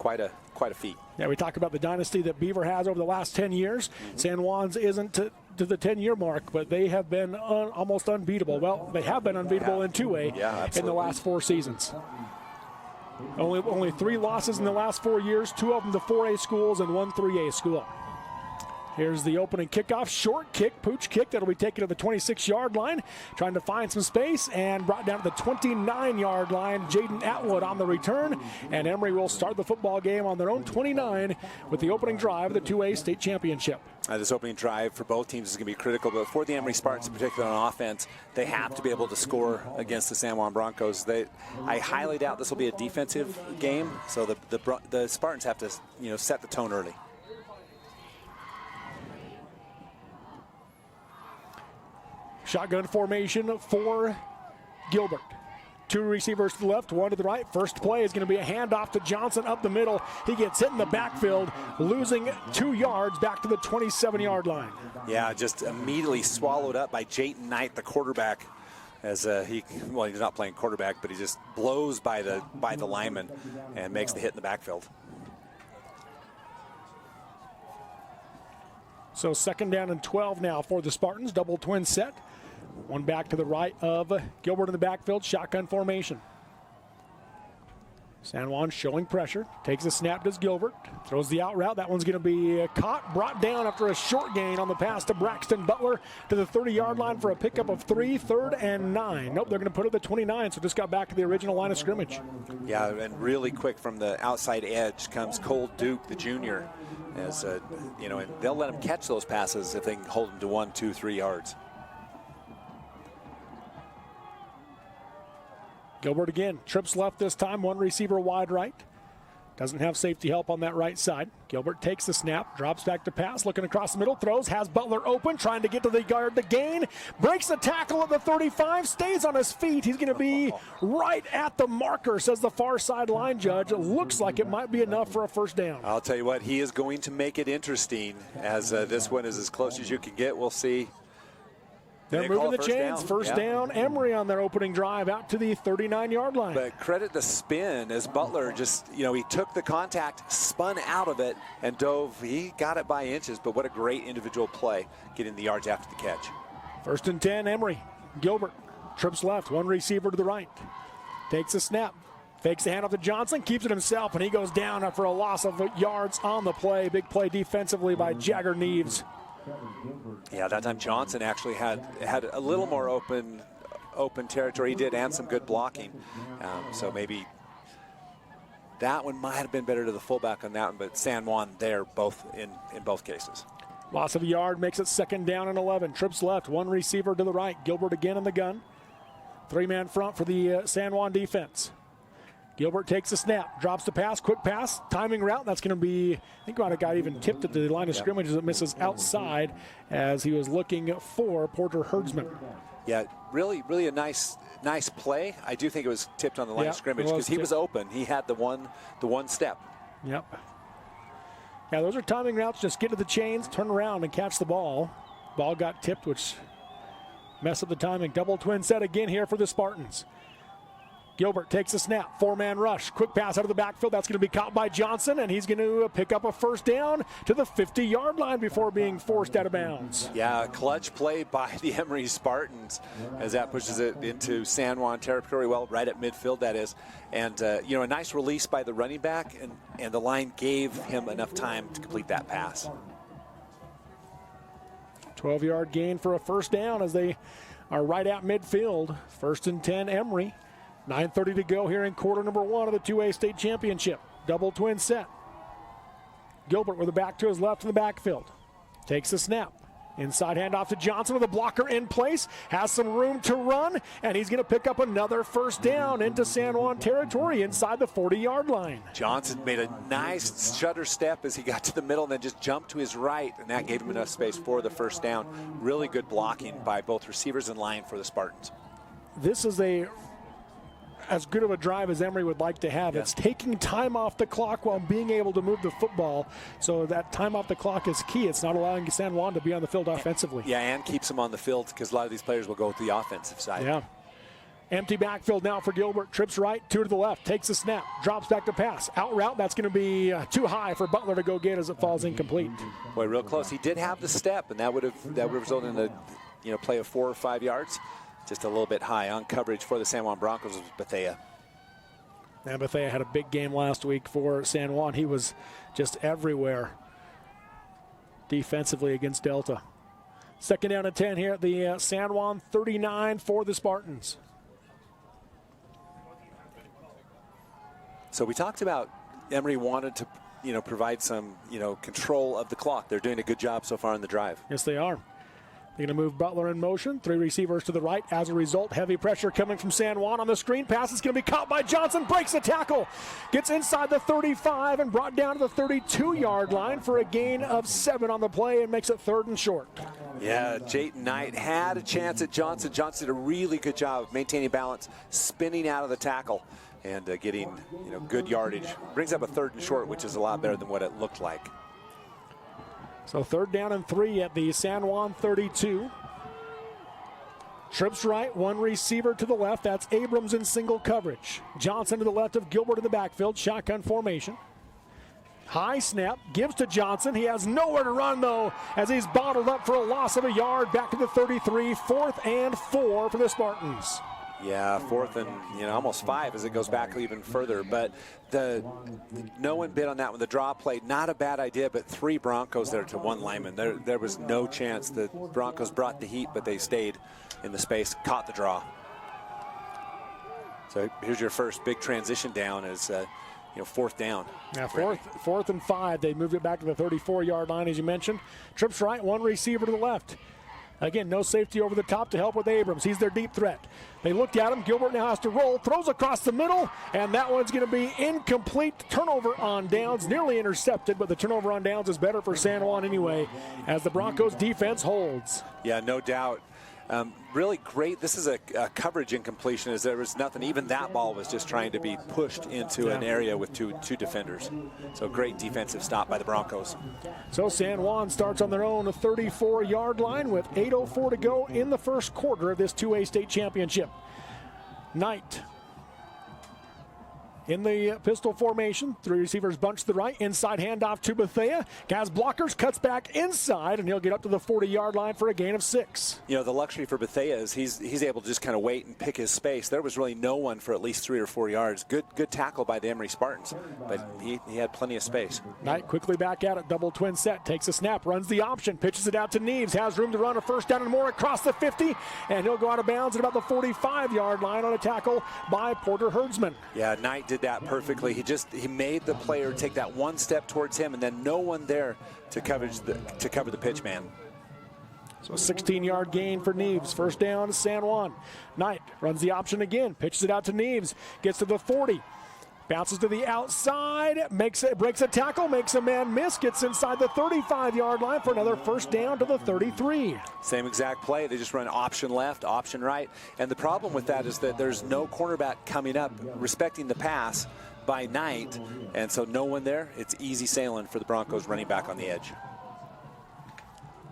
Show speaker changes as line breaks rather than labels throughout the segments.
quite a feat.
Yeah, we talk about the dynasty that Beaver has over the last 10 years. San Juan's isn't to the 10-year mark, but they have been almost unbeatable. Well, they have been unbeatable in 2A in the last 4 seasons. Only 3 losses in the last 4 years, 2 of them to 4A schools and 1 3A school. Here's the opening kickoff, short kick, pooch kick that'll be taken to the 26-yard line, trying to find some space and brought down to the 29-yard line. Jaden Atwood on the return, and Emery will start the football game on their own 29 with the opening drive of the 2A state championship.
This opening drive for both teams is going to be critical, but for the Emery Spartans in particular on offense, they have to be able to score against the San Juan Broncos. I highly doubt this will be a defensive game, so the Spartans have to set the tone early.
Shotgun formation for Gilbert. 2 receivers to the left, 1 to the right. First play is going to be a handoff to Johnson up the middle. He gets hit in the backfield, losing 2 yards back to the 27-yard line.
Yeah, just immediately swallowed up by Jayton Knight, the quarterback, as he's not playing quarterback, but he just blows by the lineman and makes the hit in the backfield.
So 2nd down and 12 now for the Spartans. Double twin set. 1 back to the right of Gilbert in the backfield. Shotgun formation. San Juan showing pressure. Takes a snap, does Gilbert. Throws the out route. That one's going to be caught. Brought down after a short gain on the pass to Braxton Butler to the 30-yard line for a pickup of 3, 3rd and 9. Nope, they're going to put it at the 29, so just got back to the original line of scrimmage. Yeah,
and really quick from the outside edge comes Cole Duke, the junior. As and they'll let him catch those passes if they can hold him to 1, 2, 3 yards.
Gilbert again, trips left this time, 1 receiver wide right. Doesn't have safety help on that right side. Gilbert takes the snap, drops back to pass, looking across the middle, throws, has Butler open, trying to get to the guard, the gain, breaks the tackle at the 35, stays on his feet. He's going to be right at the marker, says the far side line judge. It looks like it might be enough for a 1st down.
I'll tell you what, he is going to make it interesting, as this one is as close as you can get. We'll see.
They're moving the chains. First down, Emery on their opening drive out to the 39-yard line.
But credit the spin as Butler just, he took the contact, spun out of it, and dove. He got it by inches, but what a great individual play getting the yards after the catch.
1st and 10, Emery. Gilbert trips left, 1 receiver to the right. Takes a snap. Fakes the handoff to Johnson, keeps it himself, and he goes down after a loss of yards on the play. Big play defensively by Jagger Neves.
Yeah, that time Johnson actually had a little more open territory. He did, and some good blocking. So maybe that one might have been better to the fullback on that one, but San Juan there both in both cases.
Loss of a yard makes it 2nd down and 11. Trips left, 1 receiver to the right. Gilbert again in the gun. 3-man front for the San Juan defense. Gilbert takes a snap, drops the pass, quick pass, timing route. That's going to be, I think might have got even tipped at the line of scrimmage as it misses outside as he was looking for Porter Herdsman.
Yeah, really a nice play. I do think it was tipped on the line of scrimmage because he was open. He had the one step.
Yep. Yeah, those are timing routes. Just get to the chains, turn around, and catch the ball. Ball got tipped, which messed up the timing. Double twin set again here for the Spartans. Gilbert takes a snap, 4-man rush, quick pass out of the backfield. That's going to be caught by Johnson, and he's going to pick up a 1st down to the 50-yard line before being forced out of bounds.
Yeah, a clutch play by the Emery Spartans as that pushes it into San Juan territory, well, right at midfield, that is. And, a nice release by the running back, and the line gave him enough time to complete that pass.
12-yard gain for a 1st down as they are right at midfield. 1st and 10, Emery. 9:30 to go here in quarter number 1 of the 2A state championship. Double twin set. Gilbert with a back to his left in the backfield. Takes a snap. Inside handoff to Johnson with a blocker in place. Has some room to run, and he's going to pick up another 1st down into San Juan territory inside the 40-yard line.
Johnson made a nice shutter step as he got to the middle and then just jumped to his right, and that gave him enough space for the 1st down. Really good blocking by both receivers and line for the Spartans.
This is as good of a drive as Emery would like to have. It's taking time off the clock while being able to move the football. So that time off the clock is key. It's not allowing San Juan to be on the field offensively.
Yeah, and keeps them on the field because a lot of these players will go with the offensive side.
Yeah. Empty backfield now for Gilbert. Trips right, 2 to the left. Takes a snap. Drops back to pass. Out route. That's going to be too high for Butler to go get as it falls incomplete.
Boy, real close. He did have the step, and that would have resulted in a play of 4 or 5 yards. Just a little bit high on coverage for the San Juan Broncos was Bethea.
And Bethea had a big game last week for San Juan. He was just everywhere defensively against Delta. Second down and 10 here at the San Juan 39 for the Spartans.
So we talked about Emery wanted to, provide some, control of the clock. They're doing a good job so far in the drive.
Yes, they are. They're going to move Butler in motion. 3 receivers to the right. As a result, heavy pressure coming from San Juan on the screen pass. It's going to be caught by Johnson. Breaks the tackle. Gets inside the 35 and brought down to the 32-yard line for a gain of 7 on the play and makes it 3rd and short.
Yeah, Jayton Knight had a chance at Johnson. Johnson did a really good job of maintaining balance, spinning out of the tackle, and getting good yardage. Brings up a 3rd and short, which is a lot better than what it looked like.
So 3rd down and 3 at the San Juan 32. Trips right, 1 receiver to the left. That's Abrams in single coverage. Johnson to the left of Gilbert in the backfield. Shotgun formation. High snap, gives to Johnson. He has nowhere to run, though, as he's bottled up for a loss of a yard. Back to the 33, 4th and 4 for the Spartans.
Yeah, 4th and almost 5 as it goes back even further. But no one bid on that one. The draw play, not a bad idea, but 3 Broncos there to 1 lineman. There was no chance. The Broncos brought the heat, but they stayed in the space, caught the draw. So here's your first big transition down as 4th down.
Yeah, 4th and 5. They moved it back to the 34-yard line, as you mentioned. Trips right, 1 receiver to the left. Again, no safety over the top to help with Abrams. He's their deep threat. They looked at him. Gilbert now has to roll. Throws across the middle, and that one's going to be incomplete. Turnover on downs. Nearly intercepted, but the turnover on downs is better for San Juan anyway, as the Broncos defense holds.
Yeah, no doubt. Really great. This is a coverage incompletion, as there was nothing. Even that ball was just trying to be pushed into an area with two defenders. So great defensive stop by the Broncos.
So San Juan starts on their own 34-yard line with 8:04 to go in the first quarter of this 2A state championship. Knight in the pistol formation. 3 receivers bunch to the right. Inside handoff to Bethea. Has blockers, cuts back inside, and he'll get up to the 40-yard line for a gain of 6.
The luxury for Bethea is he's able to just kind of wait and pick his space. There was really no one for at least 3 or 4 yards. Good tackle by the Emery Spartans, but he had plenty of space.
Knight quickly back at it. Double twin set. Takes a snap. Runs the option. Pitches it out to Neves. Has room to run a 1st down and more across the 50, and he'll go out of bounds at about the 45-yard line on a tackle by Porter Herdsman.
Yeah, Knight did that perfectly. He made the player take that 1 step towards him, and then no one there to cover the pitch man.
So a 16-yard gain for Neves. 1st down to San Juan. Knight runs the option again. Pitches it out to Neves. Gets to the 40. Bounces to the outside. Breaks a tackle. Makes a man miss. Gets inside the 35-yard line for another 1st down to the 33.
Same exact play. They just run option left, option right. And the problem with that is that there's no cornerback coming up respecting the pass by Knight. And so no one there. It's easy sailing for the Broncos running back on the edge.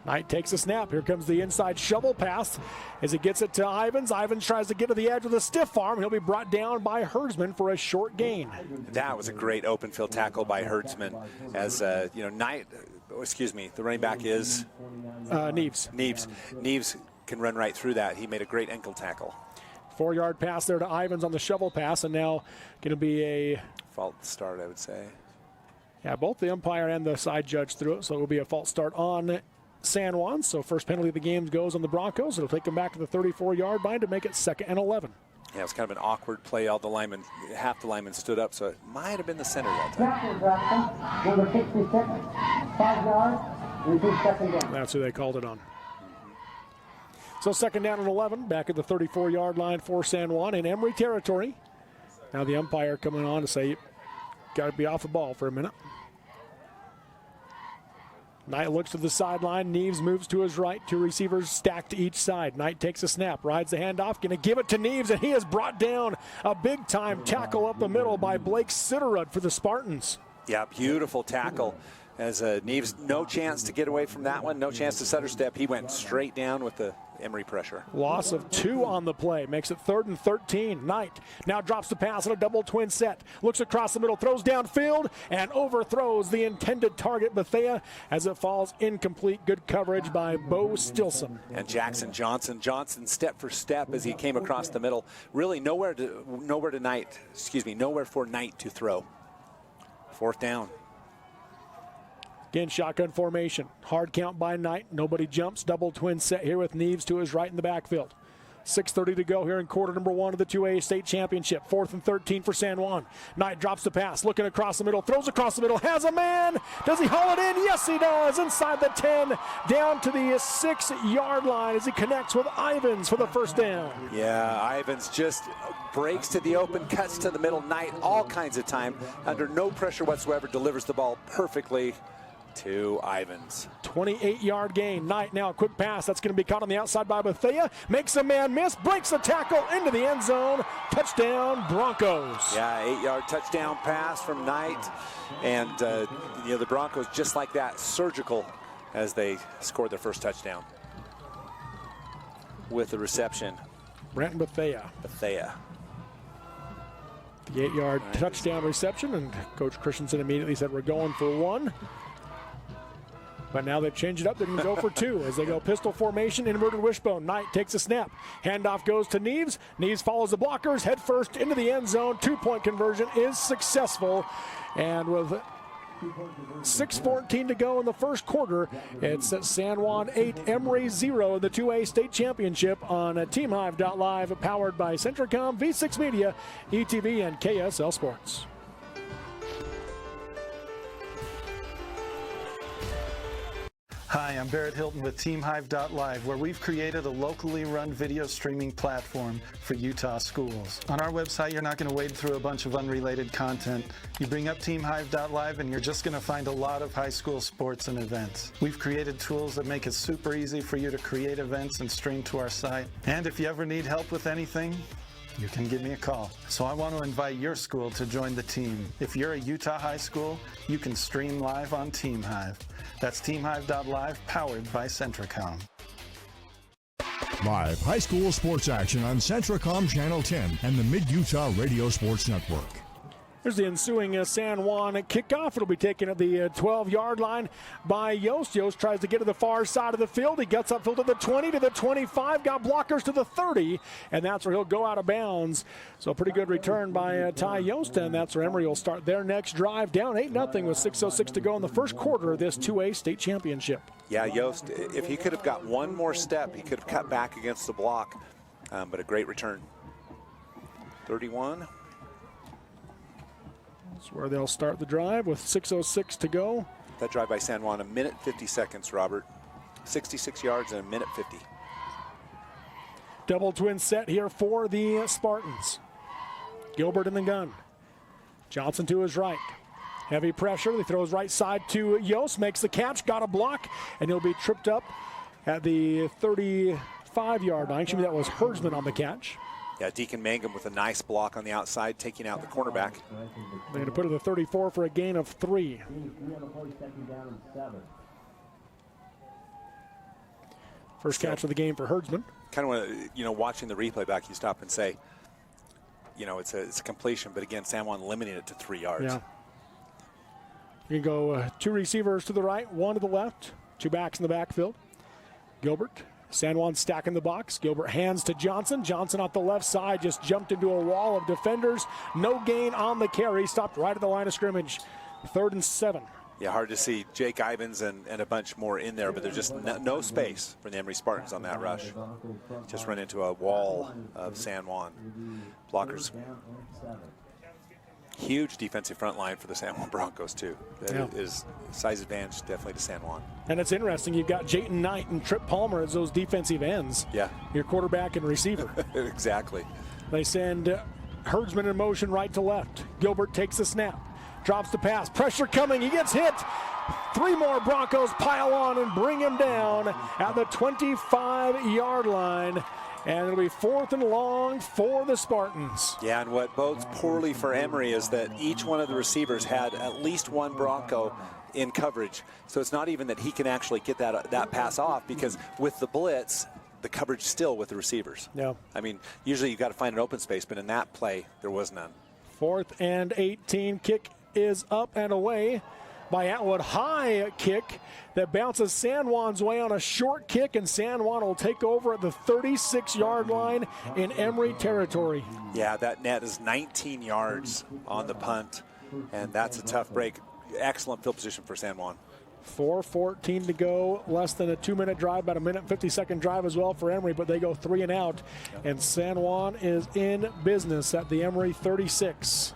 Knight takes a snap. Here comes the inside shovel pass as he gets it to Ivins. Ivins tries to get to the edge with a stiff arm. He'll be brought down by Herdsman for a short gain.
That was a great open field tackle by Herdsman. As Knight, the running back is
Neves.
Neves can run right through that. He made a great ankle tackle.
4-yard pass there to Ivins on the shovel pass, and now going to be a
false start, I would say.
Yeah, both the umpire and the side judge threw it, so it will be a false start on San Juan. So first penalty of the game goes on the Broncos. It'll take them back to the 34-yard line to make it 2nd and 11.
Yeah, it was kind of an awkward play. Half the linemen stood up, so it might have been the center that time.
Number 66, 5 yards, and 2 second down.
That's who they called it on. So 2nd down and 11, back at the 34-yard line for San Juan in Emery territory. Now the umpire coming on to say, got to be off the ball for a minute. Knight looks to the sideline. Neves moves to his right. 2 receivers stacked to each side. Knight takes a snap, rides the handoff, going to give it to Neves, and he has brought down a big-time tackle up the middle by Blake Sitterud for the Spartans.
Yeah, beautiful tackle. As Neves, no chance to get away from that one, no chance to stutter step. He went straight down with the Emery pressure.
Loss of 2 on the play. Makes it 3rd and 13. Knight now drops the pass on a double twin set. Looks across the middle, throws downfield, and overthrows the intended target, Bethea, as it falls incomplete. Good coverage by Bo Stilson.
And Jackson Johnson. Johnson step for step as he came across the middle. Really nowhere for Knight to throw. 4th down.
Again, shotgun formation. Hard count by Knight. Nobody jumps. Double twin set here with Neves to his right in the backfield. 6:30 to go here in quarter number 1 of the 2A state championship. 4th and 13 for San Juan. Knight drops the pass, looking across the middle, throws across the middle, has a man. Does he haul it in? Yes, he does. Inside the 10, down to the 6-yard line as he connects with Ivans for the 1st down.
Yeah, Ivans just breaks to the open, cuts to the middle. Knight, all kinds of time, under no pressure whatsoever, delivers the ball perfectly to Ivans.
28-yard gain. Knight now, quick pass. That's going to be caught on the outside by Bethea. Makes a man miss, breaks the tackle into the end zone. Touchdown, Broncos.
Yeah, 8-yard touchdown pass from Knight. And, the Broncos, just like that, surgical as they scored their first touchdown. With the reception.
Brenton Bethea. The 8-yard touchdown reception, and Coach Christensen immediately said, we're going for 1. But now they've changed it up. They're going to go for 2 as they go pistol formation, inverted wishbone. Knight takes a snap. Handoff goes to Neves. Neves follows the blockers, head first into the end zone. 2-point conversion is successful. And with 6:14 to go in the first quarter, it's San Juan 8, Emery 0 in the 2A state championship on TeamHive.live, powered by Centricom, V6 Media, ETV, and KSL Sports.
Hi, I'm Barrett Hilton with TeamHive.live, where we've created a locally run video streaming platform for Utah schools. On our website, you're not going to wade through a bunch of unrelated content. You bring up TeamHive.live and you're just going to find a lot of high school sports and events. We've created tools that make it super easy for you to create events and stream to our site. And if you ever need help with anything, you can give me a call. So I want to invite your school to join the team. If you're a Utah high school, you can stream live on TeamHive. That's TeamHive.live, powered by Centricom.
Live high school sports action on Centricom Channel 10 and the Mid-Utah Radio Sports Network.
Here's the ensuing San Juan kickoff. It'll be taken at the 12-yard line by Yost. Yost tries to get to the far side of the field. He gets upfield to the 20, to the 25, got blockers to the 30, and that's where he'll go out of bounds. So a pretty good return by Ty Yost, and that's where Emery will start their next drive. Down 8-0 with 6:06 to go in the first quarter of this 2A state championship.
Yeah, Yost, if he could have got one more step, he could have cut back against the block, but a great return. 31.
That's where they'll start the drive with 6:06 to go.
That drive by San Juan, 1:50 seconds, Robert. 66 yards and 1:50.
Double twin set here for the Spartans. Gilbert in the gun. Johnson to his right. Heavy pressure. He throws right side to Yost. Makes the catch. Got a block. And he'll be tripped up at the 35-yard line. Actually, that was Herdsman on the catch.
Yeah, Deacon Mangum with a nice block on the outside, taking out the cornerback.
They're going to put it at 34 for a gain of 3. First catch of the game for Herdsman.
Kind of want to, watching the replay back, you stop and say, it's a completion, but again, San Juan limiting it to 3 yards.
Yeah. You go 2 receivers to the right, 1 to the left, 2 backs in the backfield. Gilbert. San Juan stacking the box. Gilbert hands to Johnson. Johnson off the left side just jumped into a wall of defenders. No gain on the carry. Stopped right at the line of scrimmage. 3rd and 7.
Yeah, hard to see Jake Ivans and a bunch more in there, but there's just no space for the Emery Spartans on that rush. Just run into a wall of San Juan. Blockers. Huge defensive front line for the San Juan Broncos, too. That is size advantage definitely to San Juan.
And it's interesting. You've got Jayton Knight and Trip Palmer as those defensive ends.
Yeah.
Your quarterback and receiver.
Exactly.
They send Herdsman in motion right to left. Gilbert takes the snap. Drops the pass. Pressure coming. He gets hit. 3 more Broncos pile on and bring him down at the 25-yard line. And it'll be 4th and long for the Spartans.
Yeah, and what bodes poorly for Emery is that each one of the receivers had at least one Bronco in coverage. So it's not even that he can actually get that pass off, because with the blitz, the coverage still with the receivers.
Yeah.
I mean, usually you've got to find an open space, but in that play, there was none.
4th and 18. Kick is up and away by Atwood. High kick that bounces San Juan's way on a short kick, and San Juan will take over at the 36-yard line in Emery territory.
Yeah, that net is 19 yards on the punt, and that's a tough break. Excellent field position for San Juan.
4:14 to go, less than a 2-minute drive, about a minute 50-second drive as well for Emery, but they go 3 and out, and San Juan is in business at the Emery 36.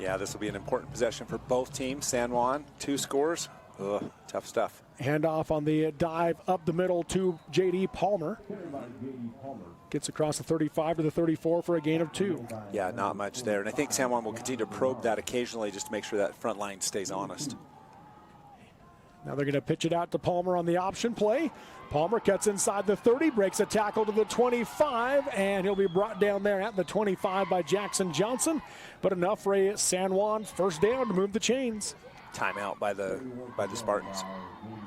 Yeah, this will be an important possession for both teams. San Juan, 2 scores. Ugh, tough stuff.
Handoff on the dive up the middle to J.D. Palmer. Gets across the 35 to the 34 for a gain of 2.
Yeah, not much there. And I think San Juan will continue to probe that occasionally just to make sure that front line stays honest.
Now they're going to pitch it out to Palmer on the option play. Palmer cuts inside the 30, breaks a tackle to the 25, and he'll be brought down there at the 25 by Jackson Johnson. But enough for a San Juan first down to move the chains.
Timeout by the Spartans.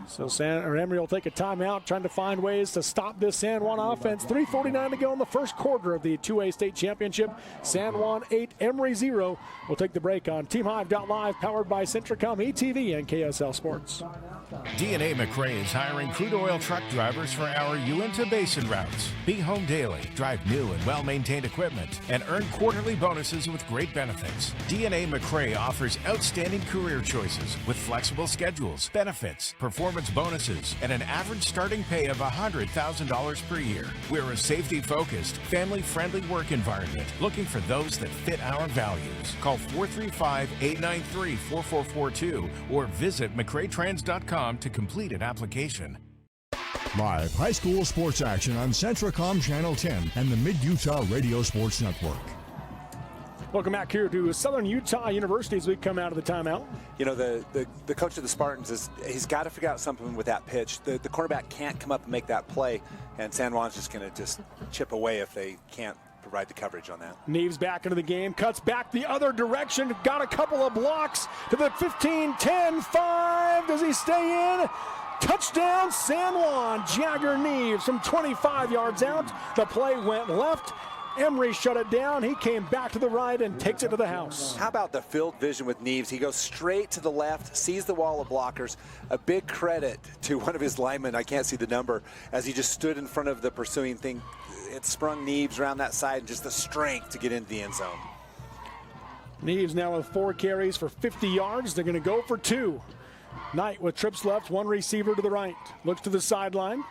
So Emery will take a timeout, trying to find ways to stop this San Juan offense. 3:49 to go in the first quarter of the 2A state championship. San Juan 8, Emery 0. We'll take the break on TeamHive.live, powered by Centricom, ETV, and KSL Sports.
DNA McRae is hiring crude oil truck drivers for our Uinta Basin routes. Be home daily, drive new and well-maintained equipment, and earn quarterly bonuses with great benefits. DNA McRae offers outstanding career choices with flexible schedules, benefits, performance bonuses, and an average starting pay of $100,000 per year. We're a safety-focused, family-friendly work environment looking for those that fit our values. Call 435-893-4442 or visit McRaeTrans.com to complete an application.
Live high school sports action on Centricom Channel 10 and the Mid-Utah Radio Sports Network.
Welcome back here to Southern Utah University as we come out of the timeout.
You know, the coach of the Spartans, he's got to figure out something with that pitch. The quarterback can't come up and make that play, and San Juan's just going to just chip away if they can't provide the coverage on that.
Neves back into the game, cuts back the other direction, got a couple of blocks to the 15, 10, 5. Does he stay in? Touchdown, San Juan. Jagger Neves from 25 yards out. The play went left. Emery shut it down. He came back to the right and takes it to the house.
How about the field vision with Neves? He goes straight to the left, sees the wall of blockers. A big credit to one of his linemen, I can't see the number, as he just stood in front of the pursuing thing. It sprung Neves around that side, and just the strength to get into the end zone.
Neves now with 4 carries for 50 yards. They're going to go for 2. Knight with trips left, 1 receiver to the right. Looks to the sideline.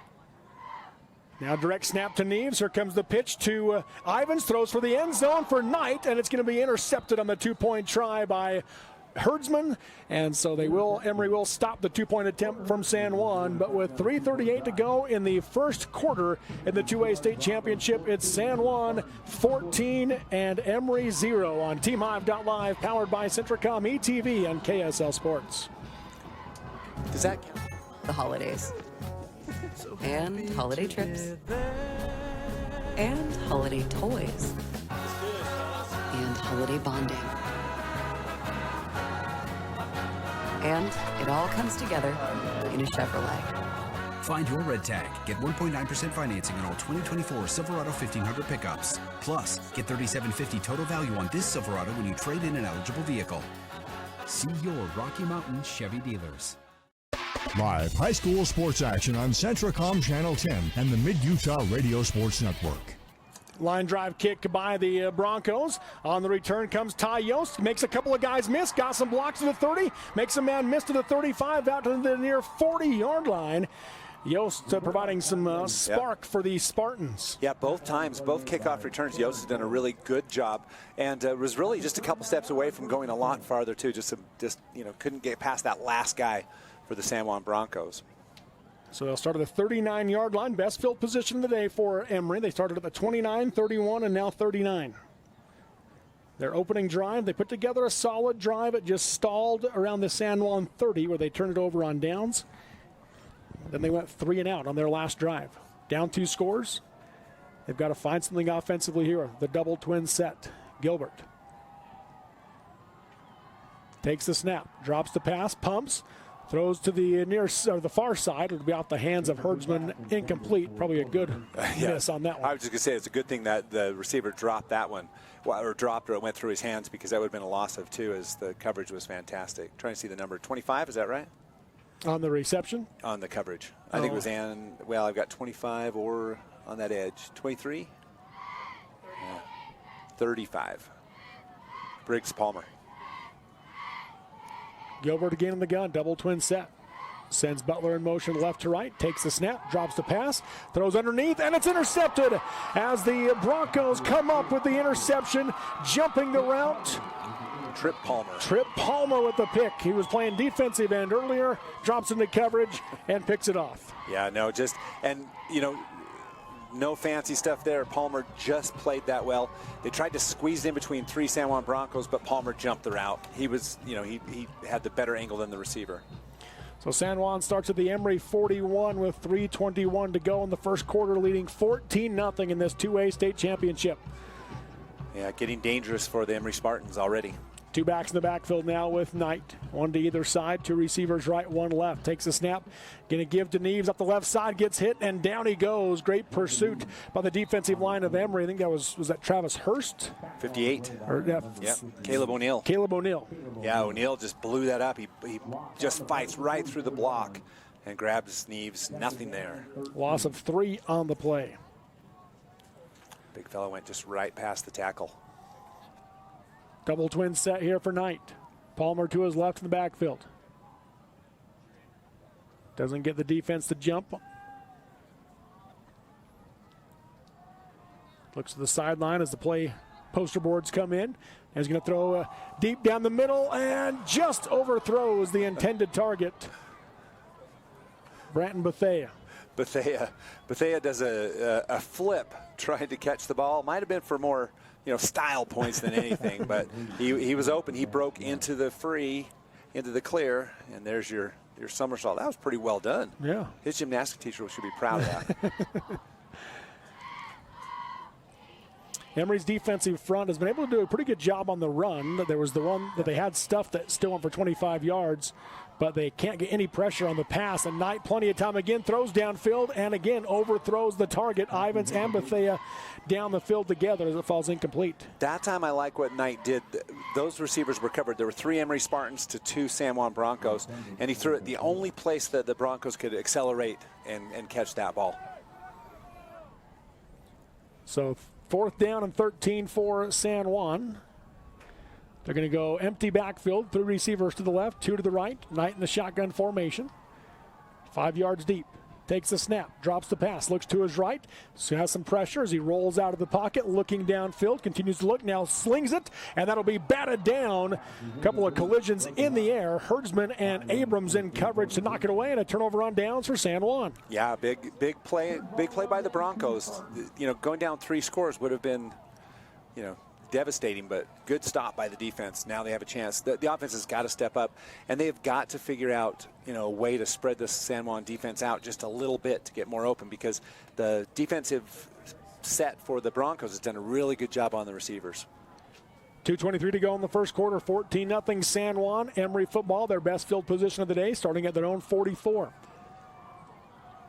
Now direct snap to Neves. Here comes the pitch to Ivins. Throws for the end zone for Knight, and it's going to be intercepted on the 2-point try by Herdsman. And so Emery will stop the 2-point attempt from San Juan. But with 3:38 to go in the first quarter in the 2A state championship, it's San Juan 14 and Emery 0 on TeamHive.live, powered by Centricom, ETV, and KSL Sports.
Does that count?
The holidays. And holiday trips. And holiday toys. And holiday bonding. And it all comes together in a Chevrolet.
Find your red tag. Get 1.9% financing on all 2024 Silverado 1500 pickups. Plus, get $3,750 total value on this Silverado when you trade in an eligible vehicle. See your Rocky Mountain Chevy dealers.
Live high school sports action on Centricom Channel 10 and the Mid-Utah Radio Sports Network.
Line drive kick by the Broncos. On the return comes Ty Yost. Makes a couple of guys miss. Got some blocks to the 30. Makes a man miss to the 35, out to the near 40-yard line. Yost providing some spark for the Spartans.
Yeah, both times, both kickoff returns, Yost has done a really good job, and was really just a couple steps away from going a lot farther too. Just couldn't get past that last guy for the San Juan Broncos.
So they'll start at the 39-yard line. Best field position of the day for Emery. They started at the 29, 31, and now 39. Their opening drive, they put together a solid drive. It just stalled around the San Juan 30 where they turned it over on downs. Then they went 3 and out on their last drive. Down 2 scores. They've got to find something offensively here. The double twin set. Gilbert takes the snap, drops the pass, pumps, Throws to the the far side. It'll be out the hands of Herdsman, incomplete. Probably a good miss on that one.
I was just going to say it's a good thing that the receiver dropped that one, or dropped, or it went through his hands, because that would have been a loss of 2, as the coverage was fantastic. Trying to see the number 25. Is that right?
On the reception?
On the coverage. I think it was I've got 25 or on that edge. 23? Yeah. 35. Briggs Palmer.
Gilbert again in the gun, double twin set. Sends Butler in motion left to right, takes the snap, drops the pass, throws underneath, and it's intercepted as the Broncos come up with the interception, jumping the route.
Trip Palmer.
Trip Palmer with the pick. He was playing defensive end earlier, drops into coverage, and picks it off.
Yeah, no, no fancy stuff there. Palmer just played that well. They tried to squeeze in between 3 San Juan Broncos, but Palmer jumped the route. He was, he had the better angle than the receiver.
So San Juan starts at the Emery 41 with 3:21 to go in the first quarter, leading 14-0 in this 2A state championship.
Yeah, getting dangerous for the Emery Spartans already.
2 backs in the backfield now with Knight. 1 to either side, 2 receivers right, 1 left. Takes a snap, going to give to Neves up the left side, gets hit, and down he goes. Great pursuit by the defensive line of Emery. I think that was that Travis Hurst?
58.
Yeah.
Caleb O'Neill.
Caleb O'Neill.
Yeah, O'Neill just blew that up. He just fights right through the block and grabs Neves. Nothing there.
Loss of 3 on the play.
Big fellow went just right past the tackle.
Double twin set here for Knight. Palmer to his left in the backfield. Doesn't get the defense to jump. Looks to the sideline as the play poster boards come in. And he's going to throw deep down the middle and just overthrows the intended target. Branton Bethea.
Bethea does a flip trying to catch the ball. Might have been for more style points than anything, but he was open. He broke into the clear, and there's your somersault. That was pretty well done.
Yeah.
His gymnastic teacher should be proud of that.
Emery's defensive front has been able to do a pretty good job on the run. There was the one that they had stuffed that still went for 25 yards, but they can't get any pressure on the pass. And Knight, plenty of time again, throws downfield and again overthrows the target. Ivins and Bethea down the field together as it falls incomplete.
That time I like what Knight did. Those receivers were covered. There were 3 Emery Spartans to 2 San Juan Broncos, and he threw it the only place that the Broncos could accelerate and catch that ball.
So 4th down and 13 for San Juan. They're going to go empty backfield, 3 receivers to the left, 2 to the right. Knight in the shotgun formation. 5 yards deep. Takes the snap, drops the pass, looks to his right, so has some pressure as he rolls out of the pocket, looking downfield, continues to look, now slings it, and that'll be batted down. A couple of collisions in the air. Herdsman and Abrams in coverage to knock it away, and a turnover on downs for San Juan.
Yeah, big play by the Broncos. Going down 3 scores would have been, devastating, but good stop by the defense. Now they have a chance. The offense has got to step up, and they've got to figure out, a way to spread the San Juan defense out just a little bit to get more open, because the defensive set for the Broncos has done a really good job on the receivers.
2:23 to go in the first quarter, 14-0 San Juan. Emery football, their best field position of the day, starting at their own 44.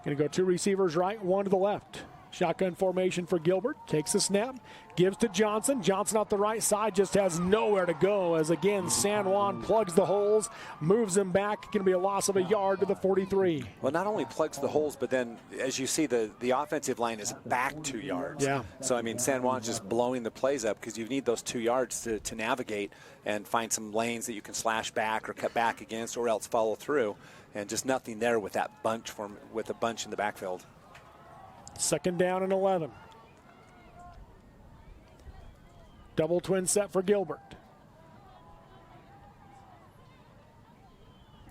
Going to go 2 receivers right, 1 to the left. Shotgun formation for Gilbert. Takes the snap, gives to Johnson. Johnson out the right side, just has nowhere to go as again San Juan plugs the holes, moves him back. Going to be a loss of a yard to the 43.
Well, not only plugs the holes, but then as you see, the offensive line is back 2 yards.
Yeah.
So, San Juan's just blowing the plays up because you need those 2 yards to navigate and find some lanes that you can slash back or cut back against or else follow through. And just nothing there with that bunch with a bunch in the backfield.
2nd down and 11. Double twin set for Gilbert.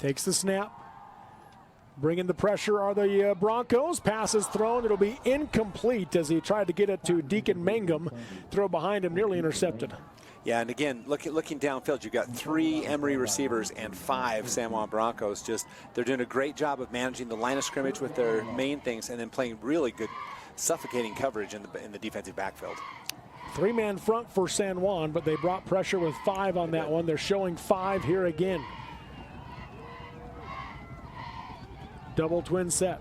Takes the snap. Bringing the pressure are the Broncos. Pass is thrown. It'll be incomplete as he tried to get it to Deacon Mangum. Throw behind him, nearly intercepted.
Yeah, and again, looking downfield, you've got 3 Emery receivers and 5 San Juan Broncos. They're doing a great job of managing the line of scrimmage with their main things and then playing really good suffocating coverage in the defensive backfield.
3-man front for San Juan, but they brought pressure with 5 on that one. They're showing 5 here again. Double twin set.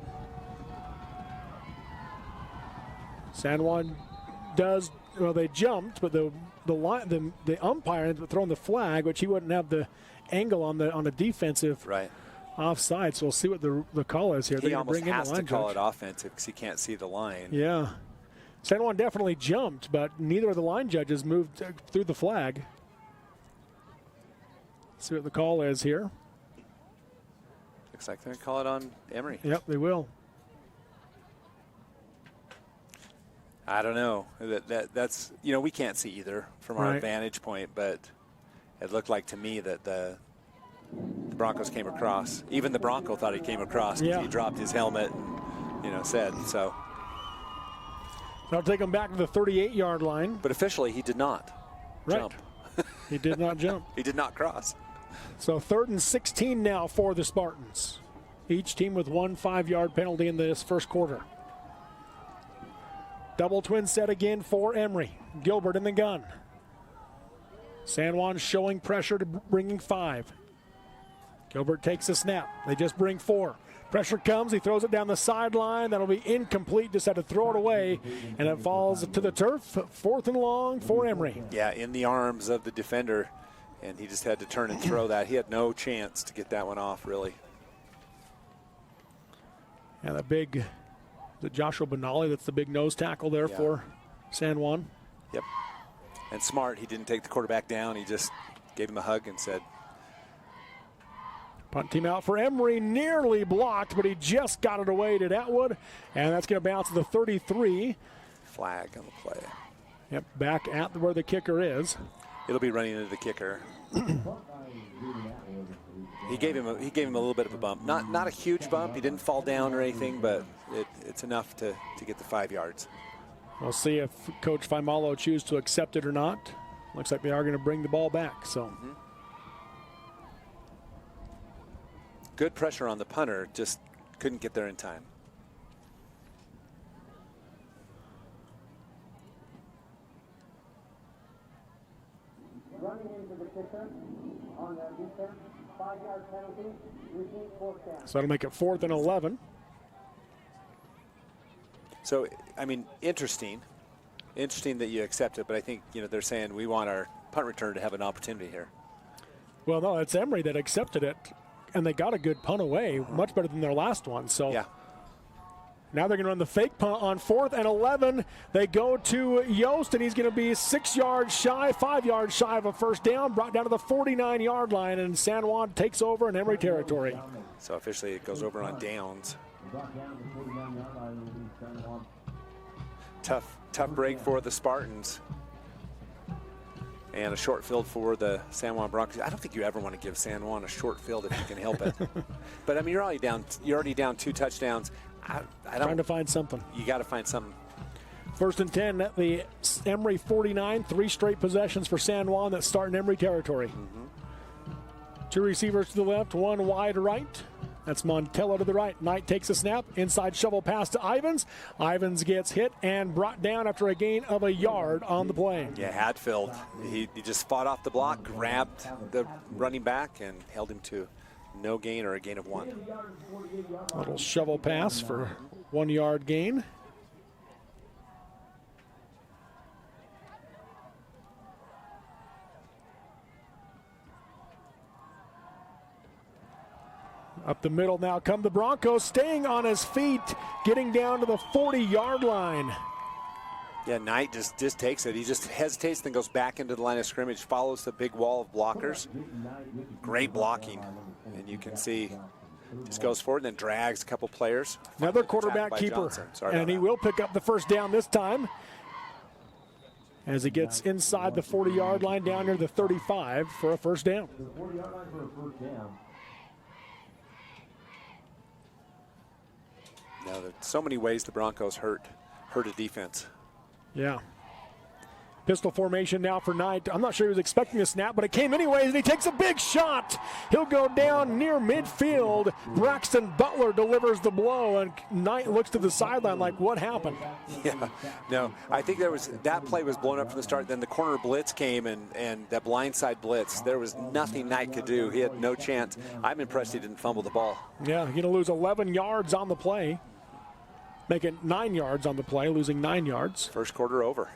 San Juan does, well, they jumped, but the umpire ended up throwing the flag, which he wouldn't have the angle on the defensive offside. So we'll see what the call is here.
He almost has to call it offensive because he can't see the line.
Yeah. San Juan definitely jumped, but neither of the line judges moved through the flag. See what the call is here.
Looks like they're going to call it on Emery.
Yep, they will.
I don't know. That's, you know, we can't see either from our vantage point, but it looked like to me that the Broncos came across. Even the Bronco thought he came across because he dropped his helmet and, you know, said so.
That'll take him back to the 38-yard line.
But officially, he did not jump.
He did not jump.
He did not cross.
So 3rd and 16 now for the Spartans. Each team with 1 5-yard penalty in this first quarter. Double twin set again for Emery. Gilbert in the gun. San Juan showing pressure to bringing 5. Gilbert takes a snap. They just bring 4. Pressure comes. He throws it down the sideline. That'll be incomplete. Just had to throw it away, and it falls to the turf. 4th and long for Emery.
Yeah, in the arms of the defender, and he just had to turn and throw that. He had no chance to get that one off, really.
Yeah, that big, the Joshua Benali, that's the big nose tackle there for San Juan.
Yep. And smart, he didn't take the quarterback down. He just gave him a hug and said.
Punt team out for Emery, nearly blocked, but he just got it away to Atwood, and that's going to bounce to the 33.
Flag on the play.
Yep, back at where the kicker is.
It'll be running into the kicker. He gave him a little bit of a bump. Not a huge bump. He didn't fall down or anything, but it's enough to get the 5 yards.
We'll see if Coach Faimalo chooses to accept it or not. Looks like they are going to bring the ball back. So.
Good pressure on the punter, just couldn't get there in time.
Running into the kicker on the defense, 5-yard penalty, repeat 4th down.
So that'll make it 4th and 11.
So, I mean, interesting that you accept it, but I think, you know, they're saying we want our punt return to have an opportunity here.
Well, no, it's Emery that accepted it, and they got a good punt away, much better than their last one. So now they're going to run the fake punt on 4th and 11. They go to Yost, and he's going to be 6 yards shy, 5 yards shy of a first down, brought down to the 49-yard line, and San Juan takes over in Emery territory.
So officially it goes over on downs. Tough break for the Spartans. And a short field for the San Juan Broncos. I don't think you ever want to give San Juan a short field if you can help it. But I mean, you're already down 2 touchdowns. I don't.
Trying to find something.
You got to find something.
1st and 10 at the Emery 49. 3 straight possessions for San Juan that start in Emery territory. 2 receivers to the left, 1 wide right. That's Montello to the right. Knight takes a snap. Inside shovel pass to Ivans. Ivans gets hit and brought down after a gain of a yard on the play.
Yeah, Hadfield. He just fought off the block, grabbed the running back, and held him to no gain or a gain of 1.
Little shovel pass for 1 yard gain. Up the middle now come the Broncos, staying on his feet, getting down to the 40-yard line.
Yeah, Knight just takes it. He just hesitates, then goes back into the line of scrimmage, follows the big wall of blockers. Great blocking. And you can see, just goes forward and then drags a couple players.
Another quarterback keeper. And he will pick up the first down this time as he gets inside the 40-yard line down near the 35 for a first down.
Now, there's so many ways the Broncos hurt a defense.
Yeah. Pistol formation now for Knight. I'm not sure he was expecting a snap, but it came anyways, and he takes a big shot. He'll go down near midfield. Braxton Butler delivers the blow, and Knight looks to the sideline like, what happened?
Yeah, no, I think that play was blown up from the start. Then the corner blitz came, and that blindside blitz, there was nothing Knight could do. He had no chance. I'm impressed he didn't fumble the ball.
Yeah, going to lose 11 yards on the play. Make it 9 yards on the play, losing 9 yards.
First quarter over.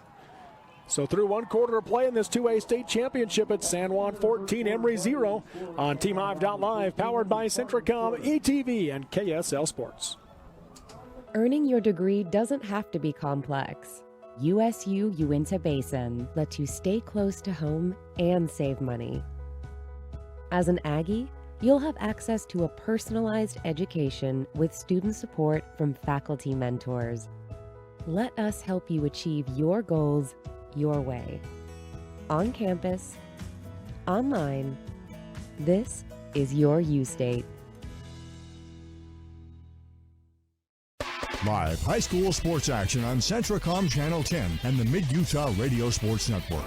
So through one quarter of play in this 2A state championship, it's San Juan 14, Emery 0 on TeamHive.live, powered by Centricom, ETV, and KSL Sports.
Earning your degree doesn't have to be complex. USU Uinta Basin lets you stay close to home and save money. As an Aggie, you'll have access to a personalized education with student support from faculty mentors. Let us help you achieve your goals your way. On campus, online, this is your U-State.
Live high school sports action on Centricom Channel 10 and the Mid-Utah Radio Sports Network.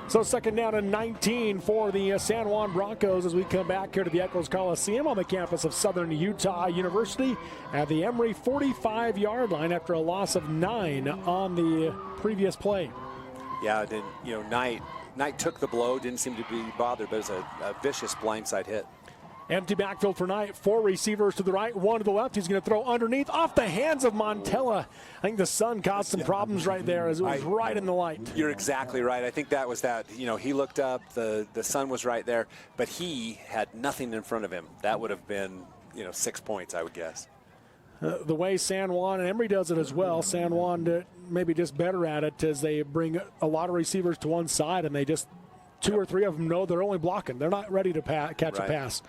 So second down and 19 for the San Juan Broncos as we come back here to the Eccles Coliseum on the campus of Southern Utah University at the Emery 45-yard line after a loss of 9 on the previous play.
Yeah, then Knight took the blow, didn't seem to be bothered, but it was a vicious blindside hit.
Empty backfield for Knight. 4 receivers to the right, 1 to the left. He's going to throw underneath off the hands of Montella. I think the sun caused some problems right there as it was right in the light.
You're exactly right. I think that was that. He looked up, the sun was right there, but he had nothing in front of him. That would have been, 6 points, I would guess.
The way San Juan and Emery does it as well, San Juan maybe just better at it as they bring a lot of receivers to one side and they just, 2 or 3 of them know they're only blocking. They're not ready to catch a pass.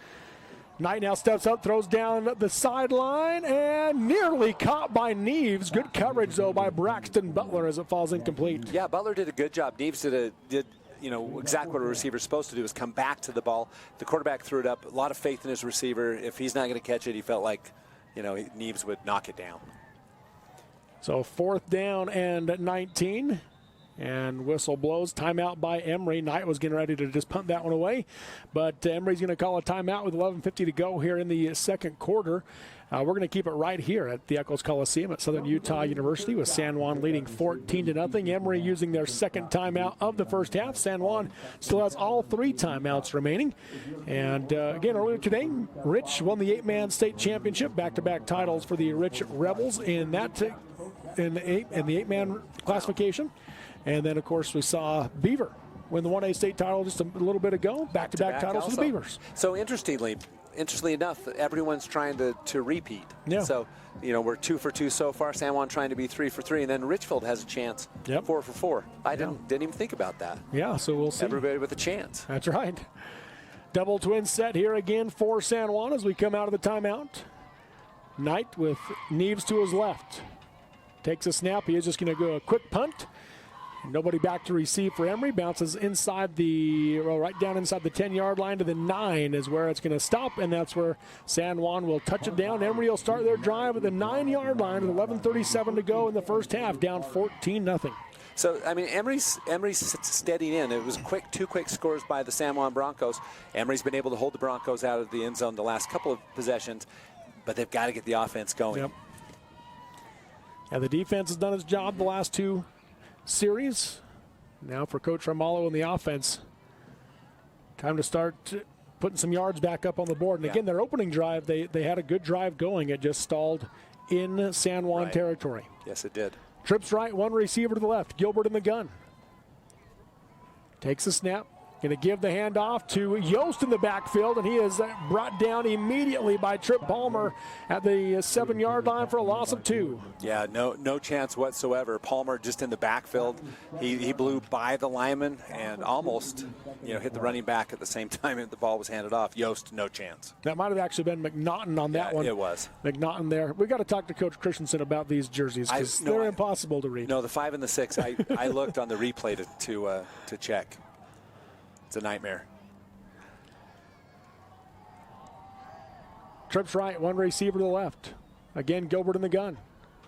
Knight now steps up, throws down the sideline, and nearly caught by Neves. Good coverage, though, by Braxton Butler as it falls incomplete.
Yeah, Butler did a good job. Neves did exactly what a receiver's supposed to do, is come back to the ball. The quarterback threw it up. A lot of faith in his receiver. If he's not going to catch it, he felt like, Neves would knock it down.
So 4th down and 19. And whistle blows. Timeout by Emery. Knight was getting ready to just punt that one away. But Emery's going to call a timeout with 11:50 to go here in the second quarter. We're going to keep it right here at the Eccles Coliseum at Southern Utah University with San Juan leading 14-0. Emery using their second timeout of the first half. San Juan still has all 3 timeouts remaining. And again, earlier today, Rich won the 8-man state championship, back-to-back titles for the Rich Rebels in that in the 8-man classification. And then, of course, we saw Beaver win the 1A state title just a little bit ago. Back-to-back titles for the Beavers.
So interestingly enough, everyone's trying to repeat.
Yeah.
So, we're 2 for 2 so far. San Juan trying to be 3 for 3, and then Richfield has a chance. 4 for 4. I didn't even think about that.
Yeah, so we'll see.
Everybody with a chance.
That's right. Double twin set here again for San Juan as we come out of the timeout. Knight with Neves to his left. Takes a snap. He is just going to go a quick punt. Nobody back to receive for Emery. Bounces inside right down inside the 10-yard line to the 9 is where it's going to stop, and that's where San Juan will touch it down. Emery will start their drive at the 9-yard line with 11:37 to go in the first half, down 14-0.
So, Emery's steadying in. It was 2 quick scores by the San Juan Broncos. Emery's been able to hold the Broncos out of the end zone the last couple of possessions, but they've got to get the offense going.
Yep. And the defense has done its job the last 2 series. Now for Coach Romalo and the offense, time to start putting some yards back up on the board. And again, their opening drive, they had a good drive going. It just stalled in San Juan territory.
Yes, it did.
Trips right, 1 receiver to the left. Gilbert in the gun. Takes a snap. Going to give the handoff to Yost in the backfield, and he is brought down immediately by Trip Palmer at the 7-yard line for a loss of 2.
Yeah, no chance whatsoever. Palmer just in the backfield. He blew by the lineman and almost hit the running back at the same time the ball was handed off. Yost, no chance.
That might have actually been McNaughton on that one.
It was.
McNaughton there. We've got to talk to Coach Christensen about these jerseys because they're impossible to read.
No, the 5 and the 6, I looked on the replay to check. It's a nightmare.
Trips right, 1 receiver to the left. Again, Gilbert in the gun.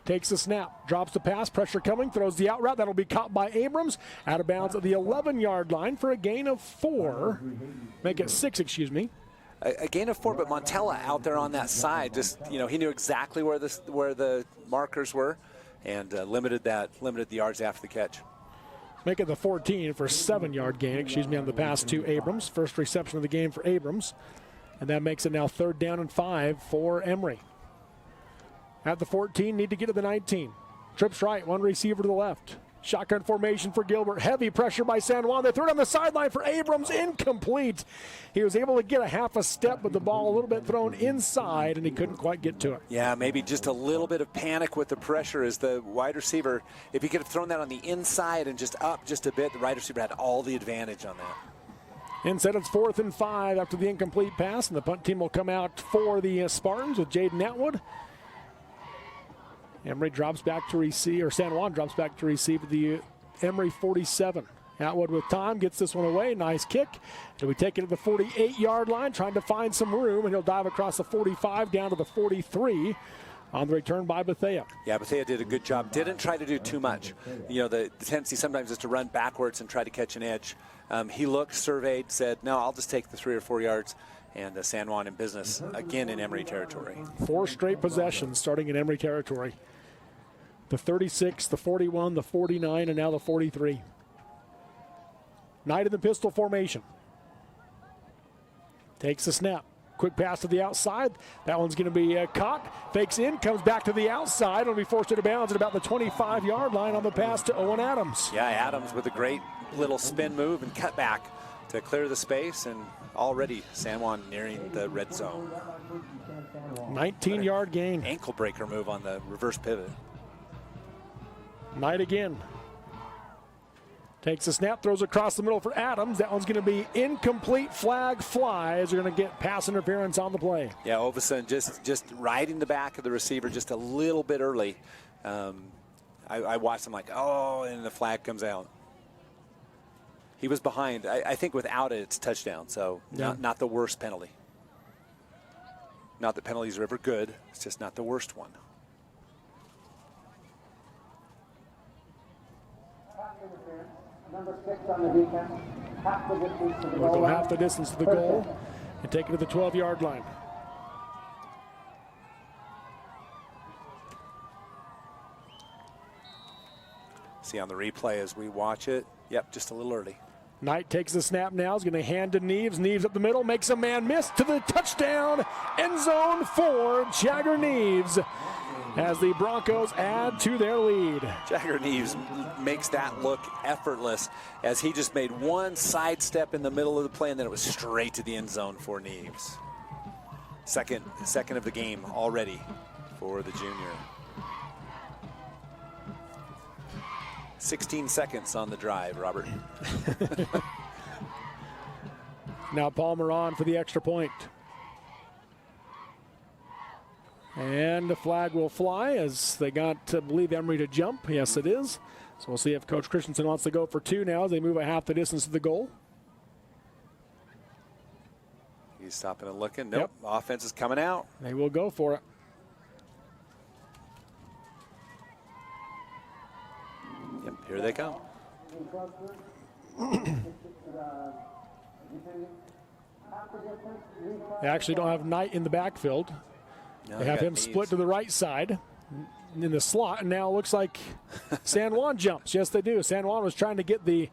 takes the snap, drops the pass, pressure coming, throws the out route. That'll be caught by Abrams, out of bounds at the 11-yard line for a gain of 4. Make it 6, excuse me.
A gain of 4, but Montella out there on that side, just, he knew exactly where the markers were, and limited the yards after the catch.
Make it the 14 for a 7-yard gain, on the pass to Abrams. First reception of the game for Abrams. And that makes it now 3rd down and 5 for Emery. At the 14, need to get to the 19. Trips right, one receiver to the left. Shotgun formation for Gilbert. Heavy pressure by San Juan. They threw it on the sideline for Abrams. Incomplete. He was able to get a half a step, but the ball a little bit thrown inside, and he couldn't quite get to it.
Yeah, maybe just a little bit of panic with the pressure as the wide receiver. If he could have thrown that on the inside and just up just a bit, the wide receiver had all the advantage on that.
Instead, it's 4th and 5 after the incomplete pass, and the punt team will come out for the Spartans with Jaden Atwood. Emery drops back to receive, or San Juan drops back to receive at the Emery 47. Atwood with time, gets this one away, nice kick. And we take it to the 48-yard line, trying to find some room, and he'll dive across the 45 down to the 43 on the return by Bethea.
Yeah, Bethea did a good job. Didn't try to do too much. The tendency sometimes is to run backwards and try to catch an edge. He looked, surveyed, said, no, I'll just take the 3 or 4 yards. And San Juan in business again in Emery territory.
4 straight possessions starting in Emery territory. The 36, the 41, the 49, and now the 43. Knight in the pistol formation. Takes the snap. Quick pass to the outside. That one's going to be caught. Fakes in, comes back to the outside. It'll be forced out of bounds at about the 25-yard line on the pass to Owen Adams.
Yeah, Adams with a great little spin move and cut back to clear the space, and already San Juan nearing the red zone.
19-yard gain.
Ankle breaker move on the reverse pivot.
Knight again. Takes a snap, throws across the middle for Adams. That one's going to be incomplete. Flag flies. They're going to get pass interference on the play.
Yeah, Oveson just riding the back of the receiver just a little bit early. I watched him like, oh, and the flag comes out. He was behind. I think without it, it's touchdown. So not the worst penalty. Not that penalties are ever good. It's just not the worst one.
Number 6 on the defense. Half the distance to the goal.
We'll go half the distance to the goal and take it to the 12-yard line.
See on the replay as we watch it. Yep, just a little early.
Knight takes the snap now. Is going to hand to Neves. Neves up the middle. Makes a man miss to the touchdown. End zone for Jagger Neves as the Broncos add to their lead.
Jagger Neves makes that look effortless as he just made one sidestep in the middle of the play, and then it was straight to the end zone for Neves. Second of the game already for the junior. 16 seconds on the drive, Robert.
Now Palmer on for the extra point. And the flag will fly as they got, I believe, Emery to jump. Yes, it is. So we'll see if Coach Christensen wants to go for 2 now as they move a half the distance to the goal.
He's stopping and looking. Nope, offense is coming out.
They will go for it.
Yep, here they come.
They actually don't have Knight in the backfield.
No,
they have him split to the right side in the slot, and now it looks like San Juan jumps. Yes, they do. San Juan was trying to get the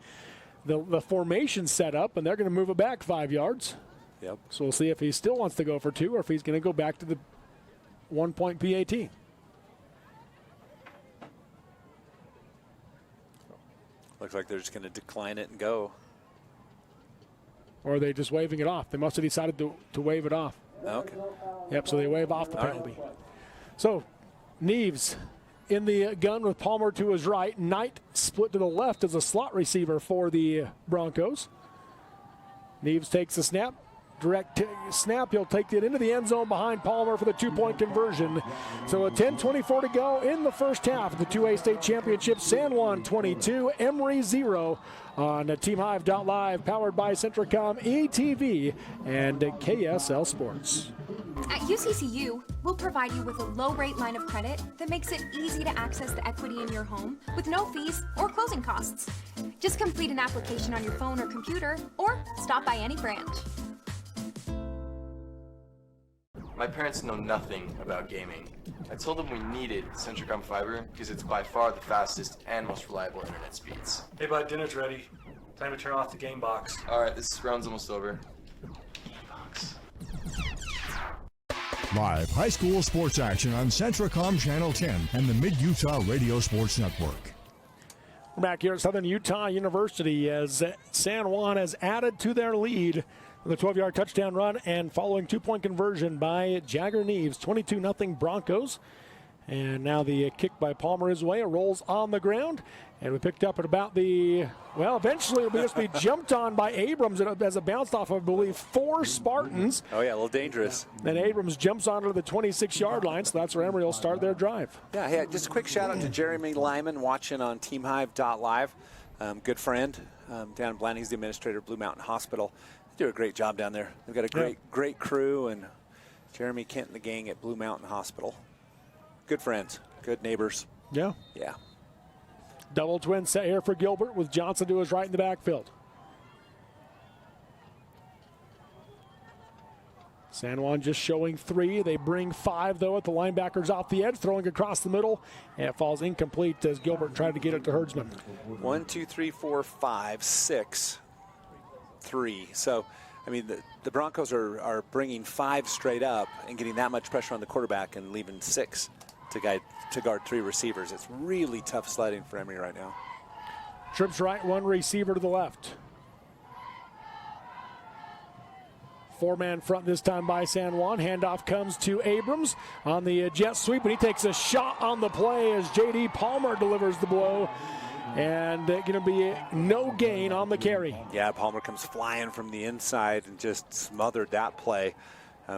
formation set up, and they're going to move it back 5 yards.
Yep.
So we'll see if he still wants to go for 2 or if he's going to go back to the 1-point PAT.
Looks like they're just going to decline it and go.
Or are they just waving it off? They must have decided to wave it off.
Okay.
Yep, so they wave off the penalty. So Neves in the gun with Palmer to his right. Knight split to the left as a slot receiver for the Broncos. Neves takes the snap. Direct snap. He'll take it into the end zone behind Palmer for the 2-point conversion. So a 10:24 to go in the first half of the 2A state championship. San Juan 22, Emery 0 on TeamHive.live, powered by Centricom, ETV, and KSL Sports.
At UCCU, we'll provide you with a low-rate line of credit that makes it easy to access the equity in your home with no fees or closing costs. Just complete an application on your phone or computer, or stop by any branch.
My parents know nothing about gaming. I told them we needed Centricom Fiber because it's by far the fastest and most reliable internet speeds.
Hey bud, dinner's ready. Time to turn off the game box.
Alright, this round's almost over.
Live high school sports action on Centricom Channel 10 and the Mid-Utah Radio Sports Network.
We're back here at Southern Utah University as San Juan has added to their lead with a 12-yard touchdown run and following two-point conversion by Jagger Neves, 22-0 Broncos. And now the kick by Palmer his way. It rolls on the ground. And we picked up at about the, well, eventually it'll just be jumped on by Abrams as it bounced off, I believe, 4 Spartans.
Oh, yeah, a little dangerous.
And Abrams jumps onto the 26-yard line, so that's where Emery will start their drive.
Yeah, hey, just a quick shout-out to Jeremy Lyman watching on TeamHive.live. Good friend down in Blanding. He's the administrator of Blue Mountain Hospital. They do a great job down there. They've got a great crew, and Jeremy Kent and the gang at Blue Mountain Hospital. Good friends, good neighbors.
Yeah.
Yeah.
Double twin set here for Gilbert with Johnson to his right in the backfield. San Juan just showing 3. They bring 5, though, at the linebackers off the edge, throwing across the middle, and it falls incomplete as Gilbert tried to get it to Herdsman.
1, 2, 3, 4, 5, 6, 3. So, I mean, the Broncos are bringing 5 straight up and getting that much pressure on the quarterback and leaving 6 to guard 3 receivers. It's really tough sledding for Emery right now.
Trips right, 1 receiver to the left. 4-man front this time by San Juan. Handoff comes to Abrams on the jet sweep, and he takes a shot on the play as J.D. Palmer delivers the blow. And going to be no gain on the carry.
Yeah, Palmer comes flying from the inside and just smothered that play.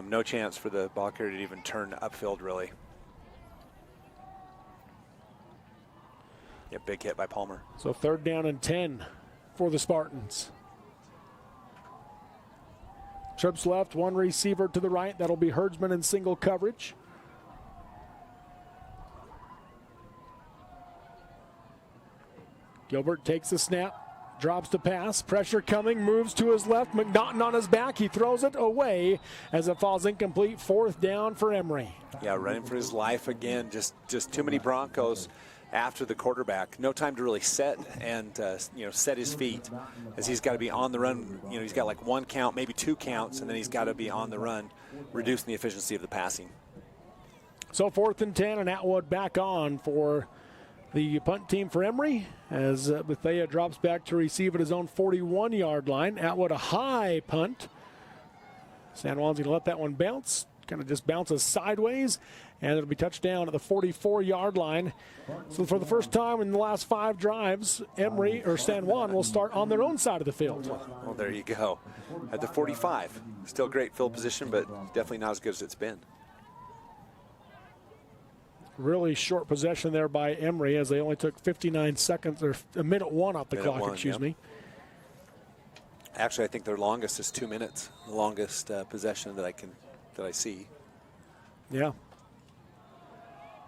No chance for the ball carrier to even turn upfield, really. Yeah, big hit by Palmer.
So 3rd down and 10 for the Spartans. Trips left, 1 receiver to the right. That'll be Herdsman in single coverage. Gilbert takes the snap, drops the pass, pressure coming, moves to his left. McNaughton on his back, he throws it away as it falls incomplete. 4th down for Emery.
Yeah, running for his life again. Just too many Broncos after the quarterback. No time to really set and set his feet, as he's got to be on the run. He's got like 1 count, maybe 2 counts, and then he's got to be on the run, reducing the efficiency of the passing.
So 4th and 10, and Atwood back on for the punt team for Emery as Bethea drops back to receive at his own 41-yard line. Atwood a high punt. San Juan's going to let that one bounce. Kind of just bounces sideways, and it'll be touchdown at the 44-yard line. So for the first time in the last 5 drives, Emery or San Juan will start on their own side of the field.
Well, there you go. At the 45. Still great field position, but definitely not as good as it's been.
Really short possession there by Emery as they only took 59 seconds, or a minute 1 off the clock, excuse me.
Actually, I think their longest is 2 minutes. The longest possession that I see.
Yeah.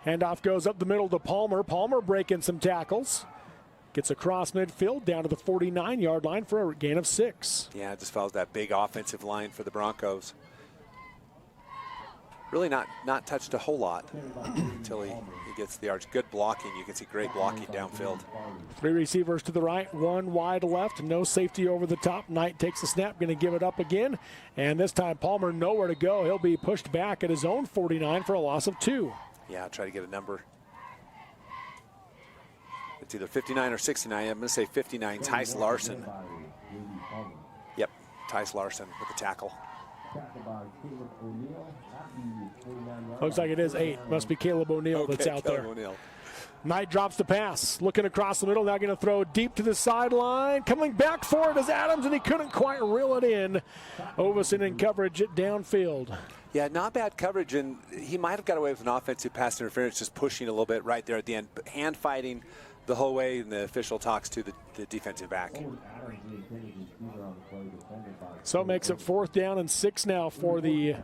Handoff goes up the middle to Palmer. Palmer breaking some tackles. Gets across midfield down to the 49-yard line for a gain of 6.
Yeah, it just follows that big offensive line for the Broncos. Really not touched a whole lot until he gets the yards. Good blocking. You can see great blocking downfield.
3 receivers to the right, 1 wide left. No safety over the top. Knight takes the snap, going to give it up again. And this time Palmer nowhere to go. He'll be pushed back at his own 49 for a loss of 2.
Yeah, try to get a number. It's either 59 or 69. I'm going to say 59, Tice Larson. Yep, Tice Larson with the tackle.
Looks like it is 8. Must be Caleb O'Neill that's out there. Knight drops the pass, looking across the middle, now going to throw deep to the sideline. Coming back for it is Adams, and he couldn't quite reel it in. Ovison in coverage downfield.
Yeah, not bad coverage, and he might have got away with an offensive pass interference, just pushing a little bit right there at the end. But hand fighting the whole way, and the official talks to the defensive back.
So it makes it 4th down and 6 now for the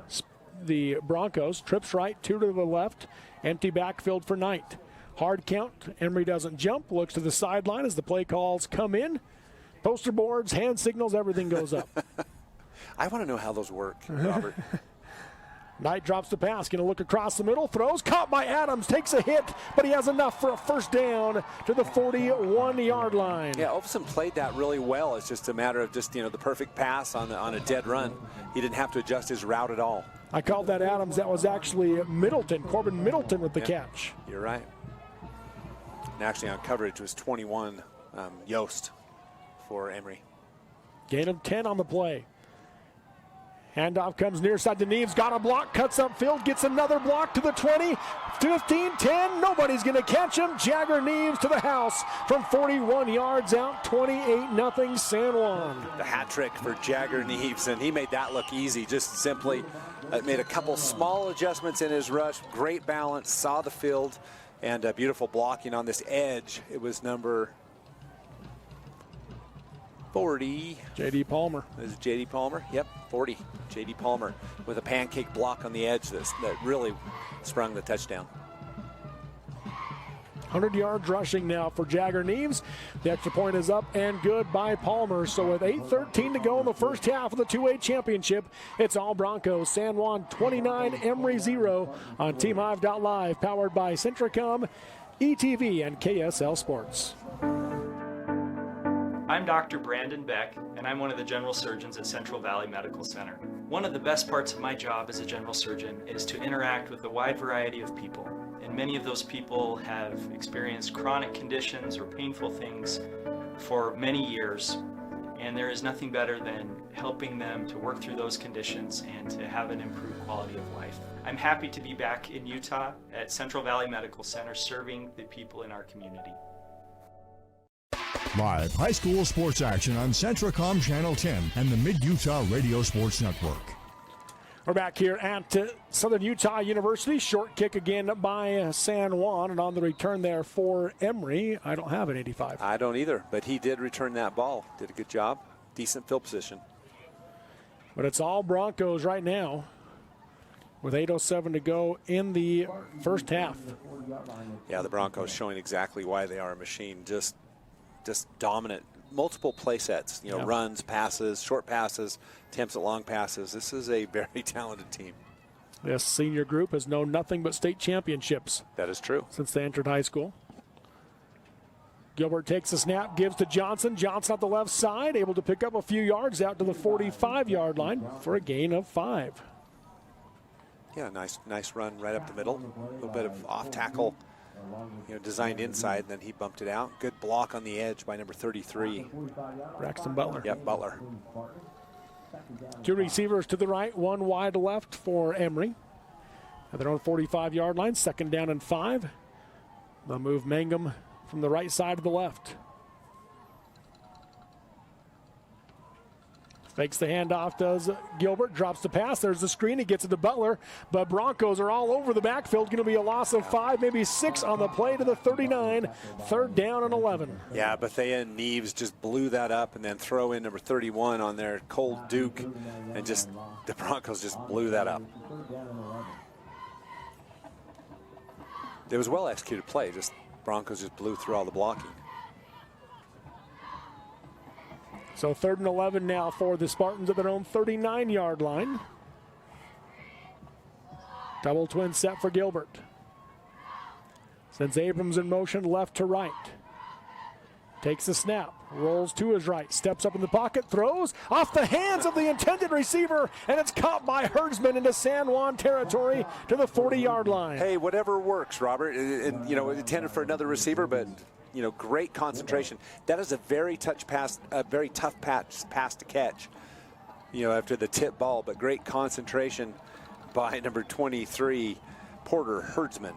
the Broncos. Trips right, 2 to the left. Empty backfield for Knight. Hard count. Emery doesn't jump. Looks to the sideline as the play calls come in. Poster boards, hand signals, everything goes up.
I want to know how those work, Robert.
Knight drops the pass, going to look across the middle, throws, caught by Adams, takes a hit, but he has enough for a first down to the 41-yard line.
Yeah, Olsen played that really well. It's just a matter of just, the perfect pass on a dead run. He didn't have to adjust his route at all.
I called that Adams. That was actually Middleton, Corbin Middleton with the catch.
You're right. And actually on coverage was 21 Yost for Emery.
Gain of 10 on the play. Handoff comes near side to Neves, got a block, cuts upfield, gets another block to the 20, 15, 10, nobody's going to catch him. Jagger Neves to the house from 41 yards out, 28-0 San Juan.
The hat trick for Jagger Neves, and he made that look easy, just simply made a couple small adjustments in his rush, great balance, saw the field, and beautiful blocking on this edge. It was number 40.
J.D. Palmer.
Is it J.D. Palmer? Yep, 40. J.D. Palmer with a pancake block on the edge that really sprung the touchdown.
100 yards rushing now for Jagger Neves. The extra point is up and good by Palmer. So with 8:13 to go in the first half of the 2A championship, it's all Broncos. San Juan 29, Emery 0 on TeamHive.live, powered by Centricom, ETV, and KSL Sports.
I'm Dr. Brandon Beck, and I'm one of the general surgeons at Central Valley Medical Center. One of the best parts of my job as a general surgeon is to interact with a wide variety of people. And many of those people have experienced chronic conditions or painful things for many years. And there is nothing better than helping them to work through those conditions and to have an improved quality of life. I'm happy to be back in Utah at Central Valley Medical Center serving the people in our community.
Live high school sports action on Centricom Channel 10 and the Mid-Utah Radio Sports Network.
We're back here at Southern Utah University. Short kick again by San Juan, and on the return there for Emery. I don't have an 85.
I don't either, but he did return that ball. Did a good job. Decent field position.
But it's all Broncos right now with 8:07 to go in the first half.
Yeah, the Broncos showing exactly why they are a machine. Just dominant. Multiple play sets, runs, passes, short passes, attempts at long passes. This is a very talented team.
This senior group has known nothing but state championships.
That is true.
Since they entered high school. Gilbert takes the snap, gives to Johnson. Johnson on the left side, able to pick up a few yards out to the 45-yard line for a gain of 5.
Yeah, nice run right up the middle. A little bit of off tackle. Designed inside, and then he bumped it out. Good block on the edge by number 33.
Braxton Butler.
Yep, Butler.
2 receivers to the right, 1 wide left for Emery. At their own 45-yard line, 2nd down and 5. They'll move Mangum from the right side to the left. Fakes the handoff, does Gilbert, drops the pass. There's the screen, he gets it to Butler, but Broncos are all over the backfield. Going to be a loss of 5, maybe 6 on the play to the 39. 3rd down and 11.
Yeah, Bethea and Neves just blew that up, and then throw in number 31 on their Cold Duke, and the Broncos just blew that up. It was well executed play, Broncos just blew through all the blocking.
So 3rd and 11 now for the Spartans at their own 39-yard line. Double twin set for Gilbert. Sends Abrams in motion left to right. Takes the snap, rolls to his right, steps up in the pocket, throws off the hands of the intended receiver, and it's caught by Herdsman into San Juan territory to the 40-yard line.
Hey, whatever works, Robert. Intended for another receiver, but great concentration. That is a very tough pass to catch. After the tip ball, but great concentration by number 23, Porter Herdsman.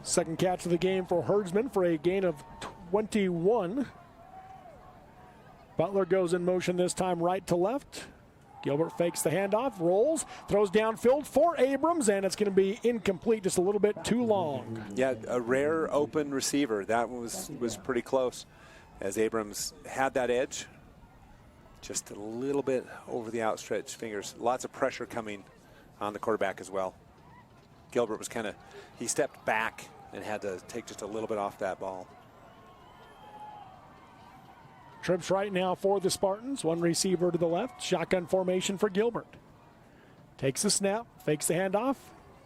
Second catch of the game for Herdsman for a gain of 21. Butler goes in motion this time right to left. Gilbert fakes the handoff, rolls, throws downfield for Abrams, and it's going to be incomplete, just a little bit too long.
Yeah, a rare open receiver. That was pretty close, as Abrams had that edge. Just a little bit over the outstretched fingers. Lots of pressure coming on the quarterback as well. Gilbert was he stepped back and had to take just a little bit off that ball.
Trips right now for the Spartans. One receiver to the left. Shotgun formation for Gilbert. Takes the snap, fakes the handoff.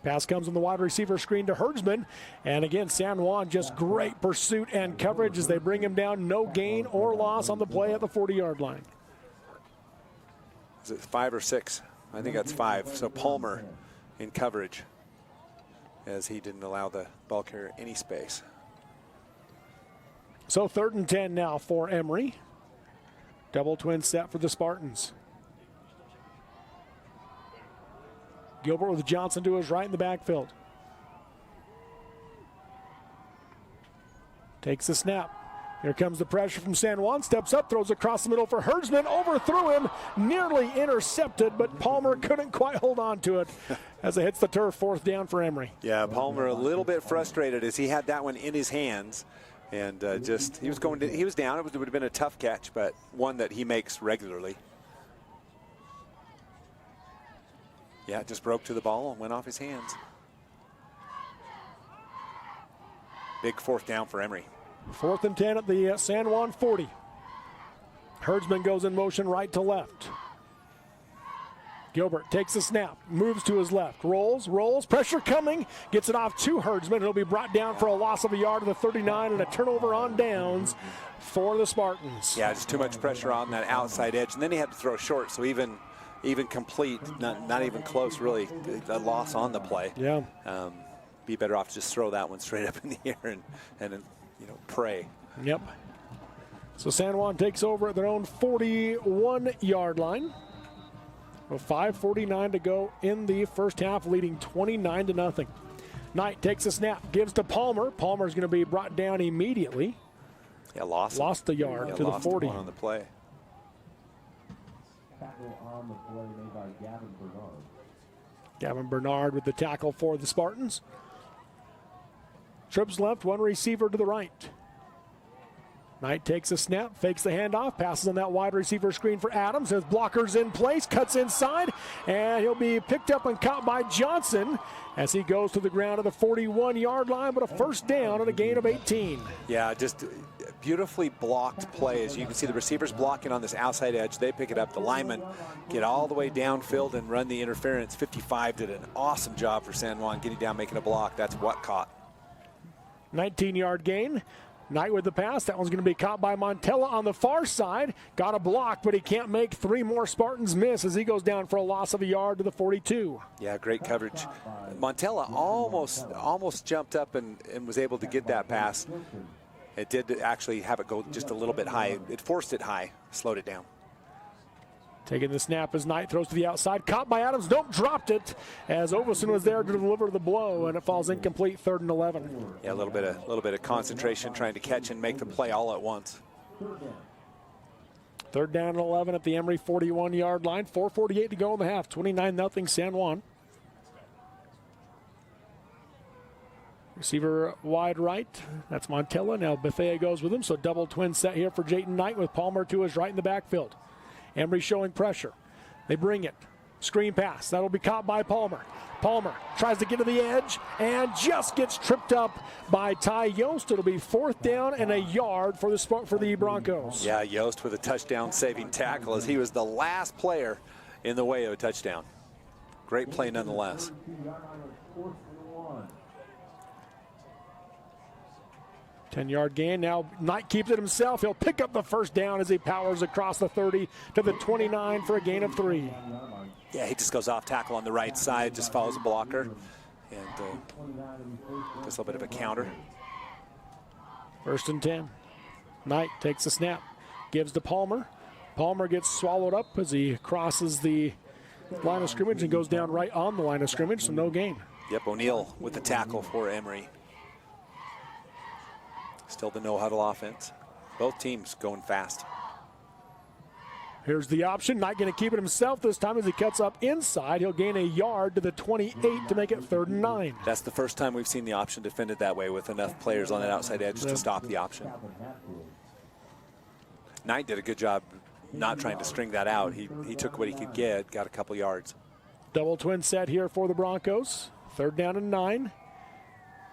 Pass comes on the wide receiver screen to Herdsman. And again, San Juan just great pursuit and coverage as they bring him down. No gain or loss on the play at the 40-yard line.
Is it 5 or 6? I think that's 5. So Palmer in coverage as he didn't allow the ball carrier any space.
So 3rd and 10 now for Emery. Double twin set for the Spartans. Gilbert with Johnson to his right in the backfield. Takes the snap. Here comes the pressure from San Juan. Steps up, throws across the middle for Herdsman. Overthrew him, nearly intercepted, but Palmer couldn't quite hold on to it as it hits the turf. 4th down for Emery.
Yeah, Palmer a little bit frustrated as he had that one in his hands. And he was down. It would have been a tough catch, but one that he makes regularly. Yeah, it just broke to the ball and went off his hands. Big 4th down for Emery.
4th and 10 at the San Juan 40. Herdsman goes in motion right to left. Gilbert takes the snap, moves to his left, rolls, pressure coming, gets it off to Herdsman. He'll be brought down for a loss of a yard to the 39 and a turnover on downs for the Spartans.
Yeah, just too much pressure on that outside edge, and then he had to throw short, so even complete, not even close, really, a loss on the play.
Yeah.
Be better off to just throw that one straight up in the air and pray.
Yep. So San Juan takes over at their own 41-yard line. With 5:49 to go in the first half, leading 29-0. Knight takes a snap, gives to Palmer. Palmer's going to be brought down immediately.
Yeah, lost
the yard to the 40.
On the play.
Tackle on the play made by Gavin Bernard.
Gavin Bernard with the tackle for the Spartans. Trips left, one receiver to the right. Knight takes a snap, fakes the handoff, passes on that wide receiver screen for Adams. His blockers in place, cuts inside, and he'll be picked up and caught by Johnson as he goes to the ground at the 41-yard line, but a 1st down and a gain of 18.
Yeah, just beautifully blocked play. As you can see, the receivers blocking on this outside edge. They pick it up. The linemen get all the way downfield and run the interference. 55 did an awesome job for San Juan getting down, making a block. That's what caught.
19-yard gain. Knight with the pass. That one's going to be caught by Montella on the far side. Got a block, but he can't make 3 more Spartans miss as he goes down for a loss of a yard to the 42.
Yeah, great coverage. Montella almost jumped up and was able to get that pass. It did actually have it go just a little bit high. It forced it high, slowed it down.
Taking the snap as Knight throws to the outside. Caught by Adams. Nope, dropped it as Ovison was there to deliver the blow, and it falls incomplete. 3rd and 11.
Yeah, a little bit of concentration trying to catch and make the play all at once.
3rd down and 11 at the Emery 41-yard line. 4:48 to go in the half. 29-0 San Juan. Receiver wide right. That's Montella. Now Bethea goes with him, so double twin set here for Jayton Knight with Palmer to his right in the backfield. Emery showing pressure. They bring it. Screen pass. That'll be caught by Palmer. Palmer tries to get to the edge and just gets tripped up by Ty Yost. It'll be 4th down and a yard for the Broncos.
Yeah, Yost with a touchdown-saving tackle as he was the last player in the way of a touchdown. Great play nonetheless.
10-yard gain. Now Knight keeps it himself. He'll pick up the 1st down as he powers across the 30 to the 29 for a gain of 3.
Yeah, he just goes off tackle on the right side, just follows a blocker, and does a little bit of a counter.
1st and 10. Knight takes a snap, gives to Palmer. Palmer gets swallowed up as he crosses the line of scrimmage and goes down right on the line of scrimmage, so no gain.
Yep, O'Neal with the tackle for Emery. Still the no-huddle offense. Both teams going fast.
Here's the option. Knight going to keep it himself this time as he cuts up inside. He'll gain a yard to the 28 to make it 3rd and 9.
That's the first time we've seen the option defended that way with enough players on that outside edge to stop the option. Knight did a good job not trying to string that out. He took what he could get, got a couple yards.
Double twin set here for the Broncos. 3rd down and 9.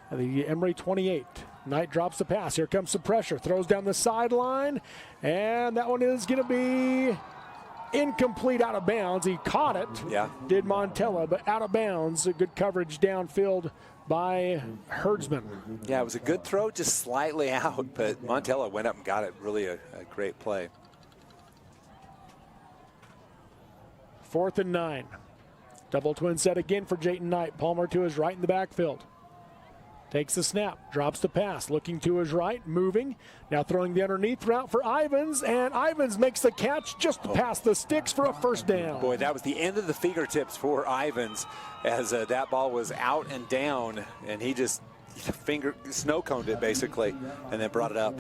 At the Emery 28. Knight drops the pass. Here comes some pressure. Throws down the sideline. And that one is going to be incomplete, out of bounds. He caught it.
Yeah.
Did Montella, but out of bounds. Good coverage downfield by Herdsman.
Yeah, it was a good throw, just slightly out, but Montella went up and got it. Really a great play.
4th and 9. Double twin set again for Jayton Knight. Palmer to his right in the backfield. Takes the snap, drops the pass, looking to his right, moving. Now throwing the underneath route for Ivins, and Ivins makes the catch just past the sticks for a 1st down.
Boy, that was the end of the fingertips for Ivins as that ball was out and down, and he just snow coned it basically, and then brought it up.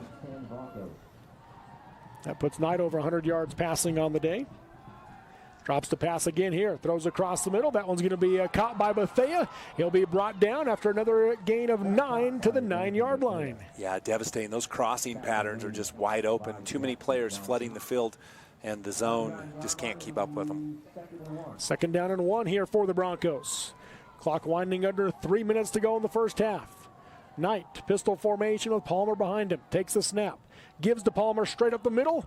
That puts Knight over 100 yards passing on the day. Drops the pass again here, throws across the middle. That one's going to be caught by Bethea. He'll be brought down after another gain of 9 to the 9-yard line.
Yeah, devastating. Those crossing patterns are just wide open. Too many players flooding the field, and the zone just can't keep up with them.
2nd down and 1 here for the Broncos. Clock winding under 3 minutes to go in the first half. Knight, pistol formation with Palmer behind him. Takes the snap, gives to Palmer straight up the middle.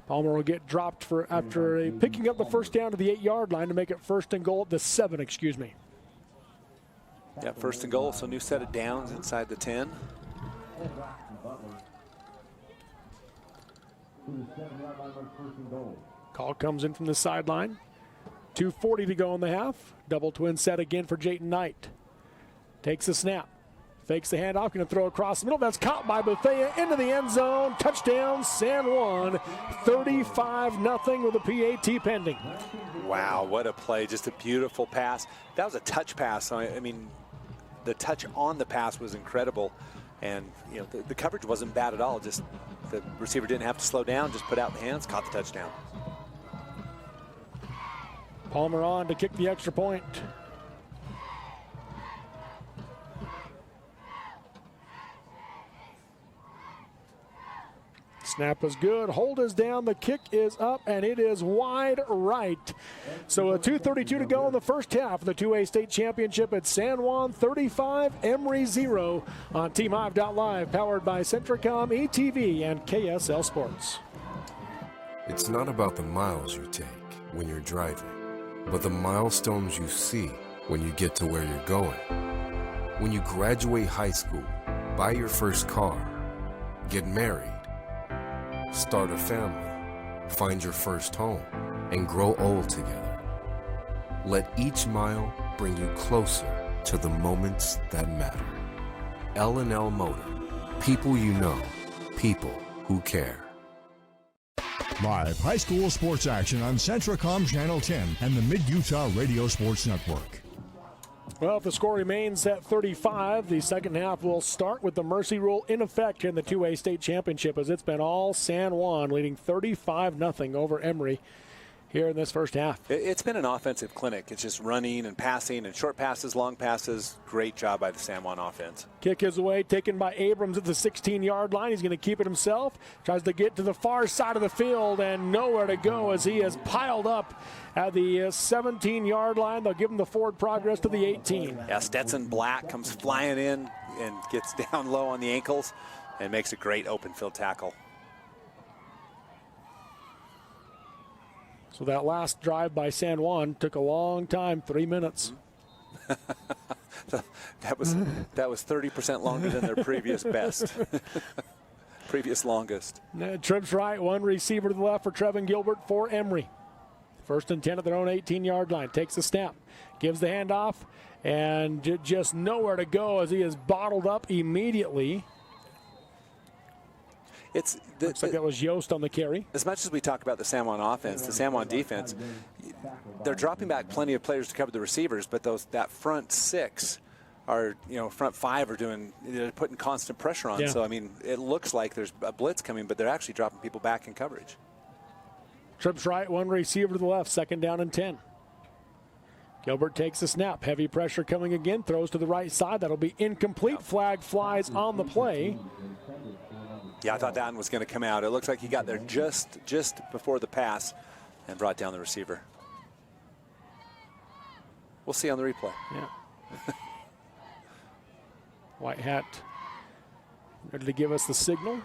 Palmer will get dropped after picking up the 1st down to the 8-yard line to make it 1st and goal at the 7, excuse me.
Yeah, 1st and goal, so new set of downs inside the 10.
Call comes in from the sideline. 2:40 to go in the half. Double twin set again for Jayton Knight. Takes the snap. Fakes the handoff, going to throw across the middle. That's caught by Bethea into the end zone. Touchdown, San Juan. 35-0 with a PAT pending.
Wow, what a play. Just a beautiful pass. That was a touch pass. I mean, the touch on the pass was incredible. And, you know, the coverage wasn't bad at all. Just the receiver didn't have to slow down, just put out the hands, caught the touchdown.
Palmer on to kick the extra point. Snap is good, hold is down, the kick is up, and it is wide right. So a 2:32 to go in the first half of the 2A state championship at San Juan 35, Emery 0 on TeamHive.live, powered by Centricom, ETV, and KSL Sports.
It's not about the miles you take when you're driving, but the milestones you see when you get to where you're going. When you graduate high school, buy your first car, get married, start a family, find your first home, and grow old together. Let each mile bring you closer to the moments that matter. L&L Motor. People you know. People who care.
Live high school sports action on Centricom Channel 10 and the Mid-Utah Radio Sports Network.
Well, if the score remains at 35, the second half will start with the mercy rule in effect in the 2A state championship, as it's been all San Juan leading 35-0 over Emery here in this first half.
It's been an offensive clinic. It's just running and passing and short passes, long passes. Great job by the San Juan offense.
Kick is away, taken by Abrams at the 16-yard line. He's going to keep it himself. Tries to get to the far side of the field and nowhere to go as he is piled up at the 17-yard line. They'll give him the forward progress to the 18.
Yeah, Stetson Black comes flying in and gets down low on the ankles and makes a great open field tackle.
So that last drive by San Juan took a long time, 3 minutes.
that was 30% longer than their previous best. Previous longest.
Trips right, one receiver to the left for Trevin Gilbert for Emery. 1st and 10 at their own 18-yard line. Takes the snap, gives the handoff, and just nowhere to go as he is bottled up immediately. Looks like that was Yost on the carry.
As much as we talk about the San Juan offense, the San Juan defense, they're dropping back plenty of players to cover the receivers, but that front 6 are, front 5 are they're putting constant pressure on. Yeah. So, I mean, it looks like there's a blitz coming, but they're actually dropping people back in coverage.
Trips right, one receiver to the left, 2nd down and 10. Gilbert takes the snap. Heavy pressure coming again. Throws to the right side. That'll be incomplete. Flag flies on the play.
Yeah, I thought that one was going to come out. It looks like he got there just before the pass and brought down the receiver. We'll see on the replay.
Yeah. White hat ready to give us the signal.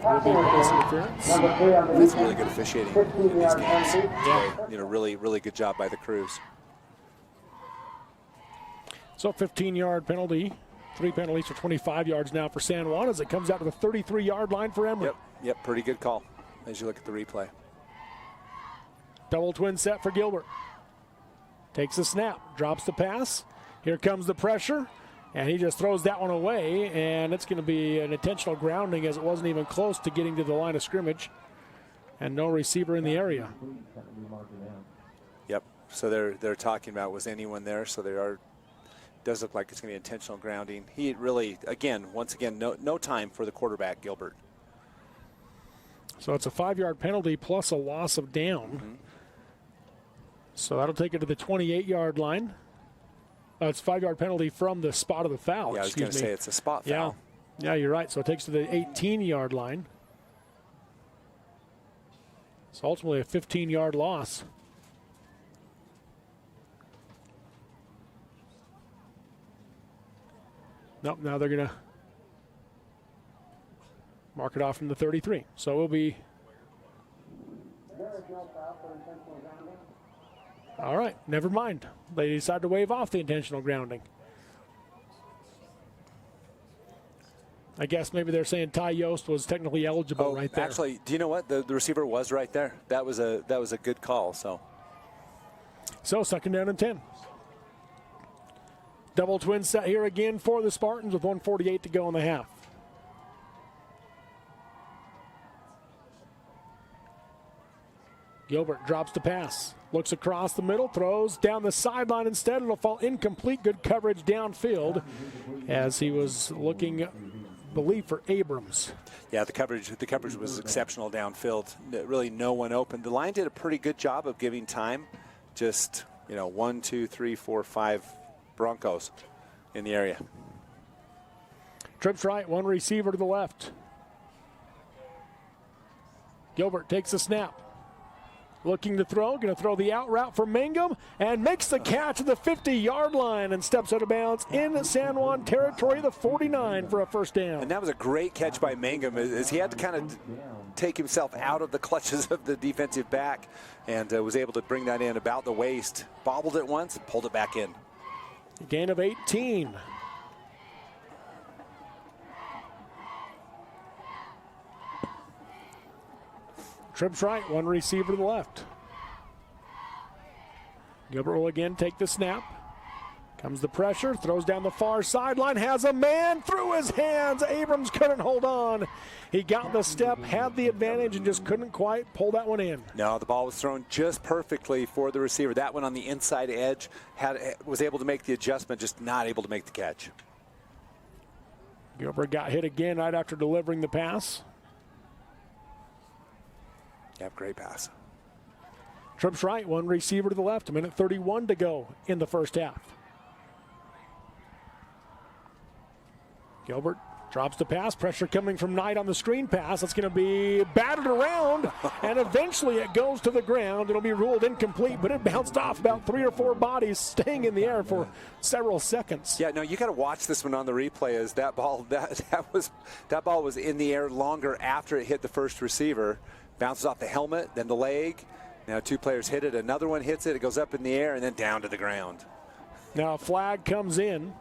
Will be pass interference.
That's really good officiating in these games. Yeah. Really good job by the crews.
So 15-yard penalty. 3 penalties for 25 yards now for San Juan as it comes out to the 33-yard line for Emery.
Yep, pretty good call as you look at the replay.
Double twin set for Gilbert. Takes a snap, drops the pass. Here comes the pressure, and he just throws that one away, and it's going to be an intentional grounding as it wasn't even close to getting to the line of scrimmage, and no receiver in the area.
Yep, so they're talking about was anyone there, so they are. Does look like it's going to be intentional grounding. He really, once again, no time for the quarterback, Gilbert.
So it's a 5-yard penalty plus a loss of down. So that'll take it to the 28-yard line. It's a 5-yard penalty from the spot of the foul.
Yeah, I was going to say it's a spot foul.
Yeah, you're right. So it takes to the 18-yard line. It's ultimately a 15-yard loss. Nope, now they're going to mark it off from the 33. So we'll be. All right, never mind. They decide to waive off the intentional grounding. I guess maybe they're saying Ty Yost was technically eligible right there.
Actually, do you know what? The receiver was right there. That was a good call. So
2nd down and 10. Double twin set here again for the Spartans with 1:48 to go in the half. Gilbert drops the pass, looks across the middle, throws down the sideline instead. It'll fall incomplete. Good coverage downfield as he was looking, believe, for Abrams.
Yeah, the coverage was exceptional downfield. Really no one open. The line did a pretty good job of giving time. Just, 1, 2, 3, 4, 5 Broncos in the area.
Trips right, one receiver to the left. Gilbert takes a snap. Looking to throw, going to throw the out route for Mangum and makes the catch at the 50-yard line and steps out of bounds in San Juan territory, the 49 for a first down.
And that was a great catch by Mangum as he had to kind of take himself out of the clutches of the defensive back and was able to bring that in about the waist. Bobbled it once and pulled it back in.
A gain of 18. Trips right, one receiver to the left. Gilbert will again take the snap. Comes the pressure, throws down the far sideline, has a man through his hands. Abrams couldn't hold on. He got the step, had the advantage, and just couldn't quite pull that one in.
No, the ball was thrown just perfectly for the receiver. That one on the inside edge was able to make the adjustment, just not able to make the catch.
Gilbert got hit again right after delivering the pass.
Yep, great pass.
Trips right, one receiver to the left. 1:31 to go in the first half. Gilbert drops the pass. Pressure coming from Knight on the screen pass. It's going to be batted around, and eventually it goes to the ground. It'll be ruled incomplete, but it bounced off about 3 or 4 bodies, staying in the air for several seconds.
Yeah, no, you got to watch this one on the replay as that ball was in the air longer after it hit the first receiver. Bounces off the helmet, then the leg. Now 2 players hit it. Another one hits it. It goes up in the air and then down to the ground.
Now a flag comes in.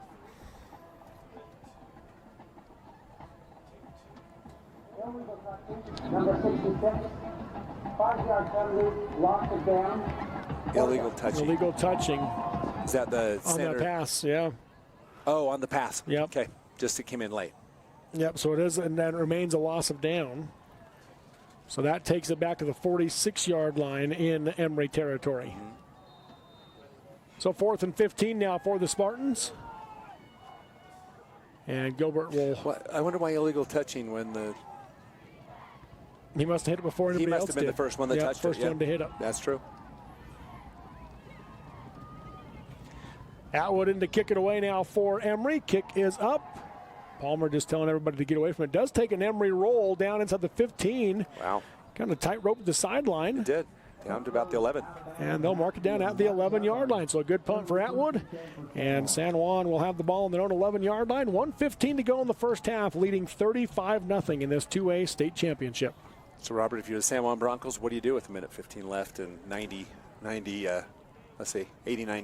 Number 66, 5-yard penalty, loss of down.
Illegal touching.
Illegal touching.
Is that the center?
On the pass, yeah.
Oh, on the pass.
Yep.
Okay, just it came in late.
Yep, so it is, and that remains a loss of down. So that takes it back to the 46-yard line in Emery territory. So 4th and 15 now for the Spartans. And Gilbert will...
I wonder why illegal touching when the...
He must have hit it before anybody else did.
He must have been the first one that touched
first
it.
First one to hit it.
That's true.
Atwood in to kick it away now for Emery. Kick is up. Palmer just telling everybody to get away from it. Does take an Emery roll down inside the 15.
Wow.
Kind of tight rope to the sideline.
It did. Down to about the 11.
And they'll mark it down at the 11-yard line. So a good punt for Atwood. And San Juan will have the ball on their own 11-yard line. 1:15 to go in the first half, leading 35-0 in this 2A state championship.
So, Robert, if you're the San Juan Broncos, what do you do with a minute 15 left and 89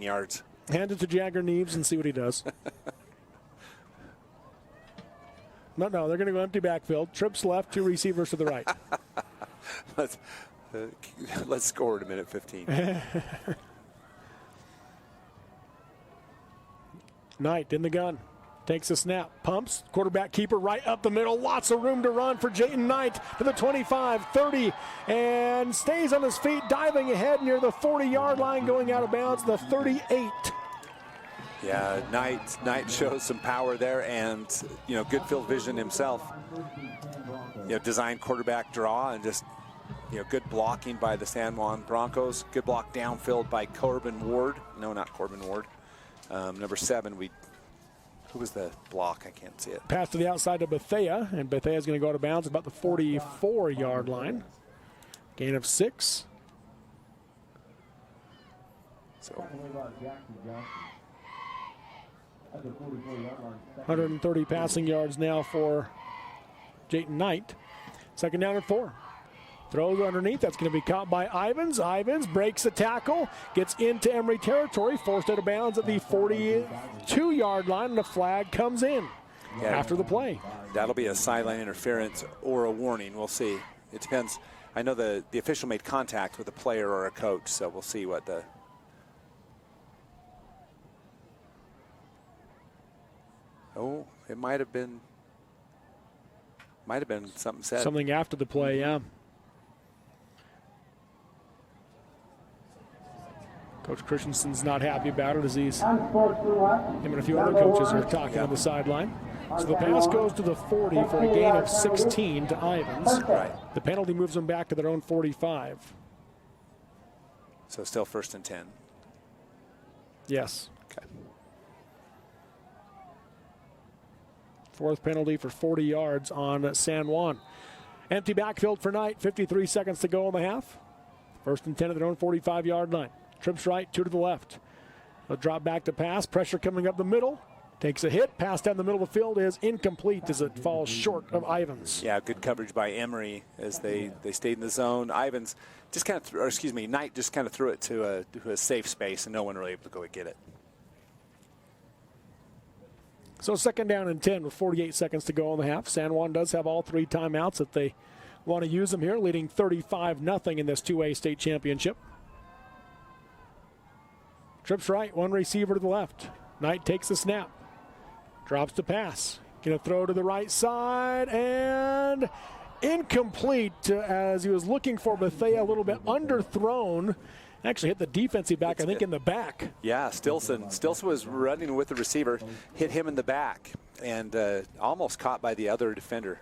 yards?
Hand it to Jagger Neves and see what he does. No, they're going to go empty backfield. Trips left, 2 receivers to the right.
Let's score at a minute 15.
Knight in the gun. Takes a snap, pumps, quarterback keeper right up the middle. Lots of room to run for Jayton Knight to the 25, 30, and stays on his feet, diving ahead near the 40-yard line, going out of bounds, the 38.
Yeah, Knight shows some power there, and good field vision himself. Designed quarterback draw, and just good blocking by the San Juan Broncos. Good block downfield by Corbin Ward. No, not Corbin Ward. Number 7. Who was the block? I can't see it.
Pass to the outside to Bethea, and Bethea is going to go out of bounds about the 44-yard line. Gain of 6.
So
130 passing yards now for Jayton Knight. Second down and 4. Throws underneath. That's going to be caught by Ivins. Ivins breaks the tackle, gets into Emery territory, forced out of bounds at the 42-yard line, and the flag comes in after the play.
That'll be a sideline interference or a warning. We'll see. It depends. I know the official made contact with a player or a coach, so we'll see what the... Oh, it might have been something said.
Something after the play, yeah. Coach Christensen's not happy about it as him and a few other coaches are talking on the sideline. So the pass goes to the 40 for a gain of 16 to Ivins.
Right.
The penalty moves them back to their own 45.
So still 1st and 10.
Yes.
Okay.
4th penalty for 40 yards on San Juan. Empty backfield for Knight. 53 seconds to go in the half. 1st and 10 at their own 45-yard line. Trips right, 2 to the left. They'll drop back to pass. Pressure coming up the middle. Takes a hit. Pass down the middle of the field is incomplete as it falls short of Ivins.
Yeah, good coverage by Emery as they stayed in the zone. Ivins just kind of, Knight just kind of threw it to a safe space, and no one really able to go get it.
So 2nd down and 10 with 48 seconds to go in the half. San Juan does have all 3 timeouts if they want to use them here, leading 35-0 in this 2A state championship. Trips right, 1 receiver to the left. Knight takes the snap. Drops the pass. Going to throw to the right side and incomplete as he was looking for Bethea, a little bit underthrown. Actually hit the defensive back, I think, in the back.
Yeah, Stilson was running with the receiver, hit him in the back, and almost caught by the other defender.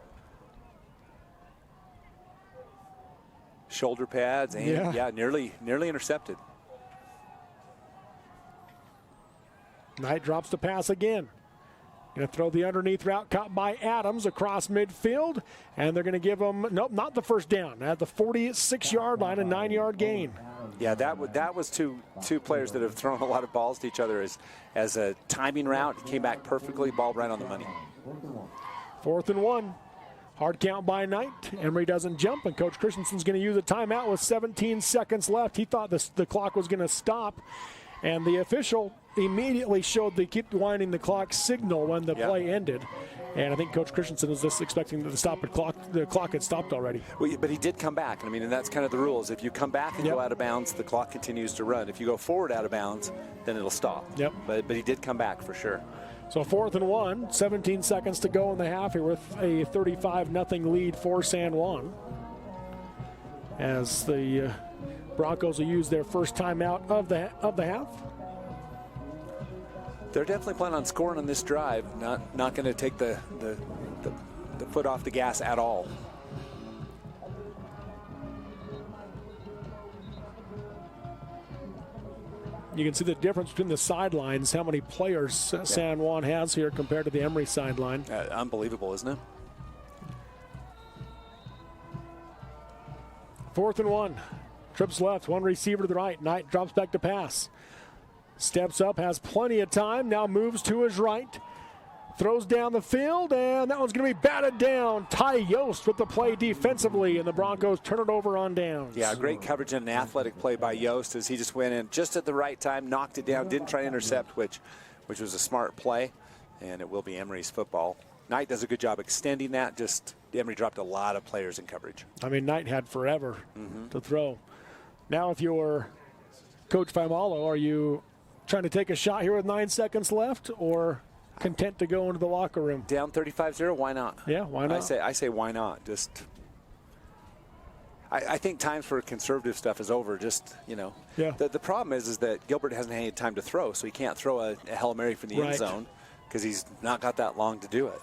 Shoulder pads, and nearly intercepted.
Knight drops the pass again. Going to throw the underneath route, caught by Adams across midfield, and they're going to give him, nope, not the 1st down, at the 46-yard line, a 9-yard gain.
Yeah, that was two players that have thrown a lot of balls to each other as a timing route. It came back perfectly, ball right on the money.
4th and 1. Hard count by Knight. Emery doesn't jump, and Coach Christensen's going to use a timeout with 17 seconds left. He thought the clock was going to stop, and the official immediately showed the keep winding the clock signal when the play ended. And I think Coach Christensen was just expecting the clock had stopped already.
Well, but he did come back. I mean, and that's kind of the rules. If you come back and go out of bounds, the clock continues to run. If you go forward out of bounds, then it'll stop.
Yep.
But he did come back for sure.
So 4th and 1, 17 seconds to go in the half here with a 35-0 lead for San Juan. As the Broncos will use their first timeout of the half.
They're definitely planning on scoring on this drive. Not going to take the foot off the gas at all.
You can see the difference between the sidelines, how many players San Juan has here compared to the Emery sideline.
Unbelievable, isn't it?
4th and 1. Trips left, one receiver to the right. Knight drops back to pass. Steps up, has plenty of time, now moves to his right. Throws down the field, and that one's going to be batted down. Ty Yost with the play defensively, and the Broncos turn it over on downs.
Yeah, great coverage and an athletic play by Yost as he just went in just at the right time, knocked it down, didn't try to intercept, which was a smart play, and it will be Emery's football. Knight does a good job extending that. Just Emery dropped a lot of players in coverage.
I mean, Knight had forever to throw. Now, if you're Coach Faimalo, are you trying to take a shot here with 9 seconds left, or content to go into the locker room?
Down 35-0, why not?
Yeah, why not?
I say why not? Just I think time for conservative stuff is over. Just, you know.
Yeah.
The problem is that Gilbert hasn't had any time to throw, so he can't throw a Hail Mary from the end zone because he's not got that long to do it.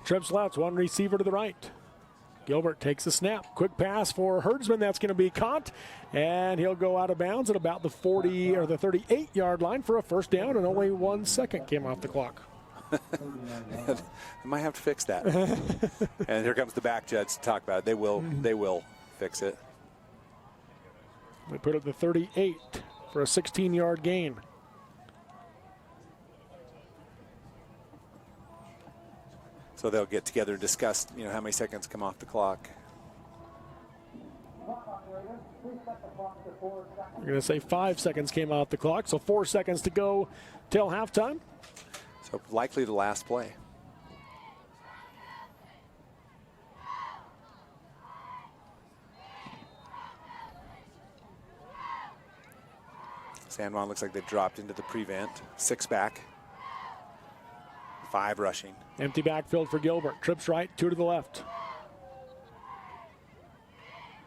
Trips left, one receiver to the right. Gilbert takes a snap. Quick pass for Herdsman. That's going to be caught, and he'll go out of bounds at about the 40 or the 38-yard line for a first down, and only 1 second came off the clock.
I might have to fix that. And here comes the back judge to talk about it. They will fix it.
They put it at the 38 for a 16-yard gain.
So they'll get together and discuss, you know, how many seconds come off the clock.
You're going to say 5 seconds came off the clock, so 4 seconds to go till halftime.
So likely the last play. San Juan looks like they've dropped into the prevent. 6 back. 5 rushing.
Empty backfield for Gilbert. Trips right, 2 to the left.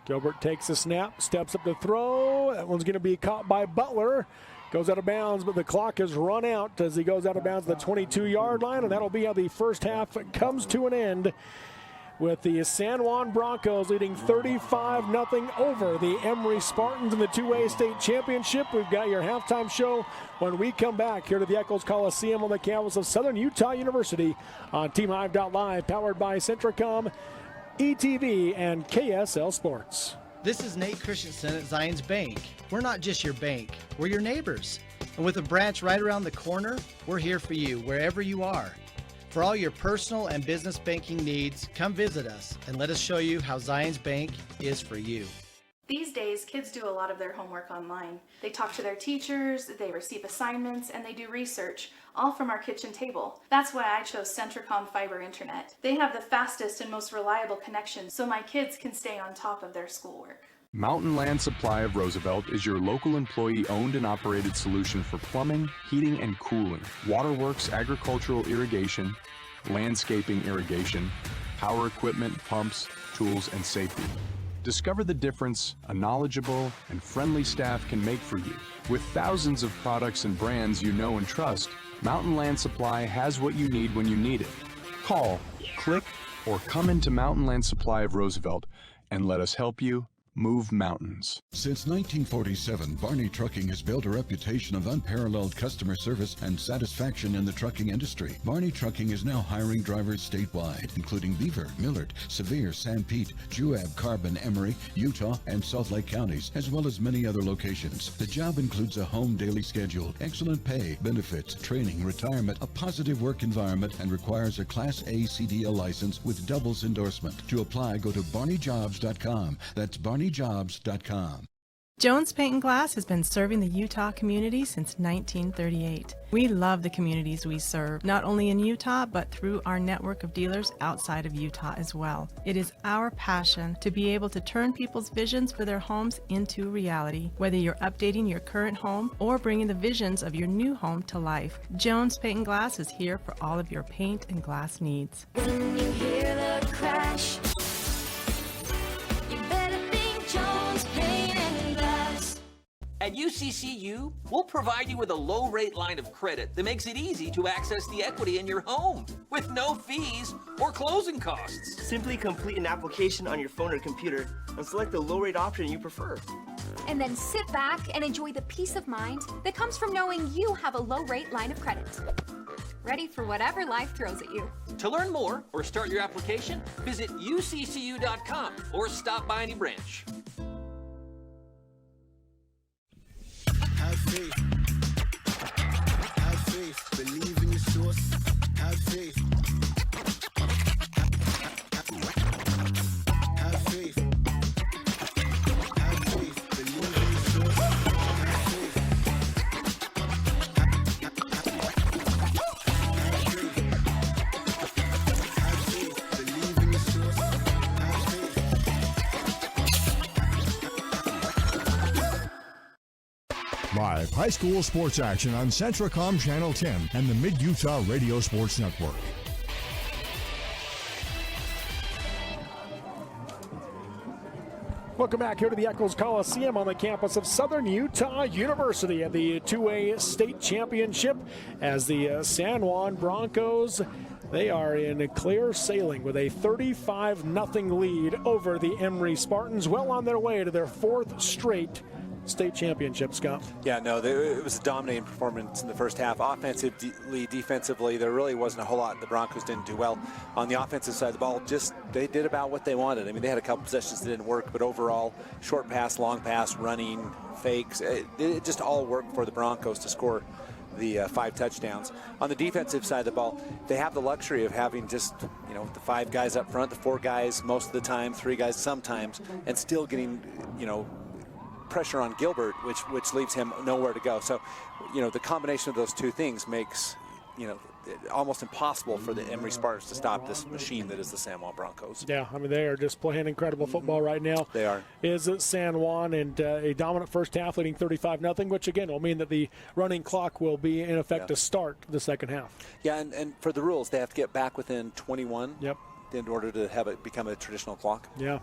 Gilbert takes a snap, steps up to throw. That one's going to be caught by Butler. Goes out of bounds, but the clock has run out as he goes out of bounds at the 22-yard line, and that'll be how the first half comes to an end, with the San Juan Broncos leading 35-0 over the Emery Spartans in the 2A state championship. We've got your halftime show when we come back here to the Eccles Coliseum on the campus of Southern Utah University on TeamHive.live, powered by Centricom, ETV, and KSL Sports.
This is Nate Christensen at Zions Bank. We're not just your bank, we're your neighbors. And with a branch right around the corner, we're here for you wherever you are. For all your personal and business banking needs, come visit us and let us show you how Zions Bank is for you.
These days, kids do a lot of their homework online. They talk to their teachers, they receive assignments, and they do research, all from our kitchen table. That's why I chose Centricom Fiber Internet. They have the fastest and most reliable connection, so my kids can stay on top of their schoolwork.
Mountain Land Supply of Roosevelt is your local employee-owned and operated solution for plumbing, heating, and cooling, waterworks, agricultural irrigation, landscaping irrigation, power equipment, pumps, tools, and safety. Discover the difference a knowledgeable and friendly staff can make for you. With thousands of products and brands you know and trust, Mountain Land Supply has what you need when you need it. Call, click, or come into Mountain Land Supply of Roosevelt and let us help you move mountains.
Since 1947, Barney Trucking has built a reputation of unparalleled customer service and satisfaction in the trucking industry. Barney Trucking is now hiring drivers statewide, including Beaver, Millard, Sevier, Sanpete, Juab, Carbon, Emery, Utah, and Salt Lake counties, as well as many other locations. The job includes a home daily schedule, excellent pay, benefits, training, retirement, a positive work environment, and requires a Class A CDL license with doubles endorsement. To apply, go to barneyjobs.com. That's barneyjobs.com.
Jones Paint and Glass has been serving the Utah community since 1938. We love the communities we serve, not only in Utah, but through our network of dealers outside of Utah as well. It is our passion to be able to turn people's visions for their homes into reality, whether you're updating your current home or bringing the visions of your new home to life. Jones Paint and Glass is here for all of your paint and glass needs.
When you hear the crash,
at UCCU, we'll provide you with a low-rate line of credit that makes it easy to access the equity in your home with no fees or closing costs.
Simply complete an application on your phone or computer and select the low-rate option you prefer.
and then sit back and enjoy the peace of mind that comes from knowing you have a low-rate line of credit. Ready for whatever life throws at you.
To learn more or start your application, visit uccu.com or stop by any branch.
Have faith. Have faith. Believe in your source. Have faith. Have faith. Have faith. Believe in your source. Have faith. Have faith. Believe in your source. Have faith.
Live high school sports action on Centracom Channel 10 and the Mid-Utah Radio Sports Network.
Welcome back here to the Eccles Coliseum on the campus of Southern Utah University at the 2A state championship as the San Juan Broncos, they are in clear sailing with a 35-0 lead over the Emery Spartans, well on their way to their 4th straight state championship, Scott.
Yeah, no, it was a dominating performance in the first half. Offensively, defensively, there really wasn't a whole lot. The Broncos didn't do well. On the offensive side of the ball, they did about what they wanted. I mean, they had a couple possessions that didn't work, but overall, short pass, long pass, running, fakes, it just all worked for the Broncos to score the 5 touchdowns. On the defensive side of the ball, they have the luxury of having just, the 5 guys up front, the 4 guys most of the time, 3 guys sometimes, and still getting, pressure on Gilbert, which leaves him nowhere to go. So, the combination of those two things makes, it almost impossible for the Emery Spartans to stop this machine that is the San Juan Broncos.
Yeah, I mean, they are just playing incredible football right now.
They are.
Is it San Juan, and a dominant first half leading 35-0, which again will mean that the running clock will be in effect to start the second half.
Yeah, and for the rules, they have to get back within 21
Yep.
in order to have it become a traditional clock.
Yeah.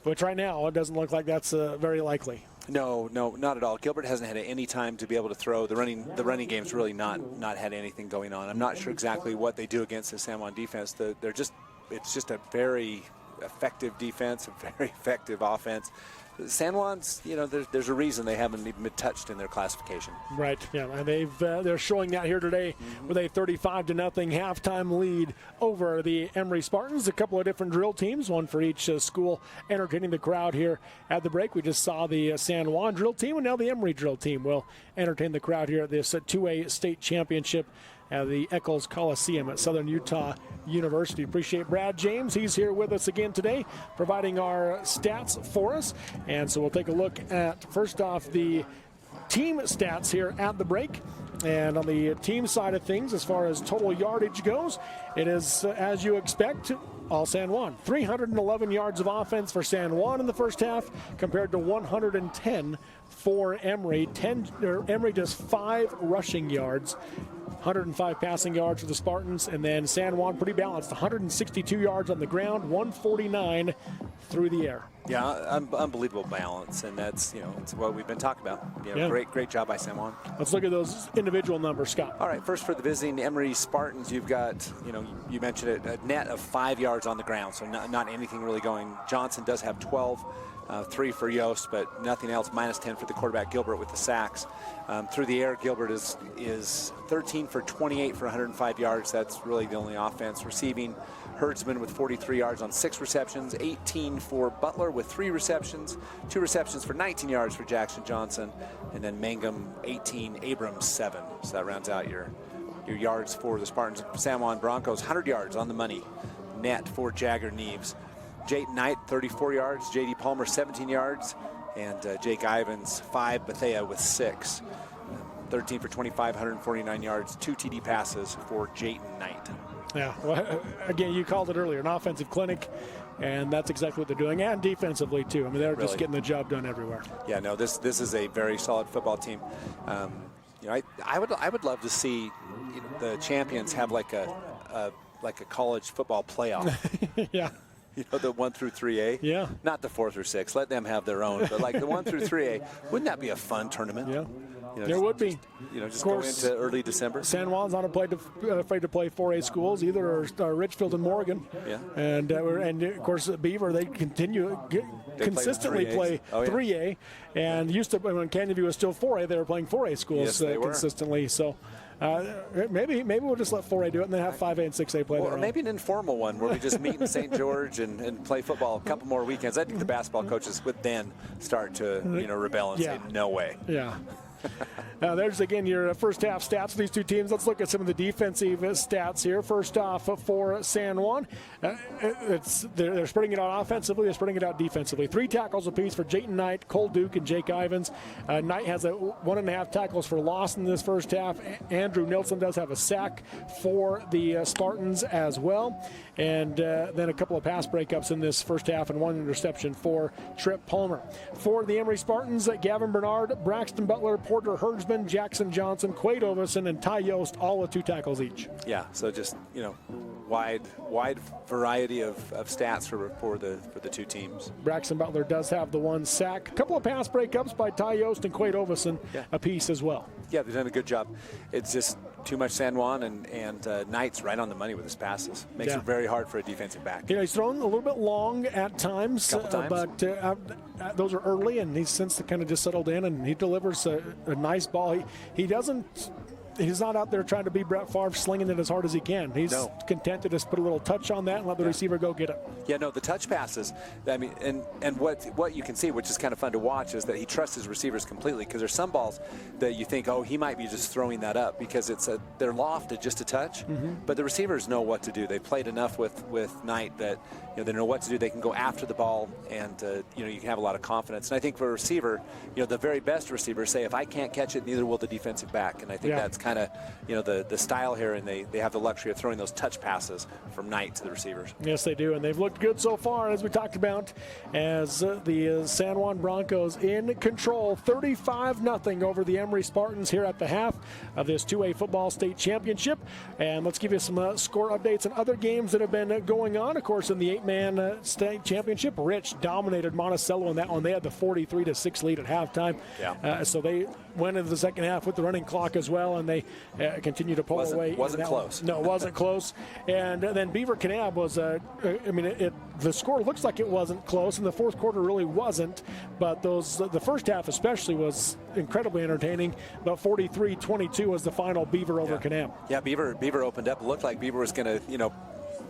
Which right now, it doesn't look like that's very likely.
No, not at all. Gilbert hasn't had any time to be able to throw. The running game's really not had anything going on. I'm not sure exactly what they do against the San Juan defense. It's just a very effective defense, a very effective offense. San Juan's, there's a reason they haven't even been touched in their classification.
Right, yeah, and they're showing that here today with a 35-0 halftime lead over the Emery Spartans. A couple of different drill teams, one for each school, entertaining the crowd here at the break. We just saw the San Juan drill team, and now the Emery drill team will entertain the crowd here at this 2A state championship at the Eccles Coliseum at Southern Utah University. Appreciate Brad James. He's here with us again today, providing our stats for us. And so we'll take a look at, first off, the team stats here at the break. And on the team side of things, as far as total yardage goes, it is, as you expect, all San Juan. 311 yards of offense for San Juan in the first half compared to 110 for Emery. Emery does 5 rushing yards. 105 passing yards for the Spartans, and then San Juan pretty balanced. 162 yards on the ground, 149 through the air.
Yeah, unbelievable balance, and that's it's what we've been talking about. Great job by San Juan.
Let's look at those individual numbers, Scott.
All right, first for the visiting Emery Spartans, you've got you mentioned it, a net of 5 yards on the ground, so not anything really going. Johnson does have 12. 3 for Yost, but nothing else. Minus 10 for the quarterback Gilbert with the sacks. Through the air, Gilbert is 13 for 28 for 105 yards. That's really the only offense. Receiving, Herdsman with 43 yards on 6 receptions. 18 for Butler with 3 receptions. 2 receptions for 19 yards for Jackson Johnson. And then Mangum 18, Abrams 7. So that rounds out your yards for the Spartans. San Juan Broncos, 100 yards on the money. Net for Jagger Neves. Jayton Knight, 34 yards. J.D. Palmer, 17 yards. And Jake Ivins, 5. Bethea with 6. 13 for 25, 149 yards. 2 TD passes for Jayton Knight.
Yeah, well, again, you called it earlier, an offensive clinic, and that's exactly what they're doing, and defensively, too. I mean, they're just getting the job done everywhere.
Yeah, no, this is a very solid football team. I would love to see the champions have like a college football playoff.
Yeah.
The 1 through 3A.
Yeah.
Not the 4 through 6. Let them have their own. But like the 1 through 3A, wouldn't that be a fun tournament?
Yeah. There would be.
Just go into early December.
San Juan's not afraid to play 4A schools either, or Richfield and Morgan.
Yeah.
And of course Beaver, they continue consistently play 3A, and used to, when Canyon View was still 4A, they were playing 4A schools consistently. So. Maybe we'll just let 4A do it and then have 5A and 6A play
Or maybe an informal one where we just meet in St. George and play football a couple more weekends. I think the basketball coaches would then start to rebel and say, no way.
Yeah. Now, there's again your first half stats for these two teams. Let's look at some of the defensive stats here. First off, for San Juan, they're spreading it out offensively, they're spreading it out defensively. 3 tackles apiece for Jayton Knight, Cole Duke, and Jake Ivins. Knight has 1.5 tackles for loss in this first half. Andrew Nilsson does have a sack for the Spartans as well. And then a couple of pass breakups in this first half and 1 interception for Trip Palmer. For the Emery Spartans, Gavin Bernard, Braxton Butler, Porter Herdsman, Jackson Johnson, Quade Ovison, and Ty Yost, all with 2 tackles each.
Yeah, so just, wide variety of stats for the two teams.
Braxton Butler does have the 1 sack. A couple of pass breakups by Ty Yost and Quade Ovison apiece as well.
Yeah, they've done a good job. It's just too much San Juan, and Knight's right on the money with his passes. Makes it very hard for a defensive back.
He's thrown a little bit long at times, but those are early, and he's since kind of just settled in, and he delivers a nice ball. He's not out there trying to be Brett Favre, slinging it as hard as he can. He's content to just put a little touch on that and let the receiver go get it.
Yeah, no, the touch passes, I mean, and what you can see, which is kind of fun to watch, is that he trusts his receivers completely, because there's some balls that you think, he might be just throwing that up because they're lofted just a touch, but the receivers know what to do. They've played enough with Knight that they know what to do. They can go after the ball, and you can have a lot of confidence. And I think for a receiver, the very best receivers say, if I can't catch it, neither will the defensive back. And I think that's kind of the style here, and they have the luxury of throwing those touch passes from Knight to the receivers.
Yes, they do, and they've looked good so far, as we talked about, as the San Juan Broncos in control, 35-0 over the Emery Spartans here at the half of this 2A football state championship. And let's give you some score updates on other games that have been going on. Of course, in the 8-man state championship, Rich dominated Monticello in that one. They had the 43-6 lead at halftime. So they went into the second half with the running clock as well, and they continue to pull away.
Wasn't close.
No, it wasn't close. And then Beaver Kanab was, the score looks like it wasn't close, and the fourth quarter really wasn't, but the first half especially was incredibly entertaining. But 43-22 was the final, Beaver over Kanab.
Yeah, Beaver opened up. It looked like Beaver was going to,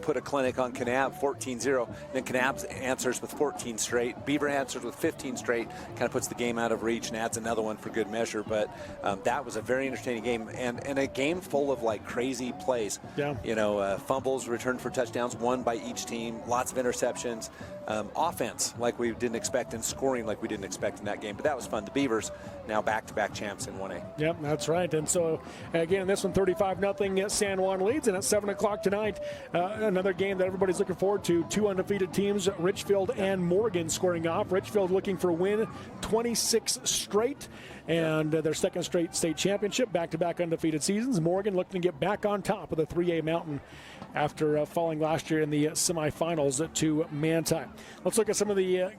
put a clinic on Kanab, 14-0. Then Kanab answers with 14 straight. Beaver answers with 15 straight. Kind of puts the game out of reach and adds another one for good measure. But that was a very entertaining game, and a game full of crazy plays.
Yeah.
Fumbles returned for touchdowns, one by each team. Lots of interceptions. Offense like we didn't expect, and scoring like we didn't expect in that game. But that was fun. The Beavers now back-to-back champs in 1A.
Yep, that's right. And so again, this one 35-0 San Juan leads, and at 7 o'clock tonight, another game that everybody's looking forward to. 2 undefeated teams, Richfield and Morgan, squaring off. Richfield looking for a win, 26 straight, and their second straight state championship, back-to-back undefeated seasons. Morgan looking to get back on top of the 3A mountain after falling last year in the semifinals to Manti. Let's look at some of the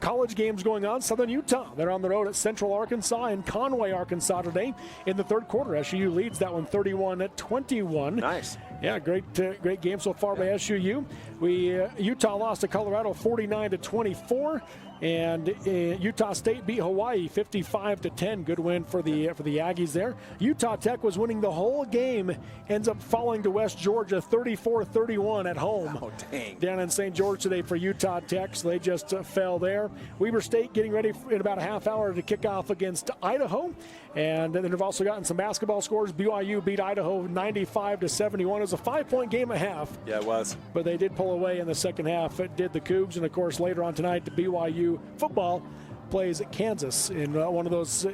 college games going on. Southern Utah, they're on the road at Central Arkansas and Conway, Arkansas today in the third quarter. SUU leads that one 31-21.
Nice.
Yeah, great game so far by SUU. Utah lost to Colorado 49-24. And Utah State beat Hawaii 55-10. Good win for the Aggies there. Utah Tech was winning the whole game, ends up falling to West Georgia 34-31 at home.
Oh, dang.
Down in St. George today for Utah Tech, so they just fell there. Weber State getting ready in about a half hour to kick off against Idaho. And then they've also gotten some basketball scores. BYU beat Idaho 95-71. It was a 5-point game at half.
Yeah, it was.
But they did pull away in the second half. It did the Cougs. And, of course, later on tonight, the BYU football plays at Kansas in one of those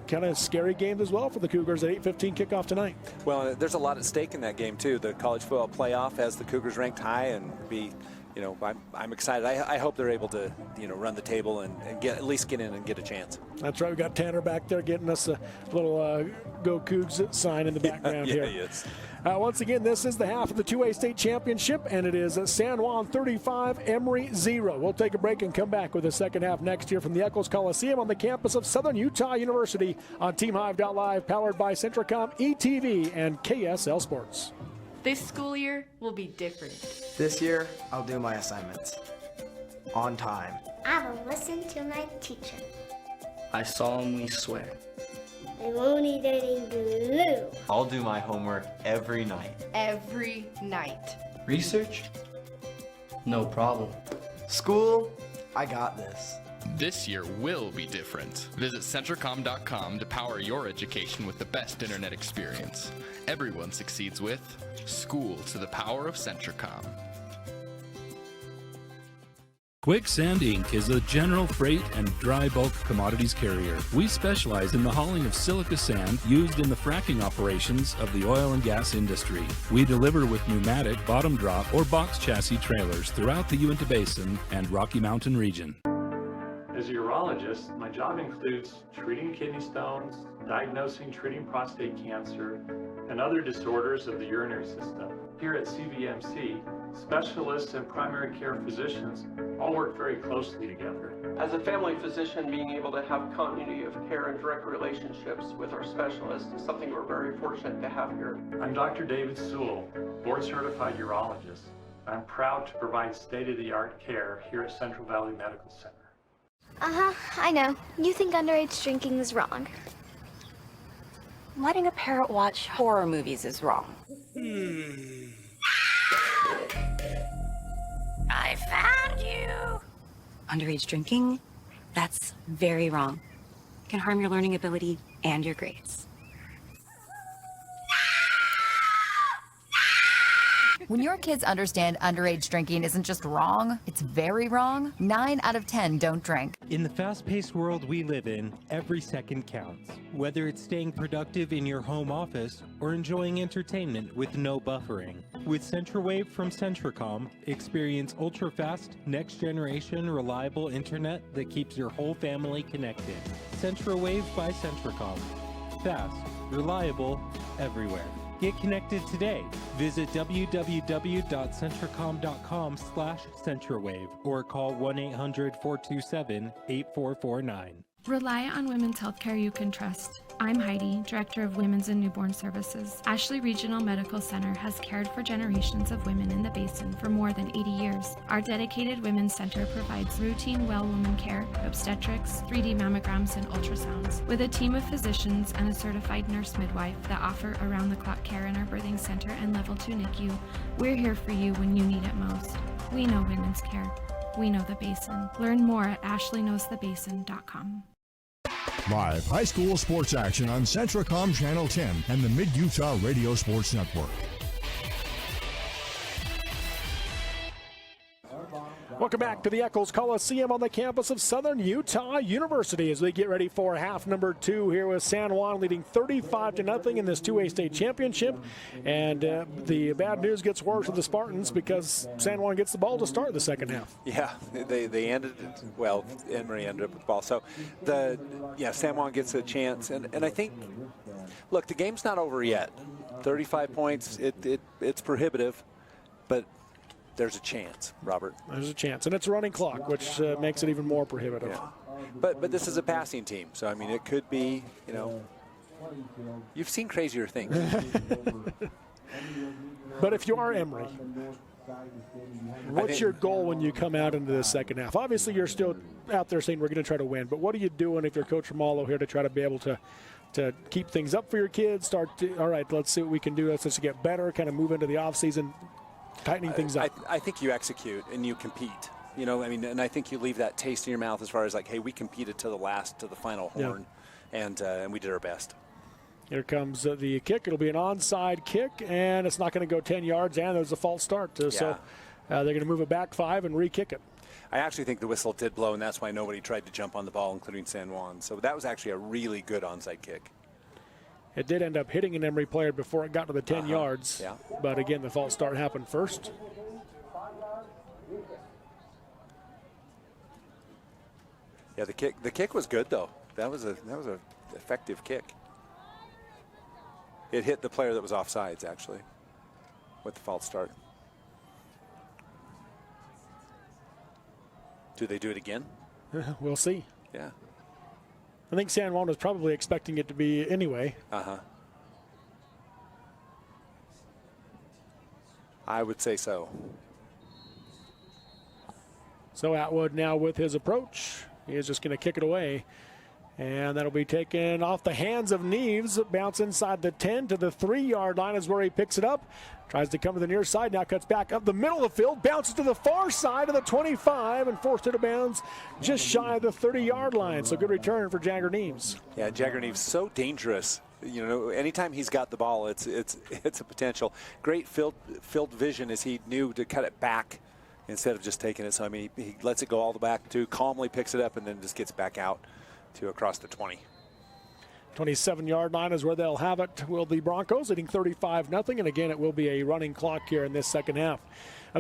kind of scary games as well for the Cougars at 8:15 kickoff tonight.
Well, there's a lot at stake in that game, too. The college football playoff has the Cougars ranked high and be you know, I'm excited. I hope they're able to, you know, run the table and at least get in and get a chance.
That's right. We got Tanner back there getting us a little Go Cougs sign in the background here.
Yes.
Once again, this is the half of the 2A state championship, and it is San Juan 35, Emery 0. We'll take a break and come back with the second half next year from the Eccles Coliseum on the campus of Southern Utah University on TeamHive.live, powered by Centricom, ETV, and KSL Sports.
This school year will be different.
This year, I'll do my assignments on time.
I will listen to my teacher.
I solemnly swear.
I won't eat any glue.
I'll do my homework every night.
Every night.
Research? No problem.
School? I got this.
This year will be different. Visit Centricom.com to power your education with the best internet experience. Everyone succeeds with School to the Power of Centricom.
Quicksand Inc. is a general freight and dry bulk commodities carrier. We specialize in the hauling of silica sand used in the fracking operations of the oil and gas industry. We deliver with pneumatic, bottom drop, or box chassis trailers throughout the Uinta Basin and Rocky Mountain region.
As a urologist, my job includes treating kidney stones, diagnosing, treating prostate cancer, and other disorders of the urinary system. Here at CVMC, specialists and primary care physicians all work very closely together.
As a family physician, being able to have continuity of care and direct relationships with our specialists is something we're very fortunate to have here.
I'm Dr. David Sewell, board-certified urologist. I'm proud to provide state-of-the-art care here at Central Valley Medical Center.
I know. You think underage drinking is wrong.
Letting a parrot watch horror movies is wrong. I found you! Underage drinking? That's very wrong. It can harm your learning ability and your grades.
When your kids understand underage drinking isn't just wrong, it's very wrong, 9 out of 10 don't drink.
In the fast-paced world we live in, every second counts. Whether it's staying productive in your home office or enjoying entertainment with no buffering. With CentraWave from Centricom, experience ultra-fast, next-generation, reliable internet that keeps your whole family connected. CentraWave by Centricom. Fast, reliable, everywhere. Get connected today. Visit www.centricom.com/CentraWave or call 1-800-427-8449.
Rely on women's healthcare you can trust. I'm Heidi, Director of Women's and Newborn Services. Ashley Regional Medical Center has cared for generations of women in the basin for more than 80 years. Our dedicated Women's Center provides routine well woman care, obstetrics, 3D mammograms, and ultrasounds. With a team of physicians and a certified nurse midwife that offer around-the-clock care in our birthing center and level 2 NICU, we're here for you when you need it most. We know women's care. We know the basin. Learn more at ashleyknowsthebasin.com.
Live high school sports action on Centricom Channel 10 and the Mid-Utah Radio Sports Network.
Welcome back to the Eccles Coliseum on the campus of Southern Utah University as we get ready for half number 2 here with San Juan leading 35-0 in this 2A state championship. And the bad news gets worse with the Spartans because San Juan gets the ball to start the second half.
Yeah, they ended, well, Emery ended up with the ball. So, San Juan gets a chance. And I think, look, the game's not over yet. 35 points, it's prohibitive, but there's a chance, Robert.
There's a chance, and it's a running clock, which makes it even more prohibitive.
Yeah. But this is a passing team, so I mean it could be, you've seen crazier things.
But if you are Emery, what's your goal when you come out into the second half? Obviously, you're still out there saying we're going to try to win, but what are you doing if you're Coach Romalo here to try to be able to keep things up for your kids? All right, let's see what we can do. Let's just get better, kind of move into the offseason. Tightening things up.
I think you execute and you compete. And I think you leave that taste in your mouth as far as like, hey, we competed to the final horn, and we did our best.
Here comes the kick. It'll be an onside kick, and it's not going to go 10 yards, and there's a false start. So they're going to move it back 5 and re-kick it.
I actually think the whistle did blow, and that's why nobody tried to jump on the ball, including San Juan. So that was actually a really good onside kick.
It did end up hitting an Emery player before it got to the 10 yards.
Yeah.
But again, the false start happened first.
Yeah, the kick was good though. That was a effective kick. It hit the player that was offsides actually with the false start. Do they do it again?
We'll see.
Yeah.
I think San Juan was probably expecting it to be anyway.
I would say so.
So Atwood now with his approach. He is just going to kick it away. And that'll be taken off the hands of Neves. Bounce inside the 10 to the 3-yard line is where he picks it up. Tries to come to the near side. Now cuts back up the middle of the field. Bounces to the far side of the 25 and forced it to bounds just shy of the 30-yard line. So good return for Jagger Neves.
Yeah, Jagger Neves so dangerous. You know, anytime he's got the ball, it's a potential. Great field vision as he knew to cut it back instead of just taking it. So I mean, he lets it go all the back to, calmly picks it up, and then just gets back out to across the 20.
27-yard line is where they'll have it. Will the Broncos leading 35-0, and again it will be a running clock here in this second half.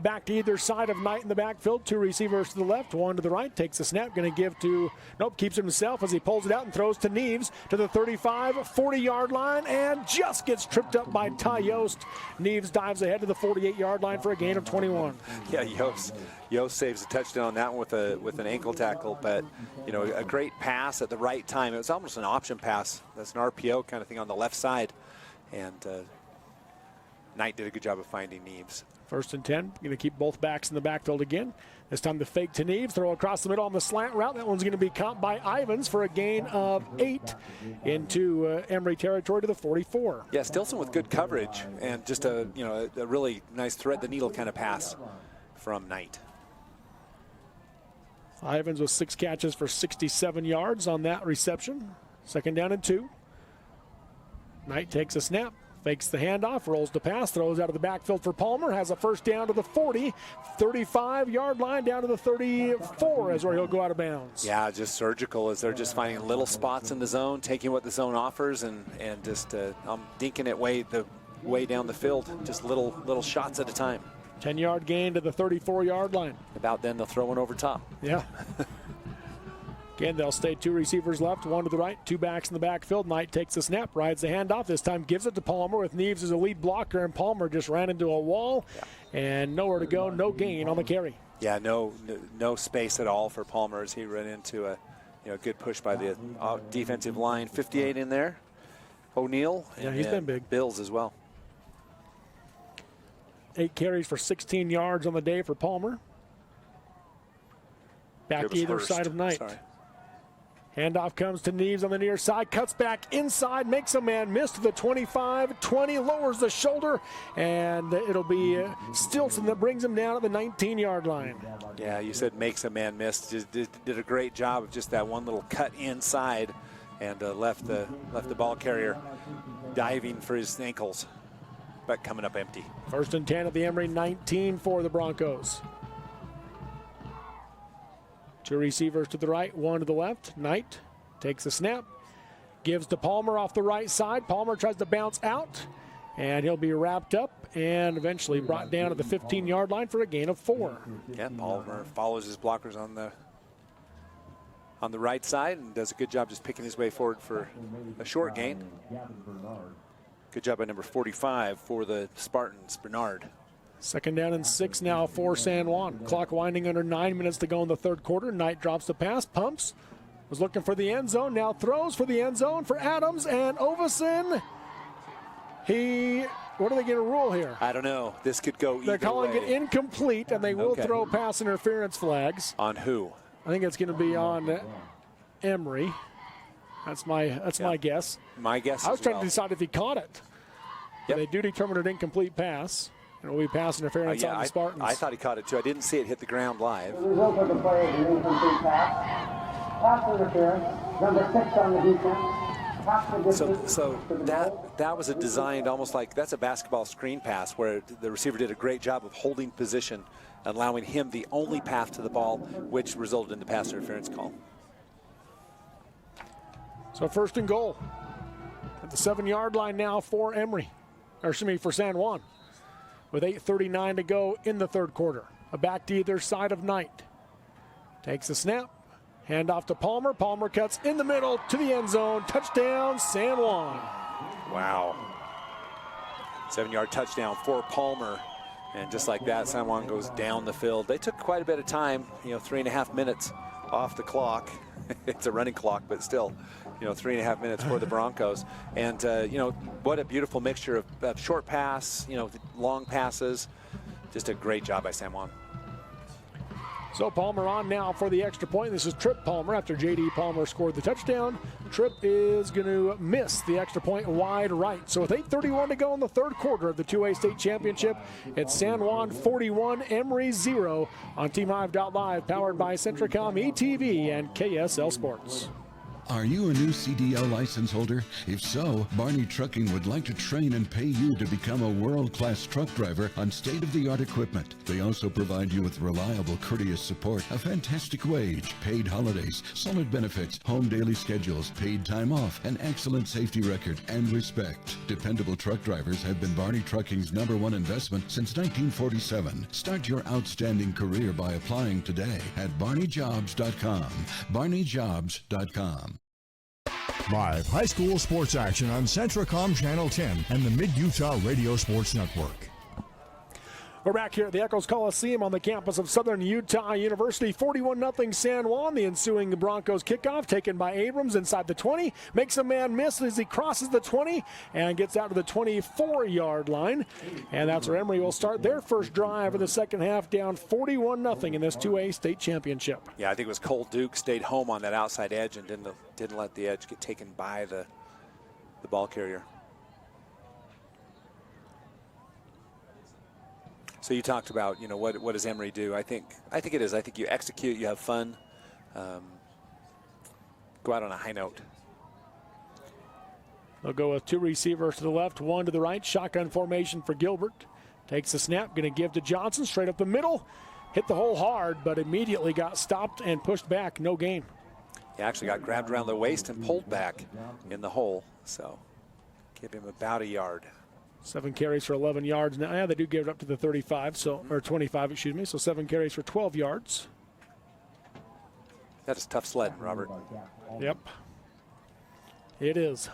Back to either side of Knight in the backfield. 2 receivers to the left, 1 to the right. Takes the snap, going to give to, keeps it himself as he pulls it out and throws to Neves to the 35, 40-yard line, and just gets tripped up by Ty Yost. Neves dives ahead to the 48-yard line for a gain of 21.
Yeah, Yost saves a touchdown on that one with an ankle tackle, but you know, a great pass at the right time. It was almost an option pass. That's an RPO kind of thing on the left side, and Knight did a good job of finding Neves.
1st and 10. Going to keep both backs in the backfield again. This time the fake to Neves. Throw across the middle on the slant route. That one's going to be caught by Ivins for a gain of 8 into Emery territory to the 44.
Yeah, Stilson with good coverage and just a really nice thread the needle kind of pass from Knight.
Ivins with 6 catches for 67 yards on that reception. 2nd down and 2. Knight takes a snap. Fakes the handoff, rolls the pass, throws out of the backfield for Palmer, has a first down to the 40, 35-yard line down to the 34 is where he'll go out of bounds.
Yeah, just surgical as they're just finding little spots in the zone, taking what the zone offers and just dinking it way down the field, just little shots at a time.
10-yard gain to the 34-yard line.
About then they'll throw one over top.
Yeah. Again, they'll stay 2 receivers left, 1 to the right, 2 backs in the backfield. Knight takes the snap, rides the handoff. This time gives it to Palmer with Neves as a lead blocker, and Palmer just ran into a wall and nowhere to go, no gain on the carry.
Yeah, no space at all for Palmer as he ran into a good push by the defensive line. 58 in there. O'Neal.
Yeah, he's been big.
Bills as well.
8 carries for 16 yards on the day for Palmer. Back either side of Knight.
Sorry.
Handoff comes to Neves on the near side, cuts back inside, makes a man miss to the 25, 20, lowers the shoulder, and it'll be Stilson that brings him down at the 19-yard line.
Yeah, you said makes a man miss. Just did a great job of just that one little cut inside and left the ball carrier diving for his ankles, but coming up empty.
1st and 10 at the Emery 19 for the Broncos. 2 receivers to the right, 1 to the left. Knight takes a snap, gives to Palmer off the right side. Palmer tries to bounce out, and he'll be wrapped up and eventually brought down at the 15-yard line for a gain of 4.
Yeah, Palmer follows his blockers on the right side and does a good job just picking his way forward for a short gain. Good job by number 45 for the Spartans, Bernard.
2nd down and 6 now for San Juan. Clock winding under 9 minutes to go in the 3rd quarter. Knight drops the pass, pumps, was looking for the end zone, now throws for the end zone for Adams and Ovison. What are they going to rule here?
I don't know. This could go either way.
They're calling it incomplete, and they will throw pass interference flags.
On who?
I think it's going to be on Emery. That's my guess.
My guess
I was trying to decide if he caught it.
Yep.
They do determine an incomplete pass. It will be pass interference on the Spartans.
I thought he caught it too. I didn't see it hit the ground live.
The result of the play is an incomplete pass. Pass interference. Number 6 on the defense.
So that was a designed almost like that's a basketball screen pass where the receiver did a great job of holding position, allowing him the only path to the ball, which resulted in the pass interference call.
So 1st and goal at the 7-yard line now for for San Juan. With 8:39 to go in the 3rd quarter. A back to either side of Knight. Takes a snap. Hand off to Palmer. Palmer cuts in the middle to the end zone. Touchdown, San Juan.
Wow. 7-yard touchdown for Palmer. And just like that, San Juan goes down the field. They took quite a bit of time, 3.5 minutes off the clock. It's a running clock, but still, 3.5 minutes for the Broncos. And, what a beautiful mixture of short pass, long passes. Just a great job by San Juan.
So Palmer on now for the extra point. This is Tripp Palmer after J.D. Palmer scored the touchdown. Tripp is going to miss the extra point wide right. So with 8:31 to go in the third quarter of the 2A state championship, it's San Juan 41, Emery 0 on TeamHive.live, powered by Centricom, ETV, and KSL Sports.
Are you a new CDL license holder? If so, Barney Trucking would like to train and pay you to become a world-class truck driver on state-of-the-art equipment. They also provide you with reliable, courteous support, a fantastic wage, paid holidays, solid benefits, home daily schedules, paid time off, an excellent safety record, and respect. Dependable truck drivers have been Barney Trucking's #1 investment since 1947. Start your outstanding career by applying today at barneyjobs.com. barneyjobs.com.
Live high school sports action on Centricom Channel 10 and the Mid-Utah Radio Sports Network.
We're back here at the Echoes Coliseum on the campus of Southern Utah University. 41-0 San Juan. The ensuing Broncos kickoff taken by Abrams inside the 20. Makes a man miss as he crosses the 20 and gets out to the 24-yard line. And that's where Emery will start their first drive of the second half, down 41-0 in this 2A state championship.
Yeah, I think it was Cole Duke stayed home on that outside edge and didn't let the edge get taken by the ball carrier. So you talked about, what does Emery do? I think it is. I think you execute, you have fun, go out on a high note.
They'll go with 2 receivers to the left, 1 to the right. Shotgun formation for Gilbert. Takes the snap, going to give to Johnson, straight up the middle. Hit the hole hard, but immediately got stopped and pushed back. No gain.
He actually got grabbed around the waist and pulled back in the hole. So give him about a yard.
7 carries for 11 yards. Now, yeah, they do give it up to the 35, or 25, excuse me. So 7 carries for 12 yards.
That is tough sledding, Robert.
Yep. It is.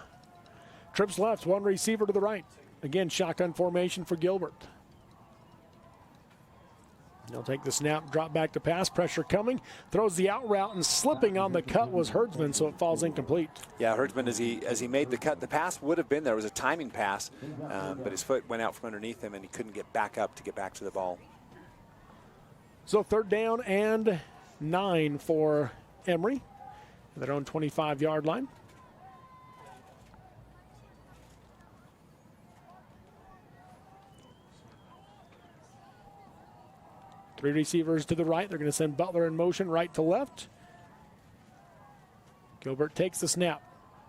Trips left, 1 receiver to the right. Again, shotgun formation for Gilbert. He'll take the snap, drop back to pass, pressure coming, throws the out route, and slipping on the cut was Herdsman, so it falls incomplete.
Yeah, Herdsman, as he made the cut, the pass would have been there. It was a timing pass, but his foot went out from underneath him, and he couldn't get back up to get back to the ball.
So 3rd down and 9 for Emery, their own 25-yard line. Three receivers to the right. They're going to send Butler in motion right to left. Gilbert takes the snap.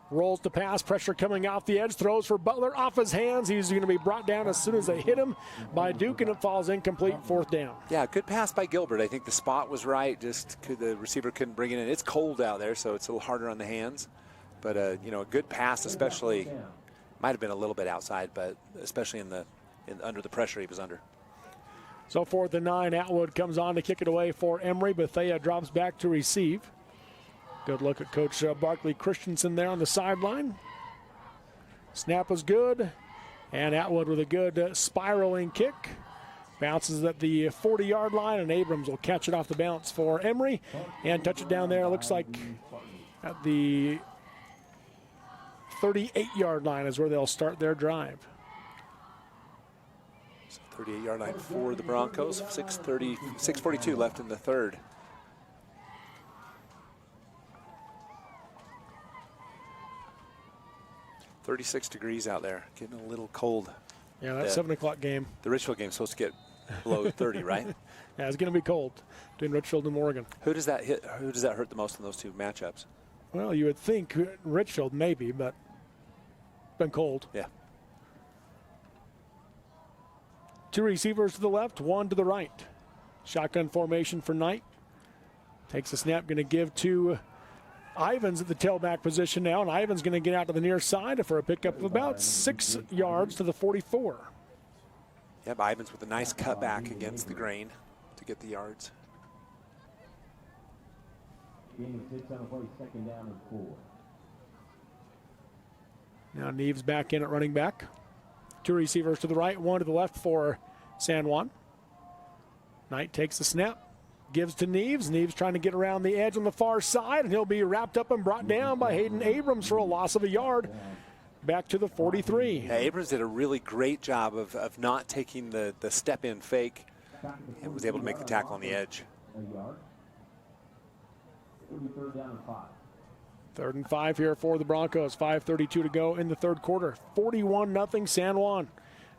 Rolls the pass. Pressure coming off the edge. Throws for Butler off his hands. He's going to be brought down as soon as they hit him by Duke, and it falls incomplete. 4th down.
Yeah, good pass by Gilbert. I think the spot was right. The receiver couldn't bring it in. It's cold out there, so it's a little harder on the hands. But, a good pass, especially, might have been a little bit outside, but especially under the pressure he was under.
So 4th and 9, Atwood comes on to kick it away for Emery. Bethea drops back to receive. Good look at Coach Barkley Christensen there on the sideline. Snap is good, and Atwood with a good spiraling kick. Bounces at the 40-yard line, and Abrams will catch it off the bounce for Emery and touch it down there. Looks like at the 38-yard line is where they'll start their drive.
38-yard line for the Broncos. 6:42 left in the third. .36 degrees out there. Getting a little cold.
Yeah, that 7 o'clock game.
The Richfield game's supposed to get below 30, right?
Yeah, it's going to be cold between Richfield and Morgan.
Who does that hit? Who does that hurt the most in those 2 matchups?
Well, you would think Richfield maybe, but it's been cold.
Yeah.
2 receivers to the left, 1 to the right. Shotgun formation for Knight. Takes a snap, going to give to Ivans at the tailback position now, and Ivans going to get out to the near side for a pickup of about 6 yards to the 44.
Yep, Ivans with a nice cutback against the grain to get the yards.
Now Neves back in at running back. 2 receivers to the right, 1 to the left for San Juan. Knight takes the snap, gives to Neves. Neves trying to get around the edge on the far side, and he'll be wrapped up and brought down by Hayden Abrams for a loss of a yard. Back to the 43.
Yeah, Abrams did a really great job of not taking the step-in fake and was able to make the tackle on the edge.
3rd and 5 here for the Broncos. 5:32 to go in the third quarter. 41-0 San Juan.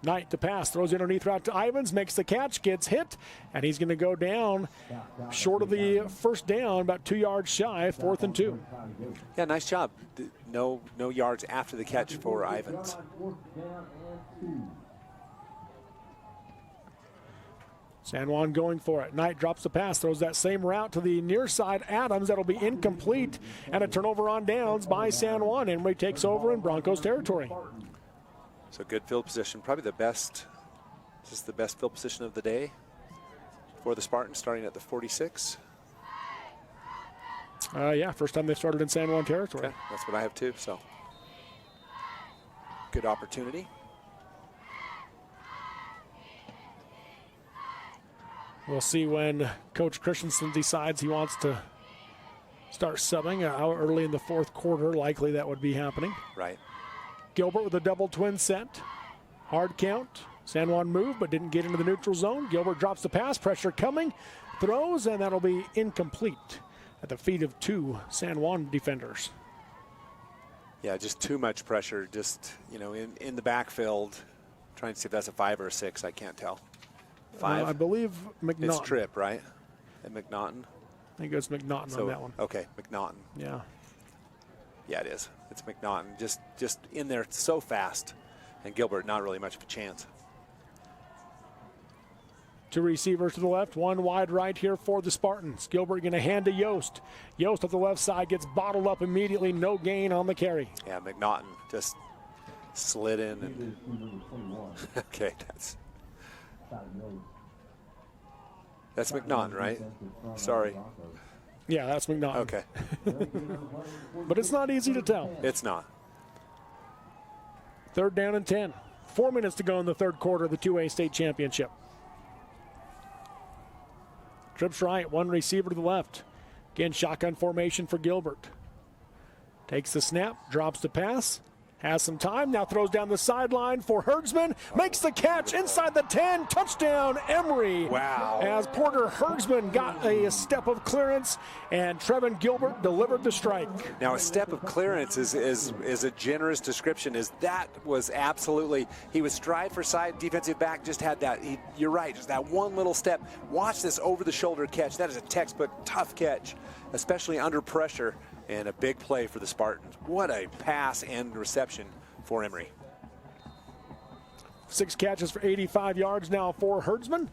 Knight to pass, throws it underneath route to Ivins, makes the catch, gets hit, and he's going to go down short of the first down, about 2 yards shy, 4th and 2.
Yeah, nice job. No yards after the catch for Ivins.
San Juan going for it. Knight drops the pass, throws that same route to the near side. Adams, that'll be incomplete, and a turnover on downs by San Juan. Emery takes over in Broncos territory.
So good field position, probably the best. This is the best field position of the day for the Spartans, starting at the 46.
Yeah, first time they've started in San Juan territory.
Okay, that's what I have too, so good opportunity.
We'll see when Coach Christensen decides he wants to start subbing early in the fourth quarter. Likely that would be happening.
Right.
Gilbert with a double twin set. Hard count. San Juan moved but didn't get into the neutral zone. Gilbert drops the pass. Pressure coming. Throws, and that'll be incomplete at the feet of 2 San Juan defenders.
Yeah, just too much pressure. Just, you know, in the backfield. Trying to see if that's a 5 or a 6. I can't tell. 5?
I believe McNaughton.
It's Tripp, right? And McNaughton?
I think it's McNaughton on that one.
Okay, McNaughton.
Yeah.
Yeah, it is. It's McNaughton. Just in there so fast. And Gilbert, not really much of a chance.
2 receivers to the left, 1 wide right here for the Spartans. Gilbert going to hand to Yost. Yost at the left side gets bottled up immediately. No gain on the carry.
Yeah, McNaughton just slid in. And okay, that's McNaughton, right? Sorry.
Yeah, that's McNaughton.
Okay.
But it's not easy to tell.
It's not.
3rd down and 10. 4 minutes to go in the third quarter of the 2A state championship. Trips right, 1 receiver to the left. Again, shotgun formation for Gilbert. Takes the snap, drops the pass. Has some time, now throws down the sideline for Herdsman. Makes the catch inside the 10. Touchdown, Emery.
Wow.
As Porter Herdsman got a step of clearance, and Trevin Gilbert delivered the strike.
Now, a step of clearance is a generous description. That was absolutely, he was stride for side, defensive back just had that. You're right, just that one little step. Watch this over-the-shoulder catch. That is a textbook tough catch, especially under pressure. And a big play for the Spartans. What a pass and reception for Emery.
6 catches for 85 yards now for Herdsman.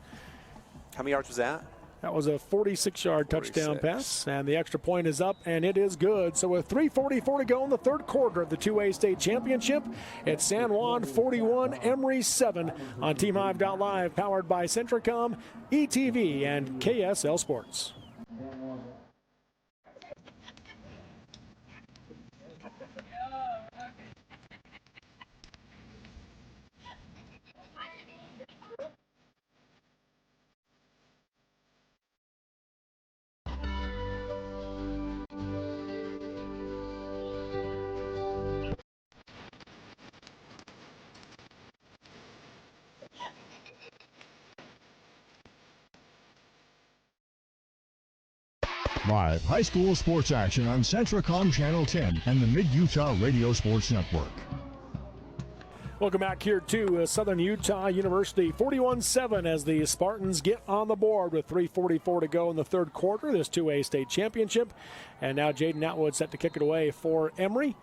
How many yards was that?
That was a 46-yard touchdown pass, and the extra point is up, and it is good. So with 3:44 to go in the third quarter of the 2A state championship, it's San Juan 41, Emery 7 on TeamHive.live, powered by Centricom, ETV, and KSL Sports.
Live high school sports action on Centricom Channel 10 and the Mid-Utah Radio Sports Network.
Welcome back here to Southern Utah University. 41-7 as the Spartans get on the board with 3:44 to go in the third quarter. This 2A state championship. And now Jaden Atwood set to kick it away for Emery.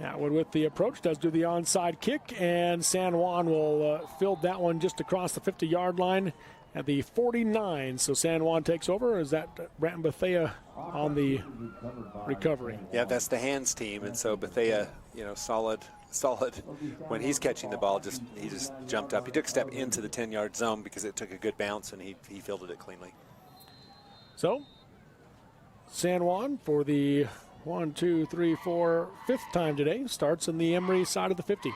Atwood with the approach, does do the onside kick, and San Juan will field that one just across the 50-yard line at the 49. So San Juan takes over. Is that Bratton Bethea on the recovery?
Yeah, that's the hands team, and so Bethea, you know, solid when he's catching the ball. He just jumped up. He took a step into the 10-yard zone because it took a good bounce, and he fielded it cleanly.
So, San Juan for the 5th time today starts in the Emery side of the 50.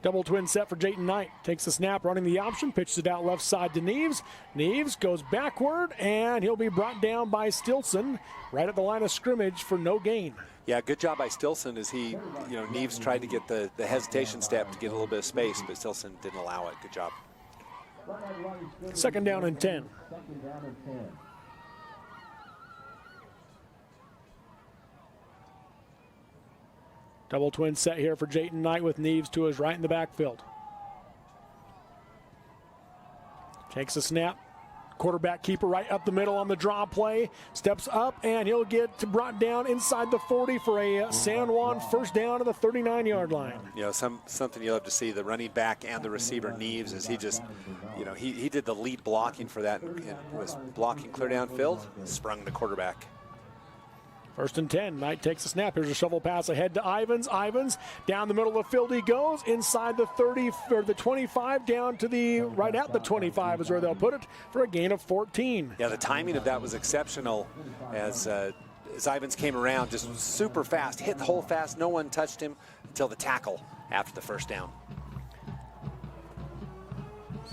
Double twin set for Jayton Knight. Takes the snap, running the option, pitches it out left side to Neves. Neves goes backward, and he'll be brought down by Stilson right at the line of scrimmage for no gain.
Yeah, good job by Stilson as he, Neves tried to get the hesitation step to get a little bit of space, but Stilson didn't allow it. Good job.
2nd down and 10. Double twin set here for Jayton Knight with Neves to his right in the backfield. Takes a snap. Quarterback keeper right up the middle on the draw play. Steps up, and he'll get brought down inside the 40 for a San Juan first down to the 39-yard line.
Something you'll have to see, the running back and the receiver, Neves, as he just, he did the lead blocking for that and was blocking clear downfield, sprung the quarterback.
1st and 10. Knight takes a snap. Here's a shovel pass ahead to Ivins. Ivins down the middle of the field he goes. Inside the 30 or the 25 down to the right at the 25 is where they'll put it for a gain of 14.
Yeah, the timing of that was exceptional as Ivins came around just super fast, hit the hole fast. No one touched him until the tackle after the first down.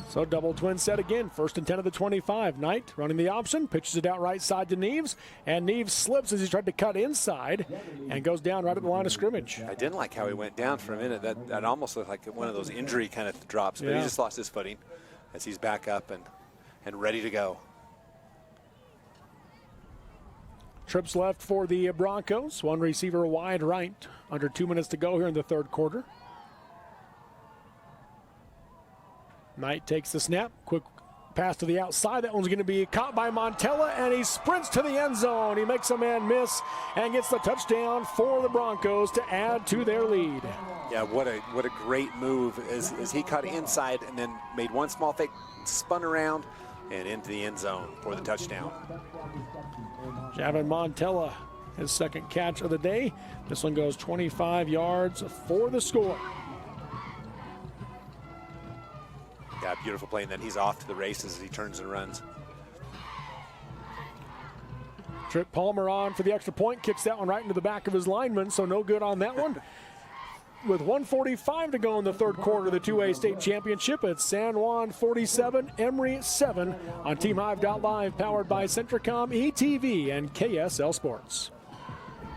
So double twin set again. 1st and 10 of the 25. Knight running the option, pitches it out right side to Neves, and Neves slips as he tried to cut inside and goes down right at the line of scrimmage.
I didn't like how he went down for a minute. That almost looked like one of those injury kind of drops, but he just lost his footing as he's back up and ready to go.
Trips left for the Broncos. One receiver wide right. Under 2 minutes to go here in the 3rd quarter. Knight takes the snap. Quick pass to the outside. That one's going to be caught by Montella, and he sprints to the end zone. He makes a man miss and gets the touchdown for the Broncos to add to their lead.
Yeah, what a great move as he caught inside and then made one small fake, spun around, and into the end zone for the touchdown.
Javin Montella, his 2nd catch of the day. This one goes 25 yards for the score.
Yeah, beautiful play, and then he's off to the races as he turns and runs.
Trip Palmer on for the extra point, kicks that one right into the back of his lineman, so no good on that one. With 1:45 to go in the 3rd quarter of the 2A state championship, it's San Juan 47, Emery 7 on TeamHive.live, powered by Centricom, ETV, and KSL Sports.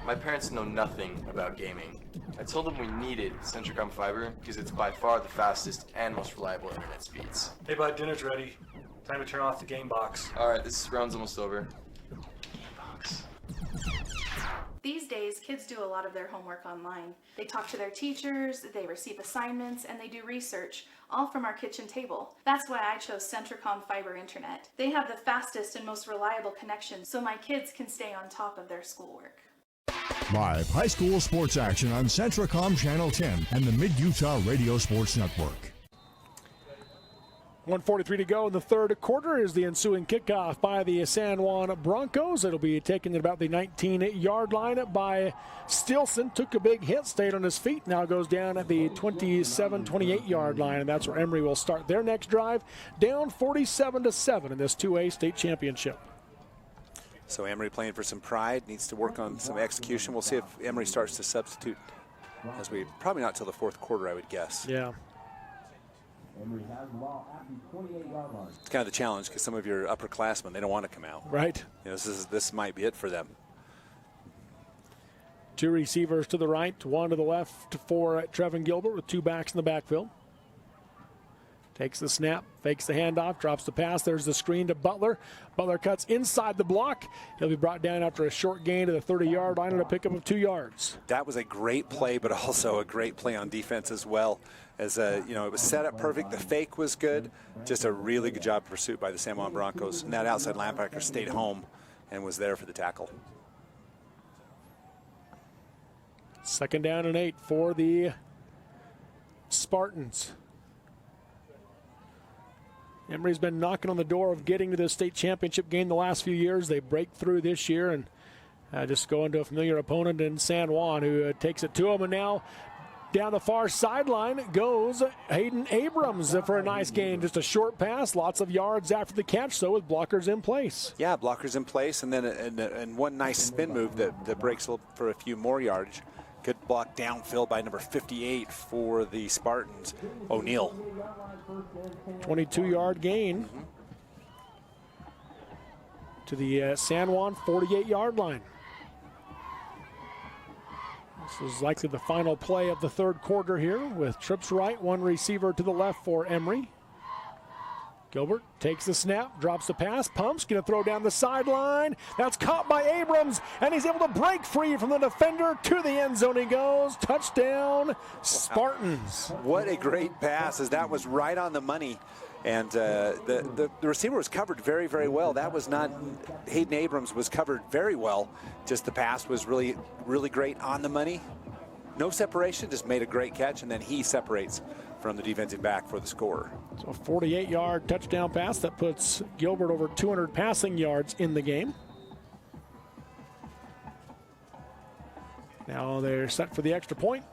My parents know nothing about gaming. I told them we needed Centricom Fiber because it's by far the fastest and most reliable internet speeds.
Hey bud, dinner's ready. Time to turn off the game box.
All right, this round's almost over.
These days, kids do a lot of their homework online. They talk to their teachers, they receive assignments, and they do research, all from our kitchen table. That's why I chose Centricom Fiber Internet. They have the fastest and most reliable connection, so my kids can stay on top of their schoolwork.
Live high school sports action on Centricom Channel 10 and the Mid-Utah Radio Sports Network.
1:43 to go in the 3rd quarter is the ensuing kickoff by the San Juan Broncos. It'll be taken at about the 19-yard line by Stilson. Took a big hit, stayed on his feet, now goes down at the 27, 28-yard line, and that's where Emery will start their next drive. Down 47-7 in this 2A state championship.
So Emery playing for some pride, needs to work on some execution. We'll see if Emery starts to substitute as we probably not till the 4th quarter, I would guess.
Yeah.
It's kind of the challenge because some of your upperclassmen, they don't want to come out.
Right.
This might be it for them.
2 receivers to the right, 1 to the left for Trevin Gilbert with 2 backs in the backfield. Takes the snap, fakes the handoff, drops the pass. There's the screen to Butler. Butler cuts inside the block. He'll be brought down after a short gain to the 30-yard line and a pickup of 2 yards.
That was a great play, but also a great play on defense as well. As it was set up perfect. The fake was good. Just a really good job of pursuit by the San Juan Broncos. And that outside linebacker stayed home and was there for the tackle.
2nd down and 8 for the Spartans. Emery's been knocking on the door of getting to the state championship game the last few years. They break through this year and just go into a familiar opponent in San Juan who takes it to them. And now Down the far sideline goes Hayden Abrams for a nice gain. Just a short pass, lots of yards after the catch, so with blockers in place.
Yeah, blockers in place, and then and one nice spin move that breaks for a few more yards. Good block downfield by number 58 for the Spartans, O'Neal.
22-yard gain to the San Juan 48-yard line. This is likely the final play of the third quarter here with trips right, one receiver to the left for Emery. Gilbert takes the snap, drops the pass, pumps, going to throw down the sideline. That's caught by Abrams, and he's able to break free from the defender. To the end zone he goes. Touchdown, Spartans.
What a great pass, as that was right on the money. And the receiver was covered very, very well. That was not, Hayden Abrams was covered very well. Just the pass was really, really great on the money. No separation, just made a great catch, and then he separates from the defensive back for the score.
So a 48-yard touchdown pass that puts Gilbert over 200 passing yards in the game. Now they're set for the extra point.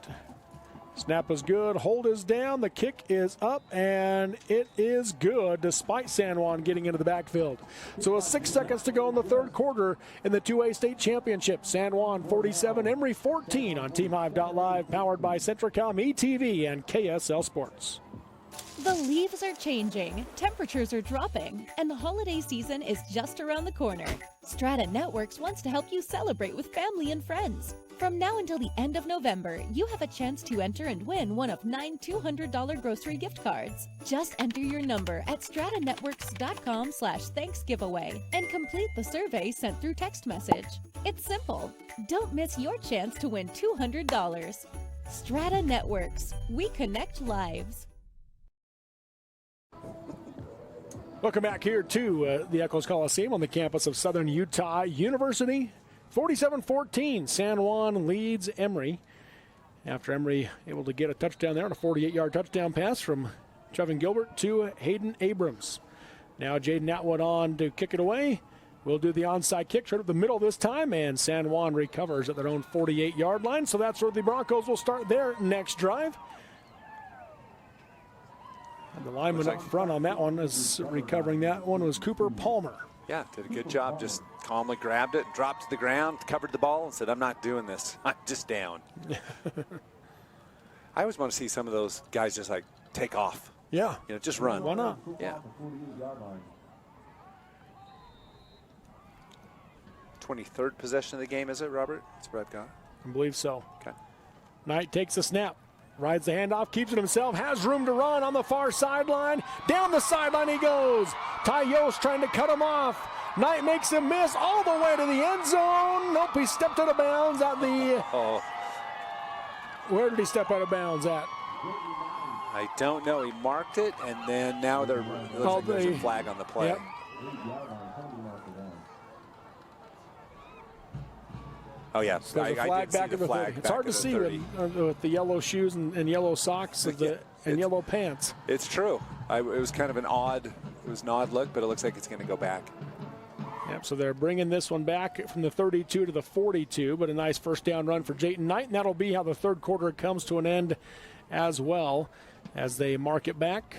Snap is good, hold is down, the kick is up, and it is good despite San Juan getting into the backfield. So 6 seconds to go in the third quarter in the 2A state championship. San Juan 47, Emery 14 on TeamHive.live, powered by Centricom, ETV, and KSL Sports.
The leaves are changing, temperatures are dropping, and the holiday season is just around the corner. Strata Networks wants to help you celebrate with family and friends. From now until the end of November, you have a chance to enter and win one of 9 $200 grocery gift cards. Just enter your number at stratanetworks.com/thanksgiveaway and complete the survey sent through text message. It's simple. Don't miss your chance to win $200. Strata Networks. We connect lives.
Welcome back here to the Eccles Coliseum on the campus of Southern Utah University. 47-14, San Juan leads Emery. After Emery able to get a touchdown there on a 48-yard touchdown pass from Trevin Gilbert to Hayden Abrams. Now Jaden Atwood on to kick it away. We'll do the onside kick right up the middle this time, and San Juan recovers at their own 48-yard line. So that's where the Broncos will start their next drive. And the lineman up front on that one is recovering. That one was Cooper Palmer.
Yeah, did a good job. Just calmly grabbed it, dropped to the ground, covered the ball, and said, I'm not doing this. I'm just down. I always want to see some of those guys just like take off.
Yeah.
You know, just run.
Why not?
Yeah. 23rd possession of the game, is it, Robert? That's what I've got.
I believe so.
Okay.
Knight takes the snap. Rides the handoff, keeps it himself, has room to run on the far sideline. Down the sideline he goes. Ty Yost trying to cut him off. Knight makes him miss all the way to the end zone. Nope, he stepped out of bounds at the...
Oh.
Where did he step out of bounds at?
I don't know. He marked it, and then now there's a flag on the play.
Yep.
Oh, yeah.
There's a flag back in the 30. It's hard to see with the yellow shoes and yellow socks and yellow pants.
It's true. It was kind of an odd look, but it looks like it's going to go back.
Yep, so they're bringing this one back from the 32 to the 42, but a nice first down run for Jayton Knight, and that'll be how the third quarter comes to an end as well as they mark it back.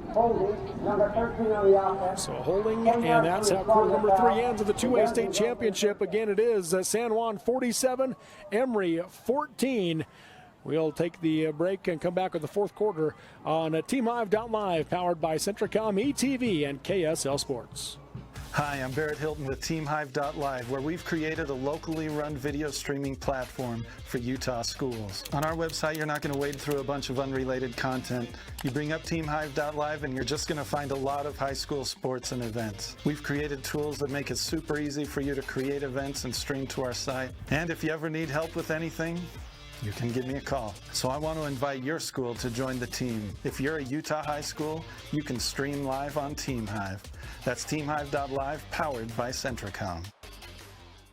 Holding, number 13 on the offense.
So holding, and that's how quarter number 3 ends of the 2A state championship. Again, it is San Juan 47, Emery 14. We'll take the break and come back with the fourth quarter on TeamHive.live, powered by Centricom, ETV, and KSL Sports.
Hi, I'm Barrett Hilton with TeamHive.live, where we've created a locally run video streaming platform for Utah schools. On our website, you're not going to wade through a bunch of unrelated content. You bring up TeamHive.live and you're just going to find a lot of high school sports and events. We've created tools that make it super easy for you to create events and stream to our site. And if you ever need help with anything, you can give me a call. So I want to invite your school to join the team. If you're a Utah high school, you can stream live on TeamHive. That's TeamHive.live, powered by Centricom.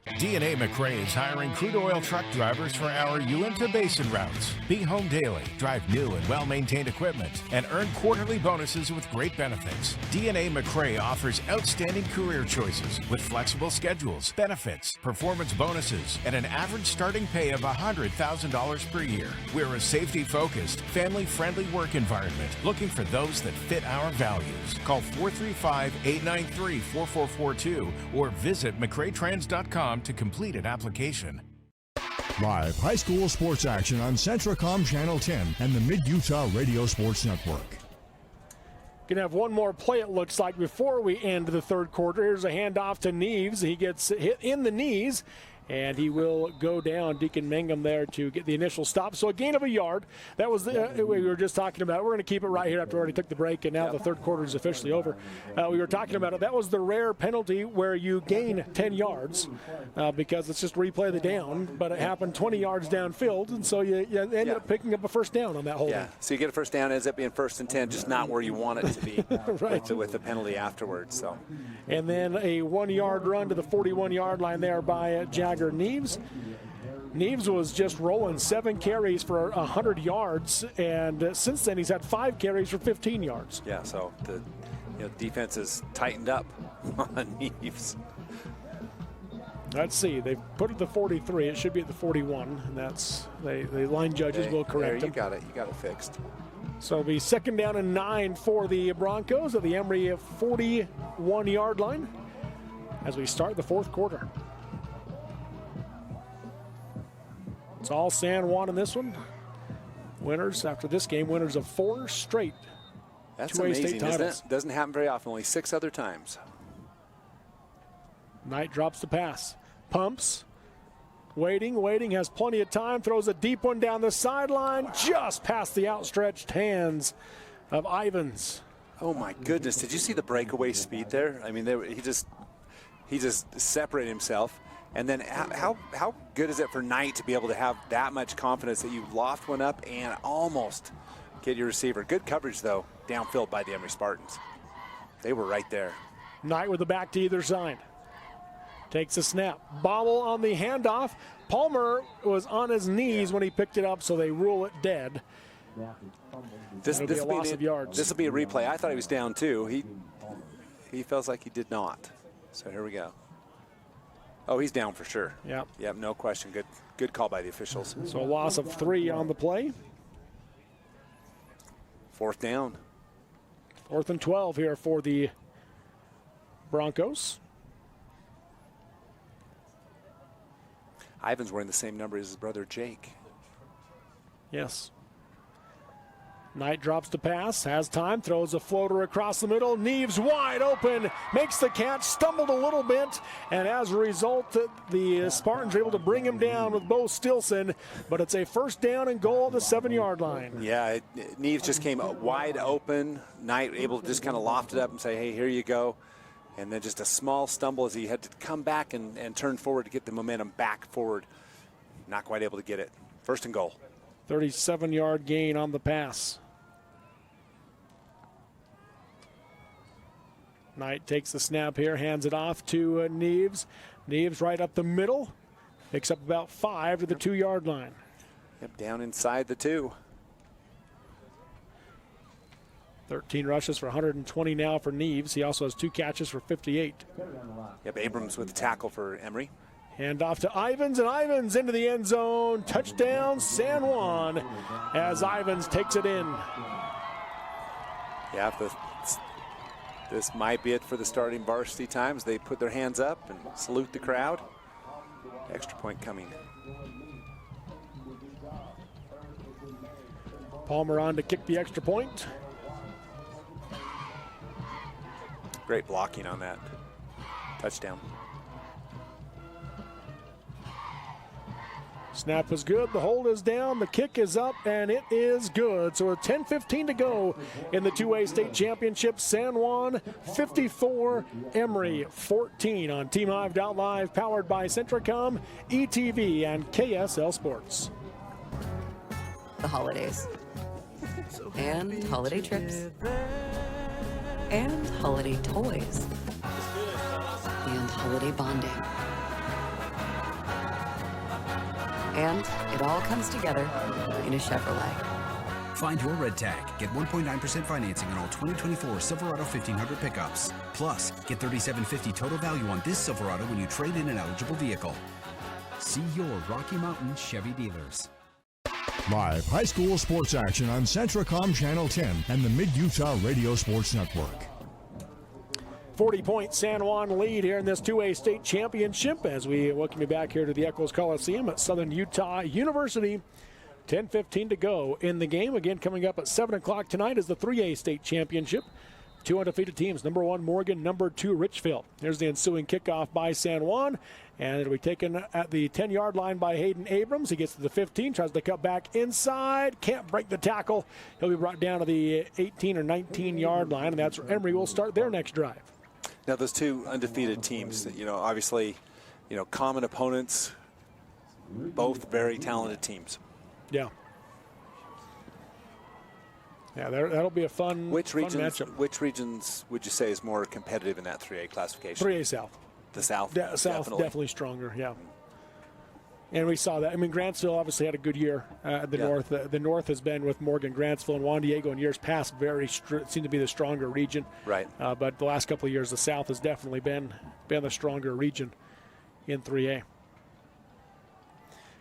DNA McRae is hiring crude oil truck drivers for our Uinta Basin routes. Be home daily, drive new and well-maintained equipment, and earn quarterly bonuses with great benefits. DNA McRae offers outstanding career choices with flexible schedules, benefits, performance bonuses, and an average starting pay of $100,000 per year. We're a safety-focused, family-friendly work environment looking for those that fit our values. Call 435-893-4442 or visit McRaeTrans.com to complete an application.
Live high school sports action on Centracom Channel 10 and the Mid-Utah Radio Sports Network.
Going to have one more play, it looks like, before we end the third quarter. Here's a handoff to Neves. He gets hit in the knees, and he will go down. Deacon Mangum there to get the initial stop. So a gain of a yard. That was the we were just talking about. We're going to keep it right here after we already took the break, and now the third quarter is officially over. We were talking about it. That was the rare penalty where you gain 10 yards because it's just replay the down, but it happened 20 yards downfield, and so you ended up picking up a first down on that holding.
Yeah, so you get a first down, ends up being 1st and 10, just not where you want it to be
right.
with the penalty afterwards. So.
And then a 1-yard run to the 41-yard line there by Jagger Neves. Neves was just rolling 7 carries for 100 yards, and since then he's had 5 carries for 15 yards.
Yeah, so the defense has tightened up on Neves.
Let's see, they put it at the 43. It should be at the 41, and that's the line judges will correct
there,
him.
You got it fixed.
So it'll be 2nd down and 9 for the Broncos at the Emery 41-yard line as we start the fourth quarter. It's all San Juan in this one. Winners after this game, winners of 4 straight.
That's
2A
amazing,
state titles.
isn't it? Doesn't happen very often, only 6 other times.
Knight drops the pass. Pumps. Waiting, has plenty of time, throws a deep one down the sideline, just past the outstretched hands of Ivans.
Oh my goodness, did you see the breakaway speed there? I mean, he just separated himself. And then how good is it for Knight to be able to have that much confidence that you loft one up and almost get your receiver? Good coverage, though, downfield by the Emery Spartans. They were right there.
Knight with the back to either side. Takes a snap. Bobble on the handoff. Palmer was on his knees when he picked it up, so they rule it dead.
This will be
a loss of yards.
This will be a replay. I thought he was down, too. He feels like he did not. So here we go. Oh, he's down for sure.
Yep,
no question. Good call by the officials.
So a loss of 3 on the play.
4th down.
4th and 12 here for the Broncos.
Ivan's wearing the same number as his brother Jake.
Yes. Knight drops the pass, has time, throws a floater across the middle. Neves wide open, makes the catch, stumbled a little bit, and as a result, the Spartans are able to bring him down with Bo Stilson, but it's a 1st down and goal at the 7-yard line.
Yeah, Neves just came wide open. Knight able to just kind of loft it up and say, hey, here you go. And then just a small stumble as he had to come back and turn forward to get the momentum back forward. Not quite able to get it. 1st and goal.
37-yard gain on the pass. Knight takes the snap here, hands it off to Neves. Neves right up the middle. Picks up about 5 to the 2-yard line.
Yep, down inside the 2.
13 rushes for 120 now for Neves. He also has 2 catches for 58.
Yep, Abrams with the tackle for Emery.
Hand off to Ivans, and Ivans into the end zone. Touchdown, San Juan, as Ivans takes it in.
Yeah, this might be it for the starting varsity times. They put their hands up and salute the crowd. Extra point coming.
Palmer on to kick the extra point.
Great blocking on that touchdown.
Snap was good, the hold is down, the kick is up, and it is good. So with 10:15 to go in the 2A state championship, San Juan 54, Emery 14 on TeamHive.live, powered by Centracom, ETV, and KSL Sports.
The holidays. And holiday trips. And holiday toys. And holiday bonding. And it all comes together in a Chevrolet.
Find your red tag. Get 1.9% financing on all 2024 Silverado 1500 pickups. Plus, get $3,750 total value on this Silverado when you trade in an eligible vehicle. See your Rocky Mountain Chevy dealers.
Live high school sports action on Centracom Channel 10 and the Mid-Utah Radio Sports Network.
40-point San Juan lead here in this 2A state championship as we welcome you back here to the Eccles Coliseum at Southern Utah University. 10:15 to go in the game. Again, coming up at 7 o'clock tonight is the 3A state championship. Two undefeated teams, number 1 Morgan, number 2 Richfield. Here's the ensuing kickoff by San Juan, and it'll be taken at the 10-yard line by Hayden Abrams. He gets to the 15, tries to cut back inside, can't break the tackle. He'll be brought down to the 18 or 19-yard line, and that's where Emery will start their next drive.
Now, those two undefeated teams, obviously, common opponents, both very talented teams.
Yeah. Yeah, that'll be a fun matchup.
Which regions would you say is more competitive in that 3A classification?
3A South.
The South?
South definitely stronger, yeah. And we saw that. I mean, Grantsville obviously had a good year at the North. The North has been with Morgan, Grantsville, and Juan Diego in years past seem to be the stronger region.
Right.
But the last couple of years, the South has definitely been the stronger region in 3A.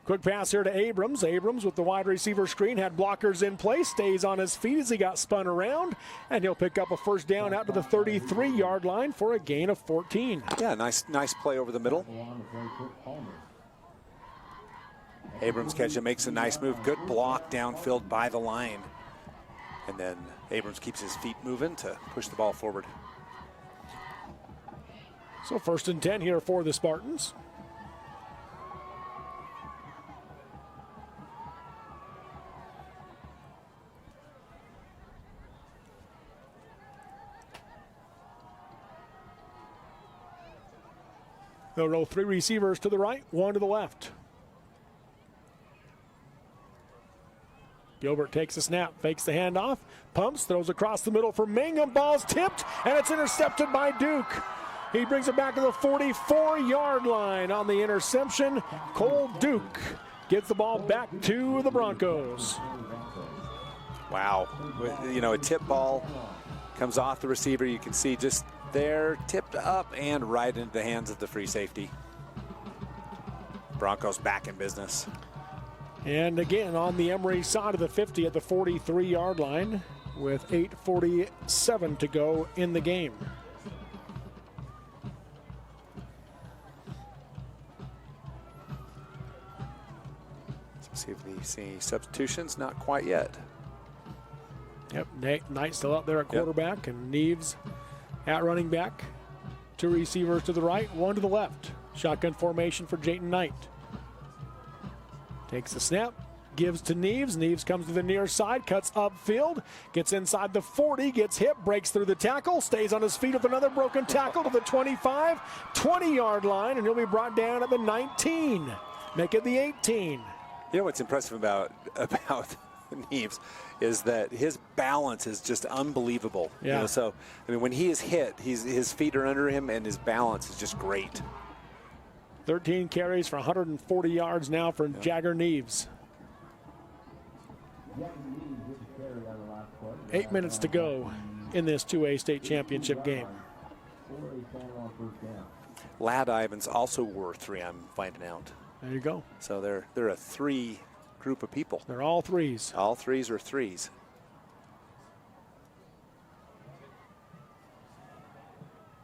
Quick pass here to Abrams. Abrams with the wide receiver screen, had blockers in place, stays on his feet as he got spun around, and he'll pick up a first down out to the 33-yard line for a gain of 14.
Yeah, nice play over the middle. Abrams catches it, makes a nice move. Good block downfield by the line. And then Abrams keeps his feet moving to push the ball forward.
So 1st and 10 here for the Spartans. They'll roll 3 receivers to the right, 1 to the left. Gilbert takes a snap, fakes the handoff, pumps, throws across the middle for Mangum. Ball's tipped, and it's intercepted by Duke. He brings it back to the 44-yard line on the interception. Cole Duke gets the ball back to the Broncos.
Wow. A tip ball comes off the receiver. You can see just there, tipped up and right into the hands of the free safety. Broncos back in business.
And again, on the Emery side of the 50 at the 43-yard line with 8:47 to go in the game.
Let's see if we see any substitutions. Not quite yet.
Yep, Knight still out there at quarterback, and Neves at running back. 2 receivers to the right, 1 to the left. Shotgun formation for Jayton Knight. Takes the snap, gives to Neves. Neves comes to the near side, cuts upfield, gets inside the 40, gets hit, breaks through the tackle, stays on his feet with another broken tackle to the 25, 20-yard line, and he'll be brought down at the 19. Make it the 18.
You know what's impressive about Neves is that his balance is just unbelievable.
Yeah.
So, when he is hit, his feet are under him, and his balance is just great.
13 carries for 140 yards now for Jagger Neves. 8 minutes to go in this 2A state championship game.
Ladd Ivans also wore 3, I'm finding out.
There you go.
So they're a 3 group of people.
They're all 3s.
All 3s are 3s.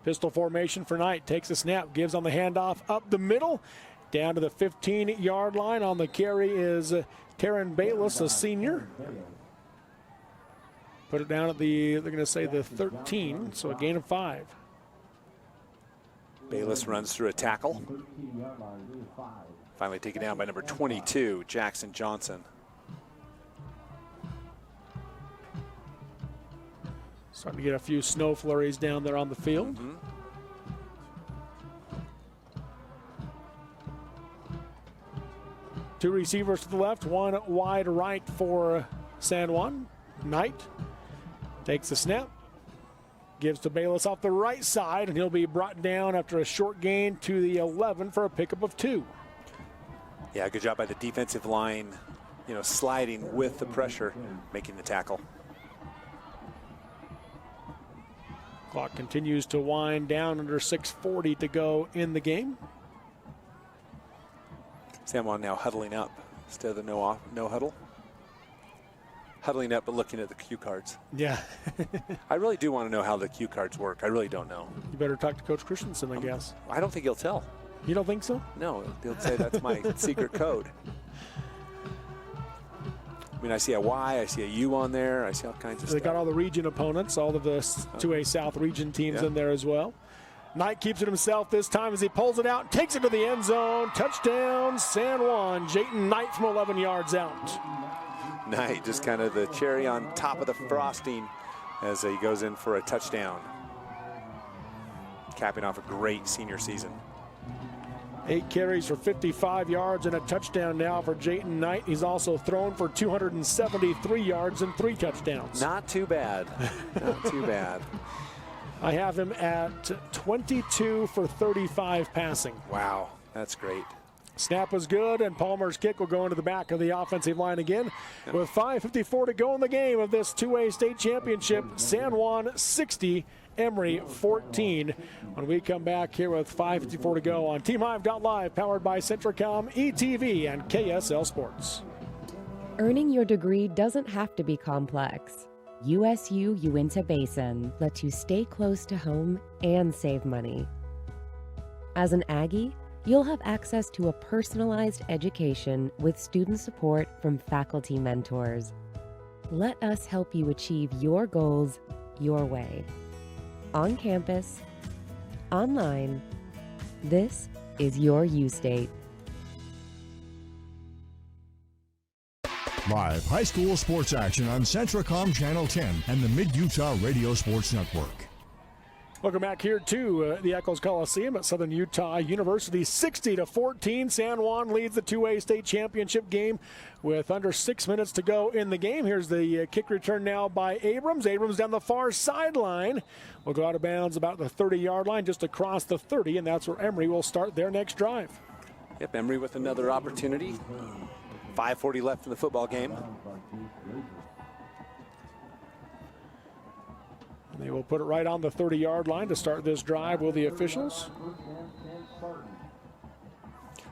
Pistol formation for Knight. Takes a snap, gives on the handoff up the middle. Down to the 15-yard line. On the carry is Taryn Bayless, a senior. Put it down at they're going to say the 13, so a gain of 5.
Bayless runs through a tackle. Finally taken down by number 22, Jackson Johnson.
Starting to get a few snow flurries down there on the field.
Mm-hmm.
Two receivers to the left, 1 wide right for San Juan. Knight takes the snap, gives to Bayless off the right side, and he'll be brought down after a short gain to the 11 for a pickup of 2.
Yeah, good job by the defensive line, sliding with the pressure, making the tackle.
Clock continues to wind down, under 6:40 to go in the game.
San Juan now huddling up instead of the no huddle. Huddling up but looking at the cue cards.
Yeah.
I really do want to know how the cue cards work. I really don't know.
You better talk to Coach Christensen, I guess.
I don't think he'll tell.
You don't think so?
No, he'll say that's my secret code. I mean, I see a Y, I see a U on there, I see all kinds of stuff.
They got all the region opponents, all of the 2A South region teams in there as well. Knight keeps it himself this time as he pulls it out, takes it to the end zone. Touchdown, San Juan. Jayton Knight from 11 yards out.
Knight, just kind of the cherry on top of the frosting as he goes in for a touchdown. Capping off a great senior season.
8 carries for 55 yards and a touchdown now for Jayton Knight. He's also thrown for 273 yards and 3 touchdowns.
Not too bad. Not too bad.
I have him at 22 for 35 passing.
Wow, that's great.
Snap was good, and Palmer's kick will go into the back of the offensive line again. With 5:54 to go in the game of this 2A state championship, San Juan 60, Emery 14. When we come back here with 5:54 to go on TeamHive.live, powered by Centricom, ETV, and KSL Sports.
Earning your degree doesn't have to be complex. USU Uinta Basin lets you stay close to home and save money. As an Aggie, you'll have access to a personalized education with student support from faculty mentors. Let us help you achieve your goals your way. On campus, online, this is your U-State.
Live high school sports action on Centricom Channel 10 and the Mid-Utah Radio Sports Network.
Welcome back here to the Eccles Coliseum at Southern Utah University. 60-14, San Juan leads the 2A state championship game with under 6 minutes to go in the game. Here's the kick return now by Abrams. Abrams down the far sideline will go out of bounds about the 30-yard line, just across the 30, and that's where Emery will start their next drive.
Yep, Emery with another opportunity. 5:40 left in the football game.
They will put it right on the 30-yard line to start this drive, will the officials.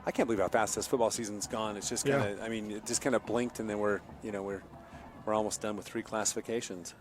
I can't believe how fast this football season's gone. It's just kind of, I mean, it just kind of blinked, and then we're almost done with 3 classifications.